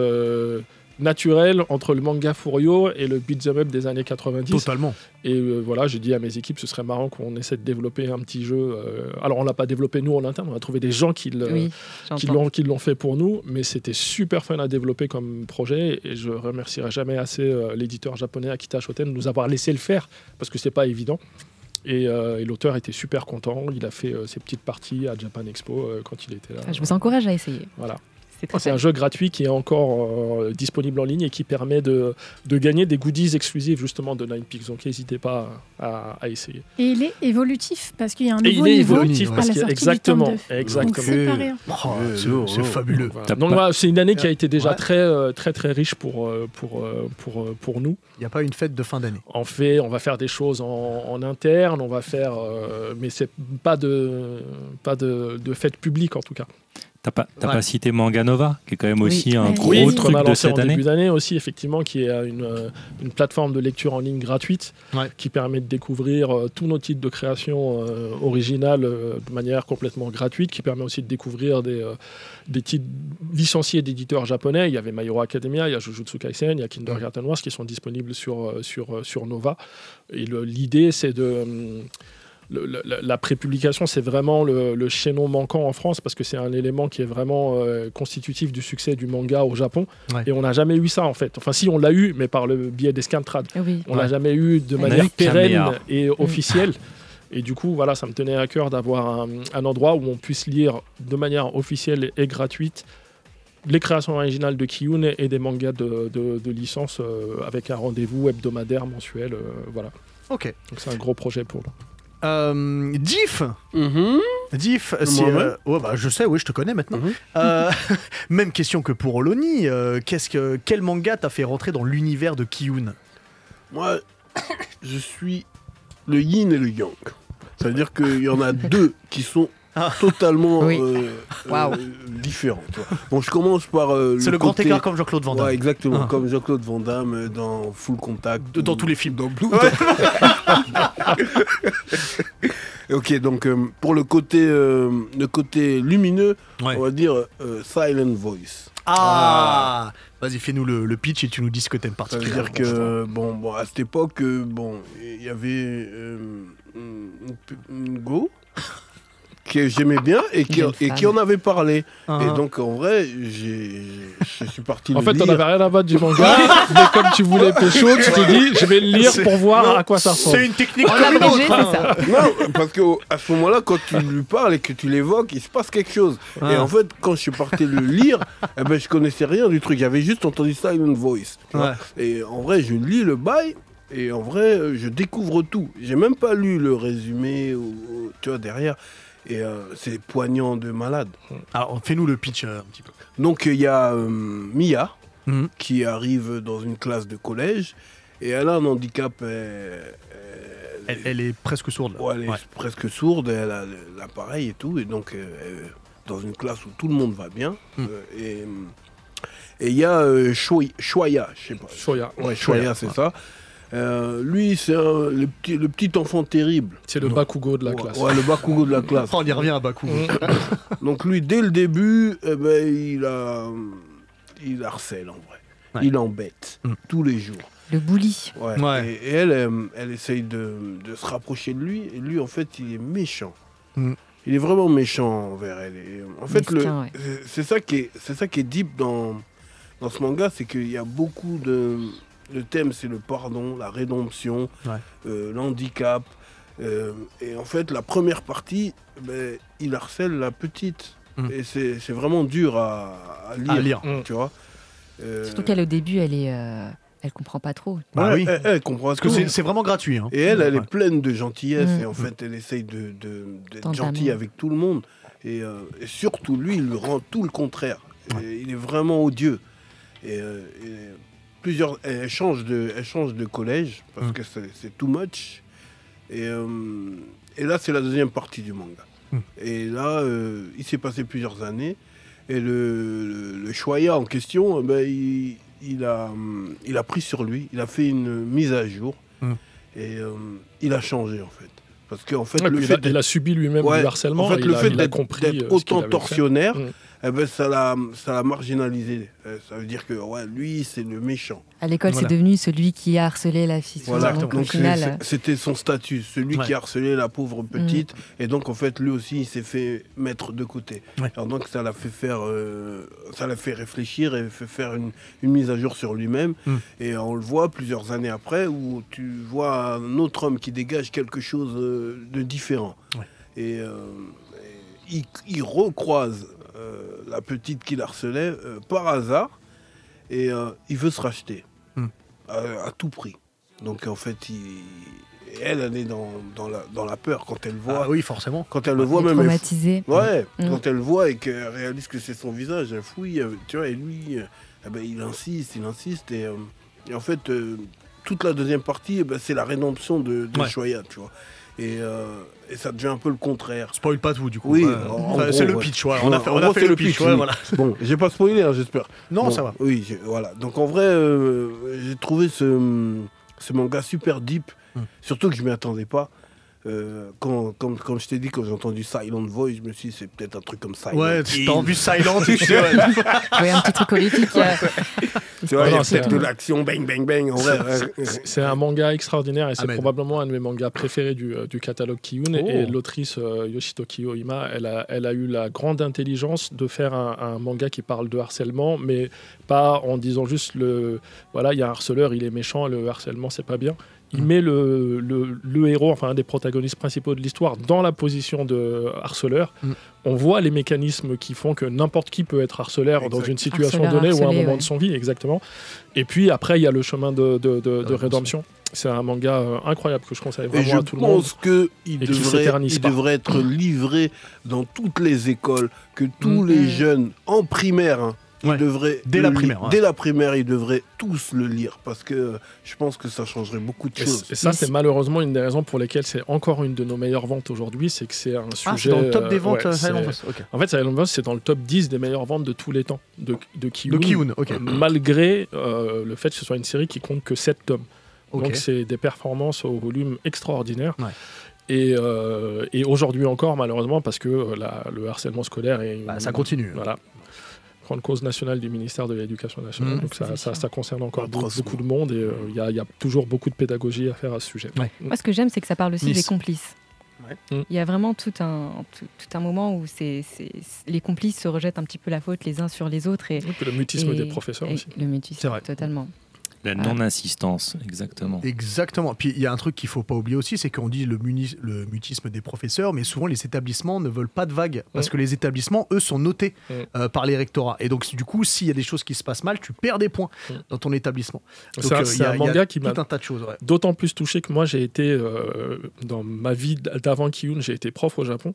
Speaker 5: naturelle entre le manga Furio et le beat'em up des années 90.
Speaker 1: Totalement.
Speaker 5: Et voilà, j'ai dit à mes équipes, ce serait marrant qu'on essaie de développer un petit jeu. Alors, on l'a pas développé nous en interne, on a trouvé des gens qui l'ont fait pour nous, mais c'était super fun à développer comme projet et je remercierai jamais assez l'éditeur japonais Akita Shoten de nous avoir laissé le faire, parce que c'est pas évident. Et l'auteur était super content. Il a fait ses petites parties à Japan Expo quand il était là.
Speaker 2: Je vous encourage à essayer.
Speaker 5: Voilà. C'est un jeu gratuit qui est encore disponible en ligne et qui permet de gagner des goodies exclusifs justement de Nine Peaks. Donc n'hésitez pas à essayer.
Speaker 7: Et il est évolutif parce qu'il y a un nouveau niveau à la sortie
Speaker 5: exactement.
Speaker 7: du tome 2.
Speaker 5: Exactement.
Speaker 1: C'est fabuleux.
Speaker 5: Voilà. Donc voilà, c'est une année qui a été déjà très très riche pour nous.
Speaker 1: Il n'y a pas une fête de fin d'année.
Speaker 5: On va faire des choses en interne, on va faire, mais c'est pas de fête publique en tout cas.
Speaker 8: T'as pas cité Manga Nova, qui est quand même aussi un gros truc
Speaker 5: qu'on a
Speaker 8: de
Speaker 5: lancé
Speaker 8: cette
Speaker 5: en
Speaker 8: année.
Speaker 5: début d'année aussi, effectivement, qui est une plateforme de lecture en ligne gratuite qui permet de découvrir tous nos titres de création originale de manière complètement gratuite, qui permet aussi de découvrir des titres licenciés d'éditeurs japonais. Il y avait My Hero Academia, il y a Jujutsu Kaisen, il y a Kindergarten Wars qui sont disponibles sur Nova. Et l'idée, c'est de... La prépublication, c'est vraiment le chaînon manquant en France parce que c'est un élément qui est vraiment constitutif du succès du manga au Japon. Et on n'a jamais eu ça en fait. Enfin, si, on l'a eu, mais par le biais des Scantrad. On l'a jamais eu de manière pérenne et officielle. Et du coup, voilà, ça me tenait à cœur d'avoir un endroit où on puisse lire de manière officielle et gratuite les créations originales de Ki-hoon et des mangas de licence avec un rendez-vous hebdomadaire, mensuel. Voilà.
Speaker 1: Ok.
Speaker 5: Donc c'est un gros projet pour nous.
Speaker 1: Diff, Diff, je sais, oui, je te connais maintenant. Même question que pour Loni. Quel manga t'a fait rentrer dans l'univers de Ki-hoon ?
Speaker 3: Moi, je suis le yin et le yang. C'est-à-dire qu'il y en a deux qui sont totalement différents. Bon, je commence par
Speaker 1: c'est le grand écart comme Jean-Claude Van Damme.
Speaker 3: Ouais, exactement, comme Jean-Claude Van Damme dans Full Contact.
Speaker 1: Dans tous les films.
Speaker 3: Dans Blue. Ok, donc pour le côté lumineux, on va dire Silent Voice.
Speaker 1: Vas-y, fais-nous le pitch et tu nous dis ce que t'aimes particulièrement.
Speaker 3: C'est-à-dire que, bon, à cette époque, il y avait une go que j'aimais bien et qui en avait parlé. Et donc, en vrai, je suis parti le lire.
Speaker 5: En fait, t'en avais rien à battre du manga, mais comme tu voulais pécho, tu t'es dit, je vais le lire pour voir à quoi ça ressemble.
Speaker 1: C'est une technique
Speaker 2: comme une autre.
Speaker 3: Non, parce qu'à ce moment-là, quand tu lui parles et que tu l'évoques, il se passe quelque chose. Et en fait, quand je suis parti le lire, je connaissais rien du truc. J'avais juste entendu Silent Voice. Et en vrai, je lis le bail. Et en vrai, je découvre tout. J'ai même pas lu le résumé, tu vois, derrière. Et c'est poignant de malade.
Speaker 1: Alors, fais-nous le pitch un petit peu.
Speaker 3: Donc, il y a Mia qui arrive dans une classe de collège et elle a un handicap.
Speaker 1: Elle est presque sourde.
Speaker 3: Ouais, elle est presque sourde, elle a l'appareil et tout. Et donc, dans une classe où tout le monde va bien. Et il y a Shoya, je sais pas.
Speaker 5: Shoya.
Speaker 3: Ouais, Shoya, c'est ça. Lui, c'est le petit enfant terrible.
Speaker 5: C'est le Bakugo de la classe.
Speaker 3: Ouais, le Bakugo de la classe.
Speaker 1: On y revient à Bakugo.
Speaker 3: Donc lui, dès le début, il harcèle en vrai. Ouais. Il embête tous les jours.
Speaker 2: Le bully.
Speaker 3: Ouais. Ouais. Et elle essaye de se rapprocher de lui. Et lui, en fait, il est méchant. Il est vraiment méchant envers elle. Et en fait, c'est ça qui est deep dans ce manga, c'est qu'il y a beaucoup de... Le thème, c'est le pardon, la rédemption, l'handicap. Et en fait, la première partie, il harcèle la petite. Et c'est vraiment dur à lire. Tu vois.
Speaker 2: Surtout qu'au début, elle comprend pas trop.
Speaker 1: Bah oui.
Speaker 3: Elle comprend.
Speaker 1: Parce que c'est vraiment gratuit. Hein.
Speaker 3: Et elle est pleine de gentillesse. Et en fait, elle essaye d'être gentille avec tout le monde. Et surtout, lui, il lui rend tout le contraire. Il est vraiment odieux. Elle change de collège parce que c'est too much. Et là, c'est la deuxième partie du manga. Et là, il s'est passé plusieurs années. Et le Shoya en question, il a pris sur lui. Il a fait une mise à jour. Et il a changé, en fait. Parce qu'en fait,
Speaker 5: il a subi lui-même du harcèlement.
Speaker 3: En fait, le fait d'être autant
Speaker 5: ce
Speaker 3: tortionnaire, ça l'a marginalisé. Ça veut dire que lui, c'est le méchant.
Speaker 2: À l'école, c'est devenu celui qui a harcelé la fille.
Speaker 3: Voilà, donc au final, c'était son statut, celui qui a harcelé la pauvre petite. Et donc, en fait, lui aussi, il s'est fait mettre de côté. Alors donc, ça l'a fait réfléchir et fait faire une mise à jour sur lui-même. Et on le voit plusieurs années après, où tu vois un autre homme qui dégage quelque chose de différent. Et il recroise la petite qu'il harcelait par hasard et il veut se racheter à tout prix. Donc en fait, elle est dans la peur quand elle voit.
Speaker 1: Ah oui, forcément.
Speaker 3: Quand elle le voit, même
Speaker 2: traumatisée.
Speaker 3: Quand elle le voit et qu'elle réalise que c'est son visage, elle fouille, tu vois, et lui, il insiste et en fait, toute la deuxième partie, c'est la rédemption de Shoya, tu vois. Et ça devient un peu le contraire.
Speaker 1: Spoil pas tout, du coup.
Speaker 3: Oui,
Speaker 1: c'est le pitch. On a fait le pitch. Voilà.
Speaker 3: Bon, j'ai pas spoilé, j'espère.
Speaker 1: Non, ça va.
Speaker 3: Oui, voilà. Donc en vrai, j'ai trouvé ce manga super deep. Surtout que je m'y attendais pas. Comme je t'ai dit, quand j'ai entendu Silent Voice, je me suis dit, c'est peut-être un truc comme Silent.
Speaker 1: Ouais, t'as vu Silent, tu sais.
Speaker 2: Oui, un petit truc politique.
Speaker 3: Tu vois, il y a peut-être de l'action, bang, bang, bang. En vrai,
Speaker 5: c'est un manga extraordinaire et c'est probablement un de mes mangas préférés du catalogue Kiyun. Et l'autrice Yoshitoki Ohima, elle a eu la grande intelligence de faire un manga qui parle de harcèlement, mais pas en disant juste il y a un harceleur, il est méchant, le harcèlement, c'est pas bien. Il met le héros, enfin un des protagonistes principaux de l'histoire, dans la position de harceleur. On voit les mécanismes qui font que n'importe qui peut être harceleur dans une situation donnée ou à un moment de son vie, exactement. Et puis après, il y a le chemin de rédemption. C'est un manga incroyable que je conseille vraiment à tout le monde.
Speaker 3: Je pense qu'il devrait être livré dans toutes les écoles, que tous les jeunes en primaire... Dès la primaire, ils devraient tous le lire parce que je pense que ça changerait beaucoup de choses.
Speaker 5: Et ça, c'est malheureusement une des raisons pour lesquelles c'est encore une de nos meilleures ventes aujourd'hui, c'est que c'est un sujet...
Speaker 1: c'est dans le top des ventes Silent Voice.
Speaker 5: En fait, Silent Voice, c'est dans le top 10 des meilleures ventes de tous les temps de Kiyun.
Speaker 1: De Kiyun,
Speaker 5: malgré le fait que ce soit une série qui compte que 7 tomes. Donc c'est des performances au volume extraordinaire. Et aujourd'hui encore, malheureusement, parce que le harcèlement scolaire est...
Speaker 1: ça continue.
Speaker 5: Voilà. Grande cause nationale du ministère de l'Éducation nationale. Donc ça concerne encore beaucoup de monde et il y a toujours beaucoup de pédagogie à faire à ce sujet.
Speaker 2: Moi, ce que j'aime, c'est que ça parle aussi des complices. Il y a vraiment tout un moment où les complices se rejettent un petit peu la faute les uns sur les autres. Et
Speaker 5: le mutisme des professeurs aussi.
Speaker 2: Le mutisme, totalement.
Speaker 8: La non-insistance, exactement.
Speaker 1: Exactement. Puis il y a un truc qu'il ne faut pas oublier aussi, c'est qu'on dit le mutisme des professeurs, mais souvent les établissements ne veulent pas de vagues, parce que les établissements, eux, sont notés par les rectorats. Et donc, du coup, s'il y a des choses qui se passent mal, tu perds des points dans ton établissement.
Speaker 5: C'est un manga qui m'a
Speaker 1: tout un tas de choses.
Speaker 5: D'autant plus touché que moi, j'ai été, dans ma vie d'avant Kiyun, j'ai été prof au Japon,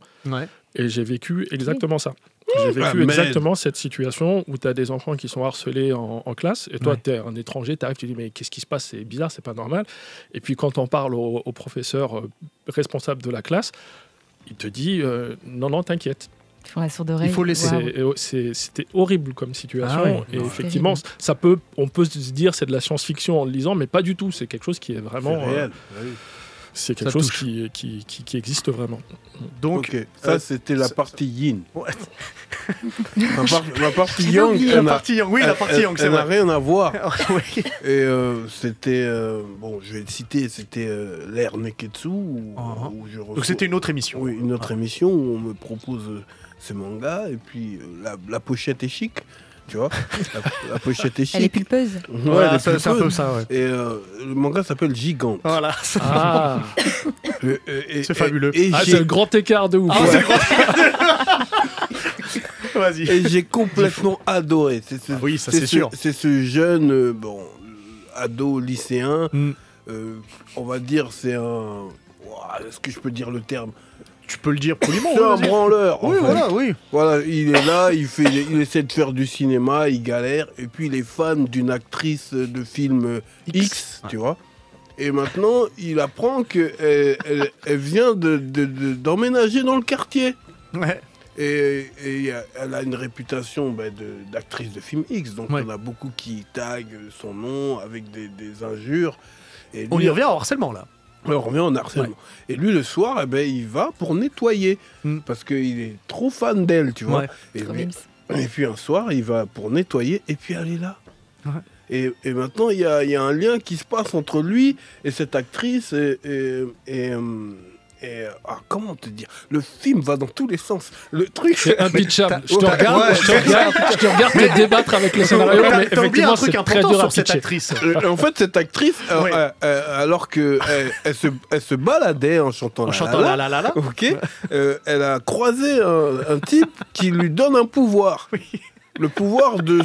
Speaker 5: et j'ai vécu exactement ça. J'ai vécu exactement cette situation où tu as des enfants qui sont harcelés en classe et toi, tu es un étranger, tu arrives, tu dis mais qu'est-ce qui se passe, c'est bizarre, c'est pas normal. Et puis quand on parle au professeur responsable de la classe, il te dit non, t'inquiète.
Speaker 2: Ils font la sourde oreille.
Speaker 1: Il faut laisser.
Speaker 5: C'était horrible comme situation.
Speaker 1: Ah ouais,
Speaker 5: et effectivement, on peut se dire c'est de la science-fiction en le lisant, mais pas du tout. C'est quelque chose qui est vraiment réel. C'est quelque chose qui existe vraiment.
Speaker 3: Donc, ça, c'était la partie yin. la partie yang,
Speaker 1: la partie yang, c'est
Speaker 3: elle n'a
Speaker 1: vrai.
Speaker 3: rien à voir. Et c'était, bon, je vais le citer, c'était l'ère Neketsu. Où
Speaker 1: donc, c'était une autre émission.
Speaker 3: Oui, une autre émission où on me propose ce manga. Et puis, la pochette est chic. Tu vois, la pochette est chic.
Speaker 2: Elle est pulpeuse.
Speaker 1: Ouais, c'est un peu ça, ouais.
Speaker 3: Et le manga s'appelle Gigante.
Speaker 1: Voilà. C'est fabuleux.
Speaker 5: C'est le grand écart de ouf.
Speaker 1: C'est le grand écart. Vas-y.
Speaker 3: Et j'ai complètement adoré.
Speaker 1: C'est sûr.
Speaker 3: C'est ce jeune ado lycéen. On va dire, c'est un... Est-ce que je peux dire le terme ?
Speaker 1: Tu peux le dire poliment.
Speaker 3: C'est un branleur.
Speaker 1: Oui, voilà, oui.
Speaker 3: Voilà, il est là, il essaie de faire du cinéma, il galère. Et puis, il est fan d'une actrice de film X, tu vois. Et maintenant, il apprend qu'elle vient d'emménager dans le quartier.
Speaker 1: Ouais.
Speaker 3: Et elle a une réputation d'actrice de film X. Donc, il y en a beaucoup qui taguent son nom avec des injures. Et lui,
Speaker 1: on y revient au harcèlement, là.
Speaker 3: On revient en harcèlement. Ouais. Et lui, le soir, il va pour nettoyer. Parce qu'il est trop fan d'elle, tu vois.
Speaker 1: Ouais.
Speaker 3: Et puis un soir, il va pour nettoyer, et puis elle est là. Ouais. Et maintenant, il y a un lien qui se passe entre lui et cette actrice. Comment te dire ? Le film va dans tous les sens. Le truc,
Speaker 5: c'est impitchable. Je te regarde te débattre avec le scénario, mais effectivement, c'est très dur à pitcher.
Speaker 3: En fait, cette actrice, alors que elle se baladait en chantant la la la, ok, elle a croisé un type qui lui donne un pouvoir, le pouvoir de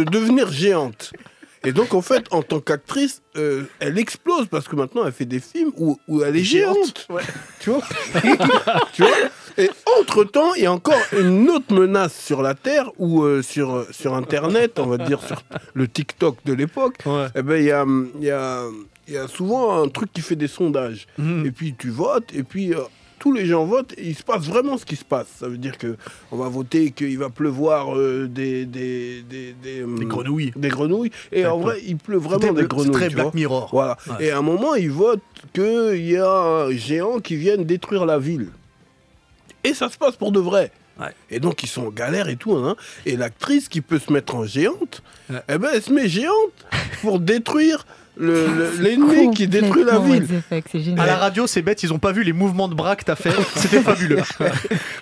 Speaker 3: devenir géante. Et donc, en fait, en tant qu'actrice, elle explose parce que maintenant, elle fait des films où elle est géante. Ouais. Tu vois. Et entre-temps, il y a encore une autre menace sur la Terre ou sur Internet, on va dire sur le TikTok de l'époque. Ouais. Eh ben, il y a souvent un truc qui fait des sondages. Et puis, tu votes, et puis... tous les gens votent et il se passe vraiment ce qui se passe. Ça veut dire qu'on va voter qu'il va pleuvoir des
Speaker 1: grenouilles.
Speaker 3: Des grenouilles. Et en vrai, il pleut vraiment des grenouilles.
Speaker 1: C'est très Black Mirror.
Speaker 3: Voilà. Ouais. Et à un moment, ils votent qu'il y a un géant qui vient détruire la ville. Et ça se passe pour de vrai. Ouais. Et donc, ils sont en galère et tout. Hein. Et l'actrice qui peut se mettre en géante, elle se met géante pour détruire... l'ennemi qui détruit la ville.
Speaker 1: À la radio, c'est bête, ils n'ont pas vu les mouvements de bras que t'as fait. C'était fabuleux.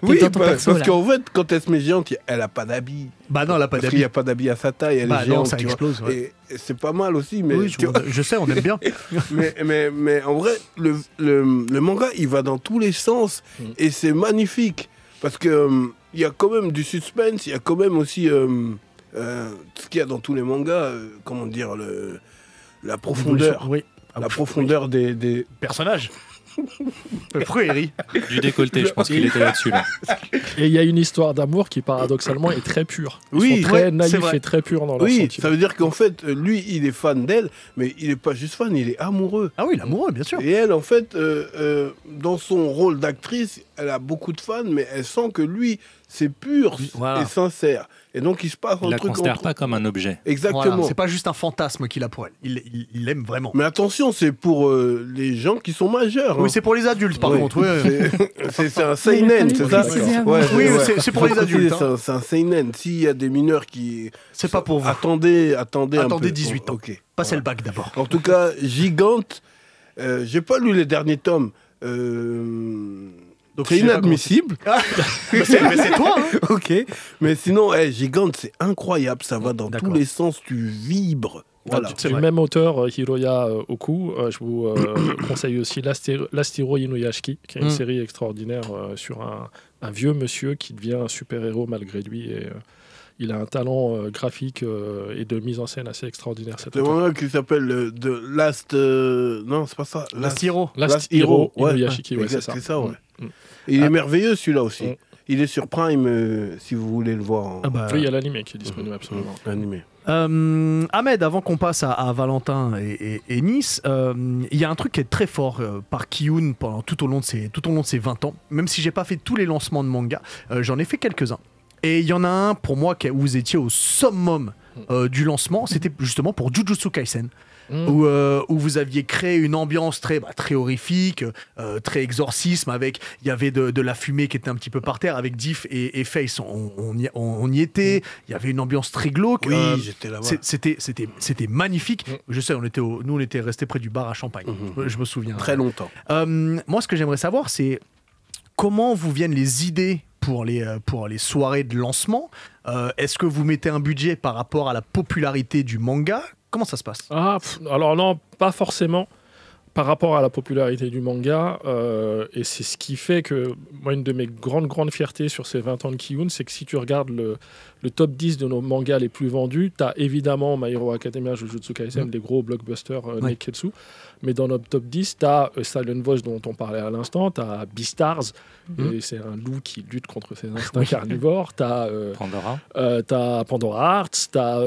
Speaker 3: Oui, parce qu'en fait, quand elle se met géante, elle n'a pas d'habit.
Speaker 1: Bah non, elle n'a pas d'habit.
Speaker 3: Parce qu'il n'y a pas d'habit à sa taille, elle est géante.
Speaker 1: Non, ça explose.
Speaker 3: Et c'est pas mal aussi. Mais
Speaker 1: oui, je sais, on aime bien.
Speaker 3: mais en vrai, le manga, il va dans tous les sens. Et c'est magnifique. Parce qu'il y a quand même du suspense, il y a quand même aussi ce qu'il y a dans tous les mangas, comment dire, la profondeur, la profondeur des
Speaker 1: personnages. Frueri.
Speaker 8: Du décolleté, je pense qu'il était là-dessus. Là.
Speaker 5: Et il y a une histoire d'amour qui paradoxalement est très pure. Ils sont très naïfs et très purs dans leur sentiment.
Speaker 3: Ça veut dire qu'en fait, lui, il est fan d'elle, mais il n'est pas juste fan, il est amoureux.
Speaker 1: Ah oui, il est amoureux, bien sûr.
Speaker 3: Et elle, en fait, dans son rôle d'actrice, elle a beaucoup de fans, mais elle sent que lui, c'est pur et sincère. Et donc, il se passe un truc...
Speaker 8: Il la considère pas comme un objet.
Speaker 3: Exactement.
Speaker 1: Voilà, c'est pas juste un fantasme qu'il a pour elle. Il l'aime vraiment.
Speaker 3: Mais attention, c'est pour les gens qui sont majeurs.
Speaker 1: Oui, c'est pour les adultes, par contre.
Speaker 3: C'est un seinen, c'est ça?
Speaker 1: Oui, c'est pour les adultes.
Speaker 3: C'est un seinen. S'il y a des mineurs qui...
Speaker 1: C'est pas pour vous.
Speaker 3: Attendez un peu.
Speaker 1: Attendez 18 ans. Okay. Passez le bac d'abord.
Speaker 3: En tout cas, Gigante. J'ai pas lu les derniers tomes. Donc c'est inadmissible.
Speaker 1: mais c'est toi. Hein.
Speaker 3: Ok. Mais sinon, Gigante, c'est incroyable. Ça va dans tous les sens. Tu vibres. Voilà.
Speaker 5: C'est le même auteur, Hiroya Oku. Je vous conseille aussi L'Astiro Inuyashiki, qui est une série extraordinaire sur un vieux monsieur qui devient un super-héros malgré lui. Et, il a un talent graphique et de mise en scène assez extraordinaire.
Speaker 3: C'est un qui s'appelle The Last... non, c'est pas ça.
Speaker 1: Last Hero.
Speaker 5: Last Hero Inuyashiki, c'est ça.
Speaker 3: C'est ça, ouais. Et il est merveilleux, celui-là aussi. Il est sur Prime, si vous voulez le voir.
Speaker 5: Oui, il y a l'animé qui est disponible, absolument.
Speaker 3: L'animé.
Speaker 1: Ahmed, avant qu'on passe à Valentin et Nice, il y a un truc qui est très fort par Ki-hoon pendant tout au long de ses 20 ans. Même si j'ai pas fait tous les lancements de manga, j'en ai fait quelques-uns. Et il y en a un pour moi où vous étiez au summum du lancement, c'était justement pour Jujutsu Kaisen. Où vous aviez créé une ambiance très horrifique, très exorcisme, il y avait de la fumée qui était un petit peu par terre, avec Diff et Face, on y était, il y avait une ambiance très glauque.
Speaker 3: Oui, j'étais là-bas.
Speaker 1: C'était magnifique. Je sais, nous on était restés près du bar à Champagne, je me souviens.
Speaker 3: Très longtemps.
Speaker 1: Moi, ce que j'aimerais savoir, c'est comment vous viennent les idées pour les soirées de lancement. Est-ce que vous mettez un budget par rapport à la popularité du manga ? Comment ça se passe ?
Speaker 5: Alors non, pas forcément par rapport à la popularité du manga. Et c'est ce qui fait que, moi, une de mes grandes fiertés sur ces 20 ans de Ki-hoon, c'est que si tu regardes le top 10 de nos mangas les plus vendus, tu as évidemment My Hero Academia, Jujutsu Kaisen, les gros blockbusters Neketsu. Mais dans notre top 10, tu as Silent Voice dont on parlait à l'instant, tu as Beastars, et c'est un loup qui lutte contre ses instincts carnivores, tu as Pandora Hearts, tu as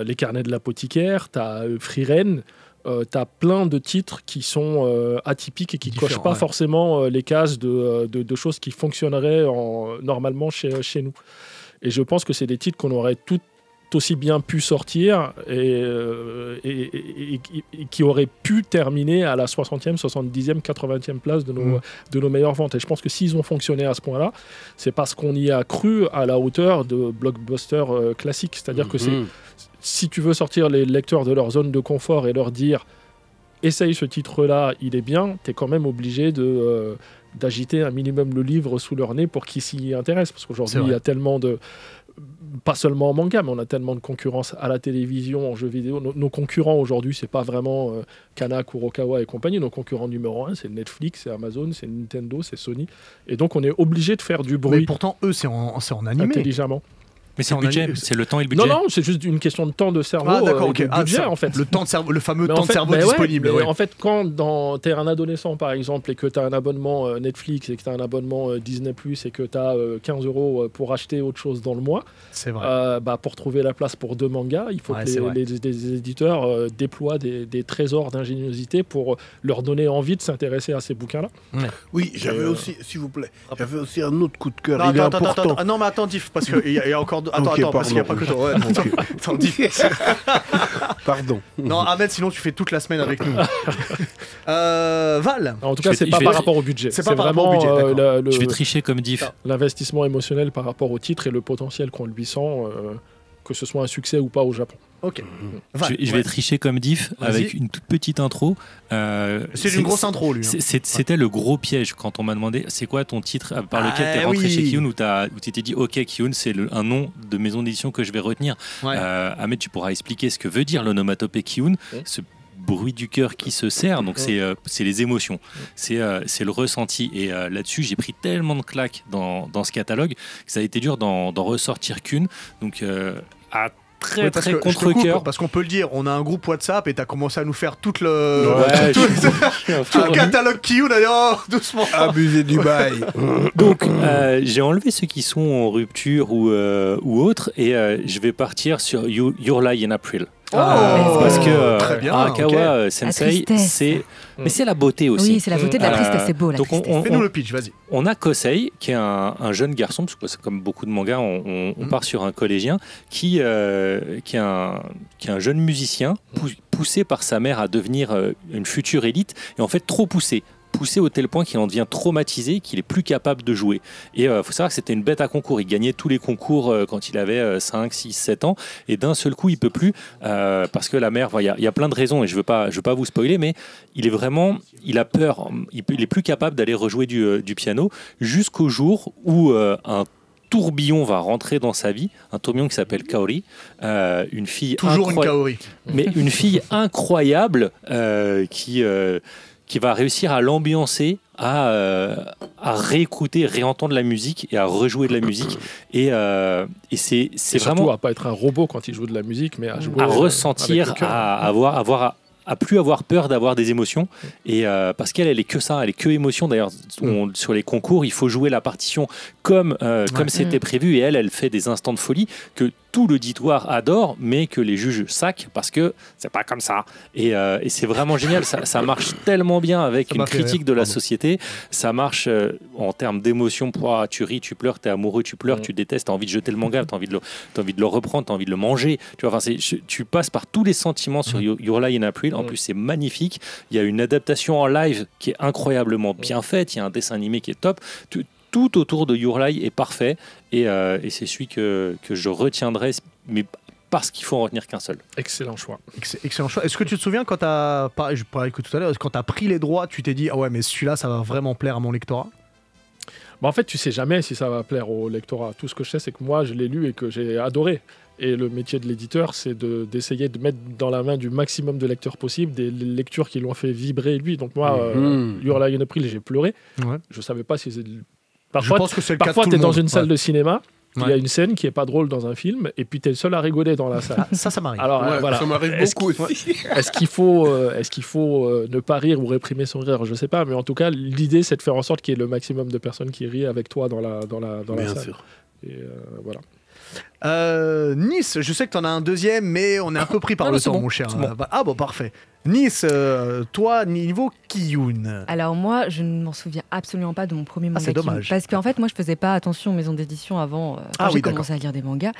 Speaker 5: Les Carnets de l'apothicaire, tu as Frieren, tu as plein de titres qui sont atypiques et qui ne cochent pas forcément les cases de choses qui fonctionneraient normalement chez nous. Et je pense que c'est des titres qu'on aurait tout aussi bien pu sortir et qui auraient pu terminer à la 60e, 70e, 80e place de nos meilleures ventes. Et je pense que s'ils ont fonctionné à ce point-là, c'est parce qu'on y a cru à la hauteur de blockbusters classiques. C'est-à-dire que si tu veux sortir les lecteurs de leur zone de confort et leur dire « essaye ce titre-là, il est bien », tu es quand même obligé d'agiter un minimum le livre sous leur nez pour qu'ils s'y intéressent. Parce qu'aujourd'hui, il y a tellement de... Pas seulement en manga, mais on a tellement de concurrence à la télévision, en jeux vidéo. Nos concurrents aujourd'hui, c'est pas vraiment Kana, Kurokawa et compagnie. Nos concurrents numéro 1, c'est Netflix, c'est Amazon, c'est Nintendo, c'est Sony. Et donc, on est obligé de faire du bruit.
Speaker 1: Mais pourtant, eux, c'est en animé.
Speaker 5: Intelligemment.
Speaker 8: Mais c'est le budget, c'est le temps et le budget.
Speaker 5: Non, c'est juste une question de temps de cerveau, de budget en fait.
Speaker 1: Le fameux temps de cerveau disponible.
Speaker 5: En fait, quand tu es un adolescent par exemple et que tu as un abonnement Netflix et que tu as un abonnement Disney+, et que tu as 15 € pour acheter autre chose dans le mois,
Speaker 1: c'est vrai.
Speaker 5: Pour trouver la place pour 2 mangas, il faut que les éditeurs déploient des trésors d'ingéniosité pour leur donner envie de s'intéresser à ces bouquins-là.
Speaker 3: Oui, j'avais aussi, s'il vous plaît, j'avais aussi un autre coup de cœur. Il est important.
Speaker 1: Non, mais attends, Diff, parce qu'il y a encore... Attends, parce qu'il n'y a pas que toi. Attends,
Speaker 3: Pardon.
Speaker 1: Non, Ahmed, sinon tu fais toute la semaine avec nous. Val.
Speaker 5: En tout cas, c'est pas par rapport au budget. C'est vraiment
Speaker 8: je vais tricher comme Diff.
Speaker 5: L'investissement émotionnel par rapport au titre et le potentiel qu'on lui sent, que ce soit un succès ou pas au Japon.
Speaker 1: Ok.
Speaker 8: Je vais tricher comme Diff avec une toute petite intro.
Speaker 1: C'est une grosse intro, lui.
Speaker 8: C'était le gros piège quand on m'a demandé c'est quoi ton titre par lequel tu es rentré chez Ki-hoon, où tu t'es dit ok, Ki-hoon, c'est un nom de maison d'édition que je vais retenir. Ahmed, tu pourras expliquer ce que veut dire l'onomatopée Ki-hoon, ce bruit du cœur qui se serre, donc c'est les émotions, c'est le ressenti. Et là-dessus, j'ai pris tellement de claques dans ce catalogue que ça a été dur d'en ressortir qu'une. Donc très contre-cœur.
Speaker 1: Parce qu'on peut le dire, on a un groupe WhatsApp et t'as commencé à nous faire tout le catalogue Ki-hoon, d'ailleurs, doucement.
Speaker 3: Abusé du bail.
Speaker 8: Donc, j'ai enlevé ceux qui sont en rupture ou autres et je vais partir sur Your Lie in April. Parce que Arakawa Sensei, mais c'est la beauté aussi.
Speaker 2: Oui, c'est la beauté de la tristesse, c'est beau la tristesse.
Speaker 1: Fais-nous le pitch, vas-y.
Speaker 8: On a Kosei, qui est un jeune garçon, parce que c'est comme beaucoup de mangas, on part sur un collégien, qui est un jeune musicien, poussé par sa mère à devenir une future élite, et en fait trop poussé au tel point qu'il en devient traumatisé, qu'il est plus capable de jouer. Et il faut savoir que c'était une bête à concours. Il gagnait tous les concours quand il avait 5, 6, 7 ans. Et d'un seul coup, il peut plus parce que la mère, il y a plein de raisons et je veux pas vous spoiler, mais il a peur. Il est plus capable d'aller rejouer du piano jusqu'au jour où un tourbillon va rentrer dans sa vie, un tourbillon qui s'appelle Kaori, une fille
Speaker 1: toujours une Kaori,
Speaker 8: mais une fille incroyable qui va réussir à l'ambiancer, à réécouter, réentendre la musique et à rejouer de la musique. Et c'est
Speaker 5: vraiment... Surtout à pas être un robot quand il joue de la musique, mais à jouer...
Speaker 8: À ressentir, à avoir à plus avoir peur d'avoir des émotions. Et parce qu'elle est que ça, elle est que émotion. D'ailleurs, sur les concours, il faut jouer la partition comme c'était prévu. Et elle fait des instants de folie que tout l'auditoire adore, mais que les juges sacquent parce que c'est pas comme ça. Et c'est vraiment génial. Ça marche tellement bien avec une critique de la société. Ça marche en termes d'émotion. Tu ris, tu pleures, t'es amoureux, tu pleures, tu détestes, t'as envie de jeter le manga, t'as envie de le reprendre, t'as envie de le manger. Tu vois, tu passes par tous les sentiments sur Your Lie in April. En plus, c'est magnifique. Il y a une adaptation en live qui est incroyablement bien faite. Il y a un dessin animé qui est top. Tout autour de Your Lie est parfait. Et c'est celui que je retiendrai, mais parce qu'il faut en retenir qu'un seul.
Speaker 5: Excellent choix.
Speaker 1: Excellent choix. Est-ce que tu te souviens quand je parlais que tout à l'heure, quand tu as pris les droits, tu t'es dit ah ouais mais celui-là ça va vraiment plaire à mon lectorat?
Speaker 5: En fait, tu sais jamais si ça va plaire au lectorat. Tout ce que je sais, c'est que moi, je l'ai lu et que j'ai adoré. Et le métier de l'éditeur, c'est d'essayer de mettre dans la main du maximum de lecteurs possible des lectures qui l'ont fait vibrer lui. Donc moi, Your Lie in April, j'ai pleuré. Ouais. Je savais pas si c'est... Parfois, tu es dans une salle de cinéma, il y a une scène qui est pas drôle dans un film, et puis tu es le seul à rigoler dans la salle.
Speaker 1: Ça m'arrive.
Speaker 3: Alors, voilà. Ça m'arrive beaucoup aussi.
Speaker 5: Est-ce qu'il faut ne pas rire ou réprimer son rire? Je sais pas, mais en tout cas, l'idée, c'est de faire en sorte qu'il y ait le maximum de personnes qui rient avec toi dans la
Speaker 3: Bien
Speaker 5: salle.
Speaker 3: sûr.
Speaker 5: Et voilà.
Speaker 1: Nice, je sais que tu en as un deuxième, mais on est un peu pris par le temps, mon cher. Bon. Ah bon, parfait. Nice, toi, niveau Kiyun.
Speaker 2: Alors moi, je ne m'en souviens absolument pas de mon premier manga.
Speaker 1: C'est dommage.
Speaker 2: Parce qu'en fait, moi, je faisais pas attention aux maisons d'édition avant quand j'ai commencé à lire des mangas.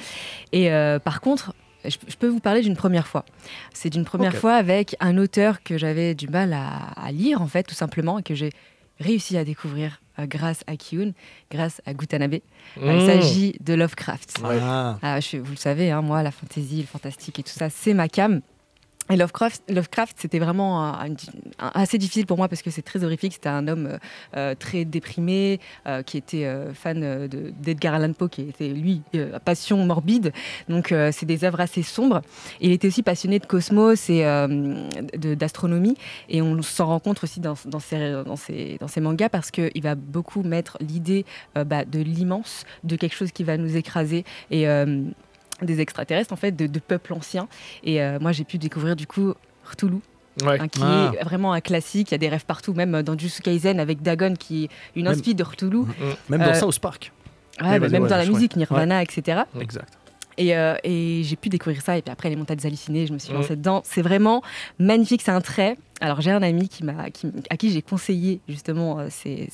Speaker 2: Et par contre, je peux vous parler d'une première fois. C'est d'une première fois avec un auteur que j'avais du mal à lire, en fait, tout simplement, et que j'ai réussi à découvrir grâce à Kiyun, grâce à Gutanabe. Il s'agit de Lovecraft. Vous le savez, hein, moi, la fantasy, le fantastique et tout ça, c'est ma came. Et Lovecraft, c'était vraiment assez difficile pour moi parce que c'est très horrifique. C'était un homme très déprimé, qui était fan d'Edgar Allan Poe, qui était, lui, passion morbide. Donc, c'est des œuvres assez sombres. Et il était aussi passionné de cosmos et d'astronomie. Et on s'en rend compte aussi dans ses mangas parce qu'il va beaucoup mettre l'idée de l'immense, de quelque chose qui va nous écraser. Et... des extraterrestres en fait, de peuples anciens. Et moi j'ai pu découvrir du coup Cthulhu, qui est vraiment un classique. Il y a des rêves partout, même dans Jujutsu Kaisen avec Dagon qui est une inspi de Cthulhu.
Speaker 1: Même dans South Park.
Speaker 2: Même dans la musique, Nirvana, etc.
Speaker 1: Exact.
Speaker 2: Et j'ai pu découvrir ça, et puis après les montagnes hallucinées, je me suis lancée dedans. C'est vraiment magnifique, c'est un trait. Alors j'ai un ami à qui j'ai conseillé justement ces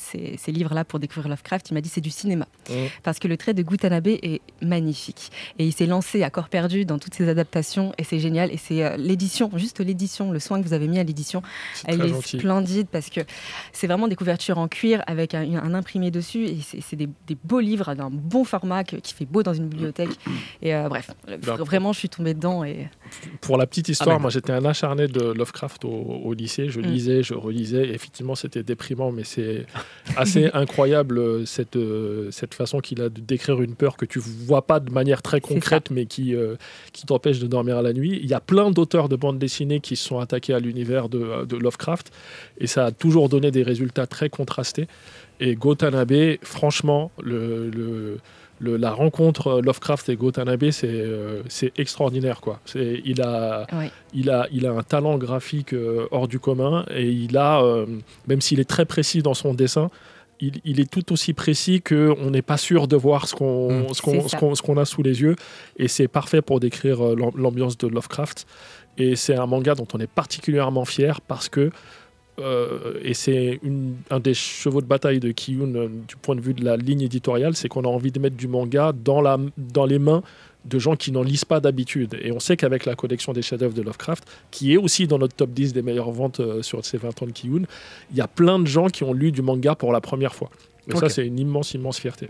Speaker 2: livres-là pour découvrir Lovecraft. Il m'a dit c'est du cinéma, parce que le trait de Gutanabe est magnifique. Et il s'est lancé à corps perdu dans toutes ses adaptations, et c'est génial. Et c'est l'édition, juste l'édition, le soin que vous avez mis à l'édition, elle est splendide, parce que c'est vraiment des couvertures en cuir avec un imprimé dessus, et c'est des beaux livres d'un bon format qui fait beau dans une bibliothèque. Et bref, vraiment je suis tombée dedans. Et...
Speaker 5: Pour la petite histoire, moi j'étais un acharné de Lovecraft au lycée, je lisais, je relisais, et effectivement c'était déprimant, mais c'est assez incroyable cette façon qu'il a de décrire une peur que tu vois pas de manière très concrète, mais qui t'empêche de dormir à la nuit. Il y a plein d'auteurs de bandes dessinées qui se sont attaqués à l'univers de Lovecraft, et ça a toujours donné des résultats très contrastés. Et Gutanabe, franchement, la rencontre Lovecraft et Gutanabe, c'est extraordinaire, quoi. Il a un talent graphique hors du commun, et il a, même s'il est très précis dans son dessin, il est tout aussi précis qu'on n'est pas sûr de voir ce qu'on a sous les yeux, et c'est parfait pour décrire l'ambiance de Lovecraft. Et c'est un manga dont on est particulièrement fier parce que et c'est un des chevaux de bataille de Kiyun du point de vue de la ligne éditoriale, c'est qu'on a envie de mettre du manga dans les mains de gens qui n'en lisent pas d'habitude. Et on sait qu'avec la collection des chefs-d'œuvre de Lovecraft, qui est aussi dans notre top 10 des meilleures ventes sur ces 20 ans de Kiyun, il y a plein de gens qui ont lu du manga pour la première fois. Et ça, c'est une immense fierté.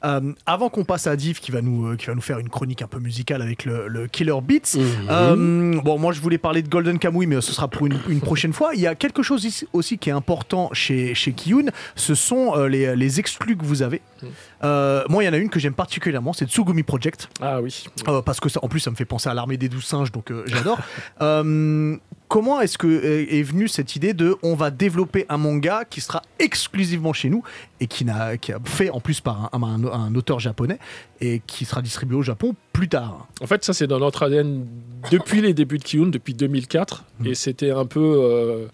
Speaker 1: Avant qu'on passe à Div qui va nous faire une chronique un peu musicale avec le Killer Beats, bon, moi je voulais parler de Golden Kamuy, mais ce sera pour une prochaine fois. Il y a quelque chose aussi qui est important chez Kiyun, ce sont les exclus que vous avez. Moi il y en a une que j'aime particulièrement, c'est Tsugumi Project.
Speaker 5: Ah oui.
Speaker 1: Parce que en plus ça me fait penser à l'Armée des 12 singes, donc j'adore. Comment est-ce que est venue cette idée de on va développer un manga qui sera exclusivement chez nous et qui a fait en plus par un auteur japonais et qui sera distribué au Japon plus tard.
Speaker 5: En fait, ça, c'est dans notre ADN depuis les débuts de Kiyun, depuis 2004. Et c'était un peu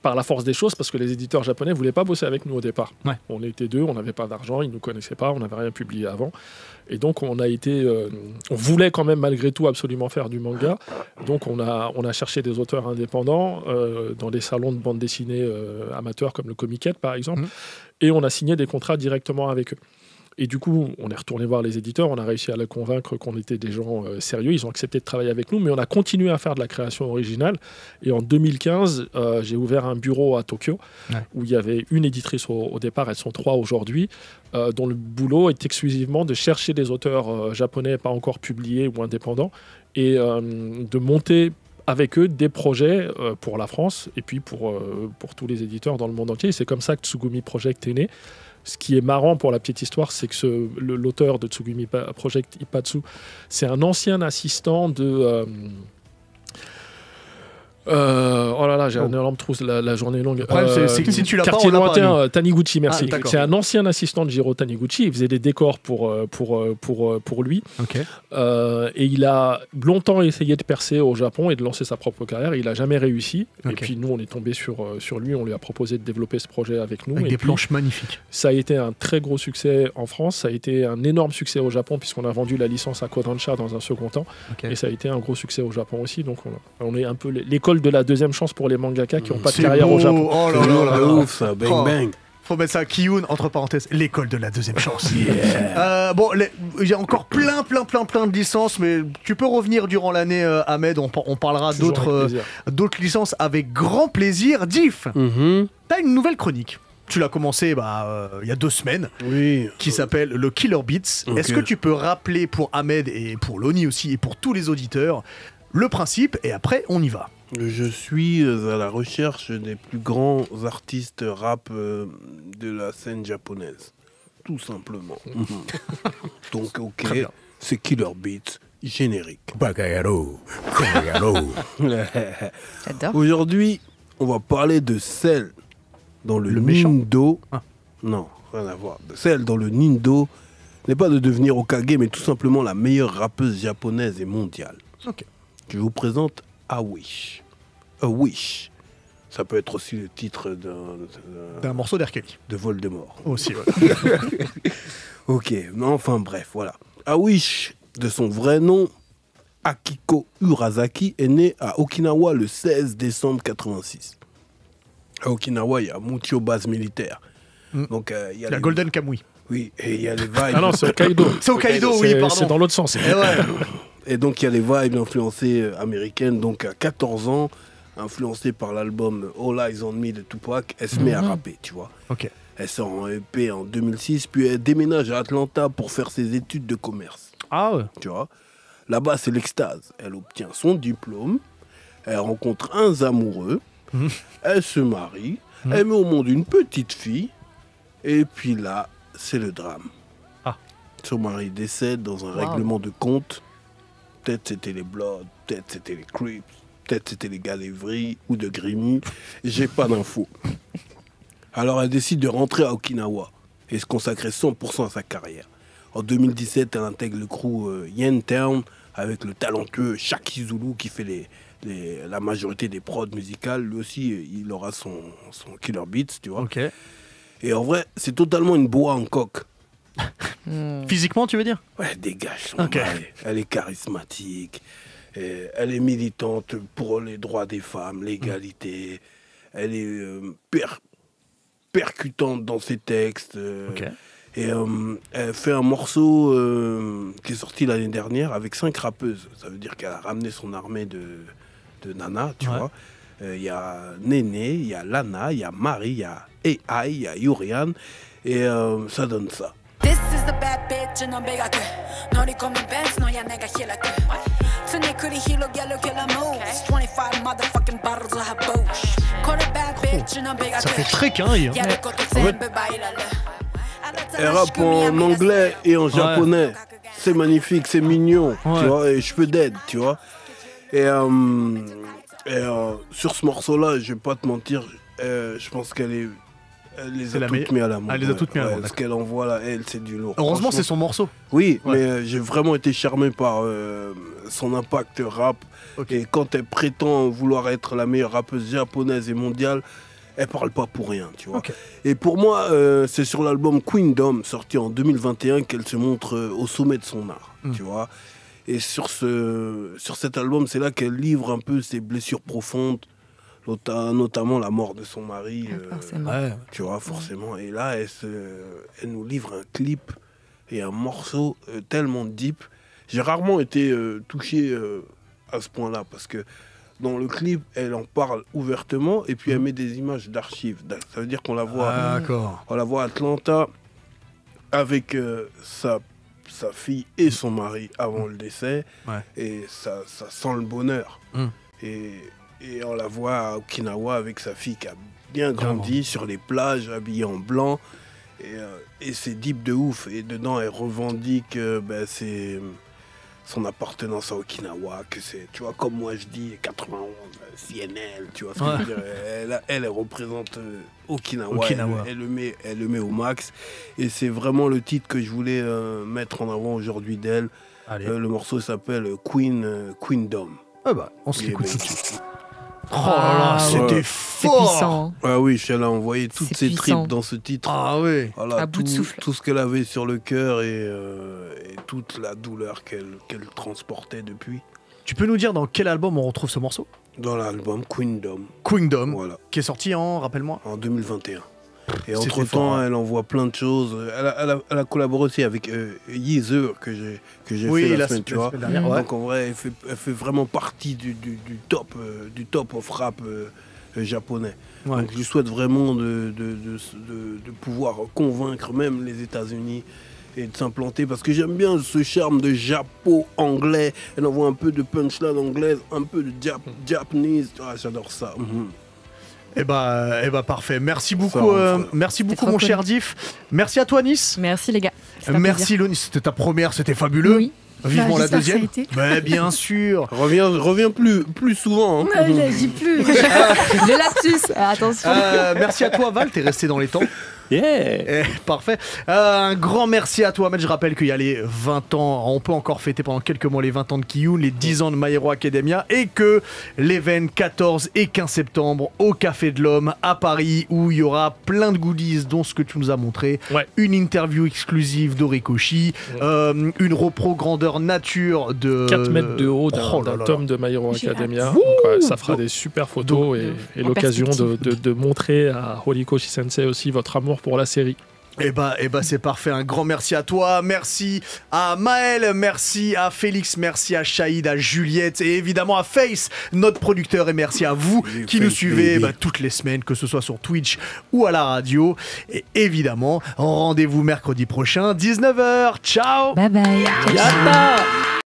Speaker 5: par la force des choses, parce que les éditeurs japonais ne voulaient pas bosser avec nous au départ.
Speaker 1: Ouais.
Speaker 5: On était deux, on n'avait pas d'argent, ils ne nous connaissaient pas, on n'avait rien publié avant. Et donc, on voulait quand même, malgré tout, absolument faire du manga. Donc, on a cherché des auteurs indépendants dans des salons de bande dessinée amateurs, comme le Comiket, par exemple. Et on a signé des contrats directement avec eux. Et du coup, on est retourné voir les éditeurs, on a réussi à les convaincre qu'on était des gens sérieux, ils ont accepté de travailler avec nous, mais on a continué à faire de la création originale. Et en 2015, j'ai ouvert un bureau à Tokyo, où il y avait une éditrice au départ, elles sont 3 aujourd'hui, dont le boulot est exclusivement de chercher des auteurs japonais pas encore publiés ou indépendants, et de monter avec eux des projets pour la France, et puis pour tous les éditeurs dans le monde entier. Et c'est comme ça que Tsugumi Project est né. Ce qui est marrant pour la petite histoire, c'est que l'auteur de Tsugumi Project, Ipatsu, c'est un ancien assistant de... oh là là, j'ai un énorme trou, la journée est longue.
Speaker 1: Le problème, c'est que si tu l'as pas,
Speaker 5: Quartier
Speaker 1: on l'a pas,
Speaker 5: lointain, Taniguchi, merci.
Speaker 1: Ah,
Speaker 5: c'est un ancien assistant de Jiro Taniguchi, il faisait des décors pour lui.
Speaker 1: Okay.
Speaker 5: Et il a longtemps essayé de percer au Japon et de lancer sa propre carrière, il n'a jamais réussi.
Speaker 1: Okay.
Speaker 5: Et puis nous, on est tombé sur lui, on lui a proposé de développer ce projet avec nous.
Speaker 1: Avec
Speaker 5: et
Speaker 1: des
Speaker 5: puis,
Speaker 1: planches magnifiques.
Speaker 5: Ça a été un très gros succès en France, ça a été un énorme succès au Japon, puisqu'on a vendu la licence à Kodansha dans un second temps. Okay. Et ça a été un gros succès au Japon aussi. Donc on est un peu l'école de la deuxième chance pour les mangaka qui n'ont pas de carrière au Japon.
Speaker 1: Oh là là là,
Speaker 3: ouf, ça, bang bang.
Speaker 1: Faut mettre ça, Kiyun, entre parenthèses, l'école de la deuxième chance. Yeah. Bon, il y a encore plein de licences, mais tu peux revenir durant l'année, Ahmed, on parlera d'autres licences avec grand plaisir. Diff, t'as une nouvelle chronique. Tu l'as commencé il y a 2 semaines, qui s'appelle le Killer Beats. Okay. Est-ce que tu peux rappeler pour Ahmed et pour Loni aussi, et pour tous les auditeurs, le principe, et après on y va?
Speaker 3: Je suis à la recherche des plus grands artistes rap de la scène japonaise, tout simplement. Donc, ok, c'est Killer Beats, générique.
Speaker 1: Bagayaro.
Speaker 3: Aujourd'hui, on va parler de celle dans le Nindo. Non, rien à voir. Celle dans le Nindo n'est pas de devenir Hokage, mais tout simplement la meilleure rappeuse japonaise et mondiale.
Speaker 1: Ok.
Speaker 3: Je vous présente Awish. A Wish. Ça peut être aussi le titre
Speaker 1: d'un morceau d'R-Kelly.
Speaker 3: De Voldemort.
Speaker 1: Aussi, ouais.
Speaker 3: Ok, non, enfin bref, voilà. Awish, de son vrai nom, Akiko Urasaki, est né à Okinawa le 16 décembre 86. À Okinawa, il y a Mucho base militaire. Donc, il y a
Speaker 1: la Golden Kamui.
Speaker 3: Oui, et il y a les vibes.
Speaker 5: Ah non, c'est Hokkaido.
Speaker 1: C'est Hokkaido, oui, pardon.
Speaker 5: C'est dans l'autre sens.
Speaker 3: Et donc, il y a les vibes influencées américaines. Donc, à 14 ans, influencée par l'album All Eyes on Me de Tupac, elle se met à rapper, tu vois.
Speaker 1: Okay.
Speaker 3: Elle sort en EP en 2006, puis elle déménage à Atlanta pour faire ses études de commerce.
Speaker 1: Ah ouais.
Speaker 3: Tu vois. Là-bas, c'est l'extase. Elle obtient son diplôme, elle rencontre un amoureux, elle se marie, elle met au monde une petite fille, et puis là, c'est le drame.
Speaker 1: Ah.
Speaker 3: Son mari décède dans un règlement de compte. Peut-être c'était les Bloods, peut-être c'était les Crips, peut-être c'était les gars d'Evry ou de Grimmy. J'ai pas d'infos. Alors elle décide de rentrer à Okinawa et se consacrer 100% à sa carrière. En 2017, elle intègre le crew Yen Town avec le talentueux Shaki Zulu qui fait la majorité des prods musicales. Lui aussi, il aura son Killer Beats, tu vois.
Speaker 1: Okay.
Speaker 3: Et en vrai, c'est totalement une boa en coque.
Speaker 1: Physiquement, tu veux dire?
Speaker 3: Ouais, dégage. Okay. Elle est charismatique. Elle est militante pour les droits des femmes, l'égalité. Elle est percutante dans ses textes.
Speaker 1: Okay.
Speaker 3: Et elle fait un morceau qui est sorti l'année dernière avec 5 rappeuses. Ça veut dire qu'elle a ramené son armée de nanas, tu vois. Il y a Néné, il y a Lana, il y a Marie, il y a AI, il y a Yurian. Et ça donne ça. This is the bad bitch and I'm big at
Speaker 1: Ça fait très quinri, hein.
Speaker 3: En fait, elle rappe en anglais et en japonais. C'est magnifique, c'est mignon, tu vois, et cheveux d'aide, tu vois. Et sur ce morceau-là, je vais pas te mentir, je pense qu'elle est Elle les a toutes mis à l'amende.
Speaker 1: Elle les a toutes mis à l'amende.
Speaker 3: Ce qu'elle envoie là, elle, c'est du lourd.
Speaker 1: Heureusement, c'est son morceau.
Speaker 3: Oui, mais j'ai vraiment été charmé par son impact rap. Et quand elle prétend vouloir être la meilleure rappeuse japonaise et mondiale, elle parle pas pour rien, tu vois. Et pour moi, c'est sur l'album Queendom, sorti en 2021, qu'elle se montre au sommet de son art, tu vois. Et sur cet album, c'est là qu'elle livre un peu ses blessures profondes, notamment la mort de son mari, tu vois, forcément. Et là, elle nous livre un clip et un morceau tellement deep. J'ai rarement été touché à ce point-là, parce que dans le clip, elle en parle ouvertement, et puis elle met des images d'archives. Ça veut dire qu'on la voit, on la voit à Atlanta avec sa fille et son mari avant le décès, et ça sent le bonheur. Et on la voit à Okinawa avec sa fille qui a bien grandi sur les plages, habillée en blanc. Et c'est deep de ouf. Et dedans, elle revendique son appartenance à Okinawa. Que c'est, tu vois, comme moi je dis, 91, CNL, tu vois ce que je veux dire. Elle représente Okinawa. Elle le met au max. Et c'est vraiment le titre que je voulais mettre en avant aujourd'hui d'elle. Le morceau s'appelle Queendom.
Speaker 1: Ah bah, on se l'écoute tout de suite. Oh là là, c'était fort.
Speaker 3: Ah oui, elle a envoyé toutes ses tripes dans ce titre.
Speaker 1: Ah oui.
Speaker 3: Voilà,
Speaker 2: à bout de souffle.
Speaker 3: Tout ce qu'elle avait sur le cœur et toute la douleur qu'elle transportait depuis.
Speaker 1: Tu peux nous dire dans quel album on retrouve ce morceau?
Speaker 3: Dans l'album Queendom.
Speaker 1: Queendom,
Speaker 3: voilà.
Speaker 1: Qui est sorti rappelle-moi.
Speaker 3: En 2021. Et entre-temps, elle envoie plein de choses. Elle a collaboré aussi avec Yeezer, que j'ai fait la semaine, tu vois. Donc en vrai, elle fait vraiment partie du top of rap japonais. Donc je lui souhaite vraiment de pouvoir convaincre même les États-Unis et de s'implanter, parce que j'aime bien ce charme de japo-anglais. Elle envoie un peu de punchline anglaise, un peu de japanese. J'adore ça.
Speaker 1: Eh bah parfait. Merci beaucoup, mon cher Diff. Merci à toi, Nice.
Speaker 2: Merci les gars.
Speaker 1: Merci Loni. C'était ta première, c'était fabuleux.
Speaker 2: Oui.
Speaker 1: Vivement la deuxième. Mais bien sûr.
Speaker 3: Reviens plus souvent.
Speaker 7: Hein. Il agit plus.
Speaker 2: Le lapsus. Attention.
Speaker 1: Merci à toi, Val. T'es resté dans les temps.
Speaker 8: Yeah.
Speaker 1: Parfait. Un grand merci à toi, Ahmed. Je rappelle qu'il y a les 20 ans, on peut encore fêter pendant quelques mois les 20 ans de Kiyun, les 10 ans de My Hero Academia, et que les 14 et 15 septembre au Café de l'Homme à Paris, où il y aura plein de goodies, dont ce que tu nous as montré, une interview exclusive d'Orikoshi, une repro grandeur nature de
Speaker 5: 4 mètres de haut d'un tome de My Hero Academia. Donc, ça fera des super photos et l'occasion de montrer à Horikoshi Sensei aussi votre amour pour la série.
Speaker 1: Eh bah c'est parfait, un grand merci à toi, merci à Maël, merci à Félix, merci à Shahid, à Juliette et évidemment à Face, notre producteur, et merci à vous qui nous suivez toutes les semaines, que ce soit sur Twitch ou à la radio. Et évidemment, rendez-vous mercredi prochain, 19h, ciao.
Speaker 2: Bye bye.
Speaker 1: Ciao.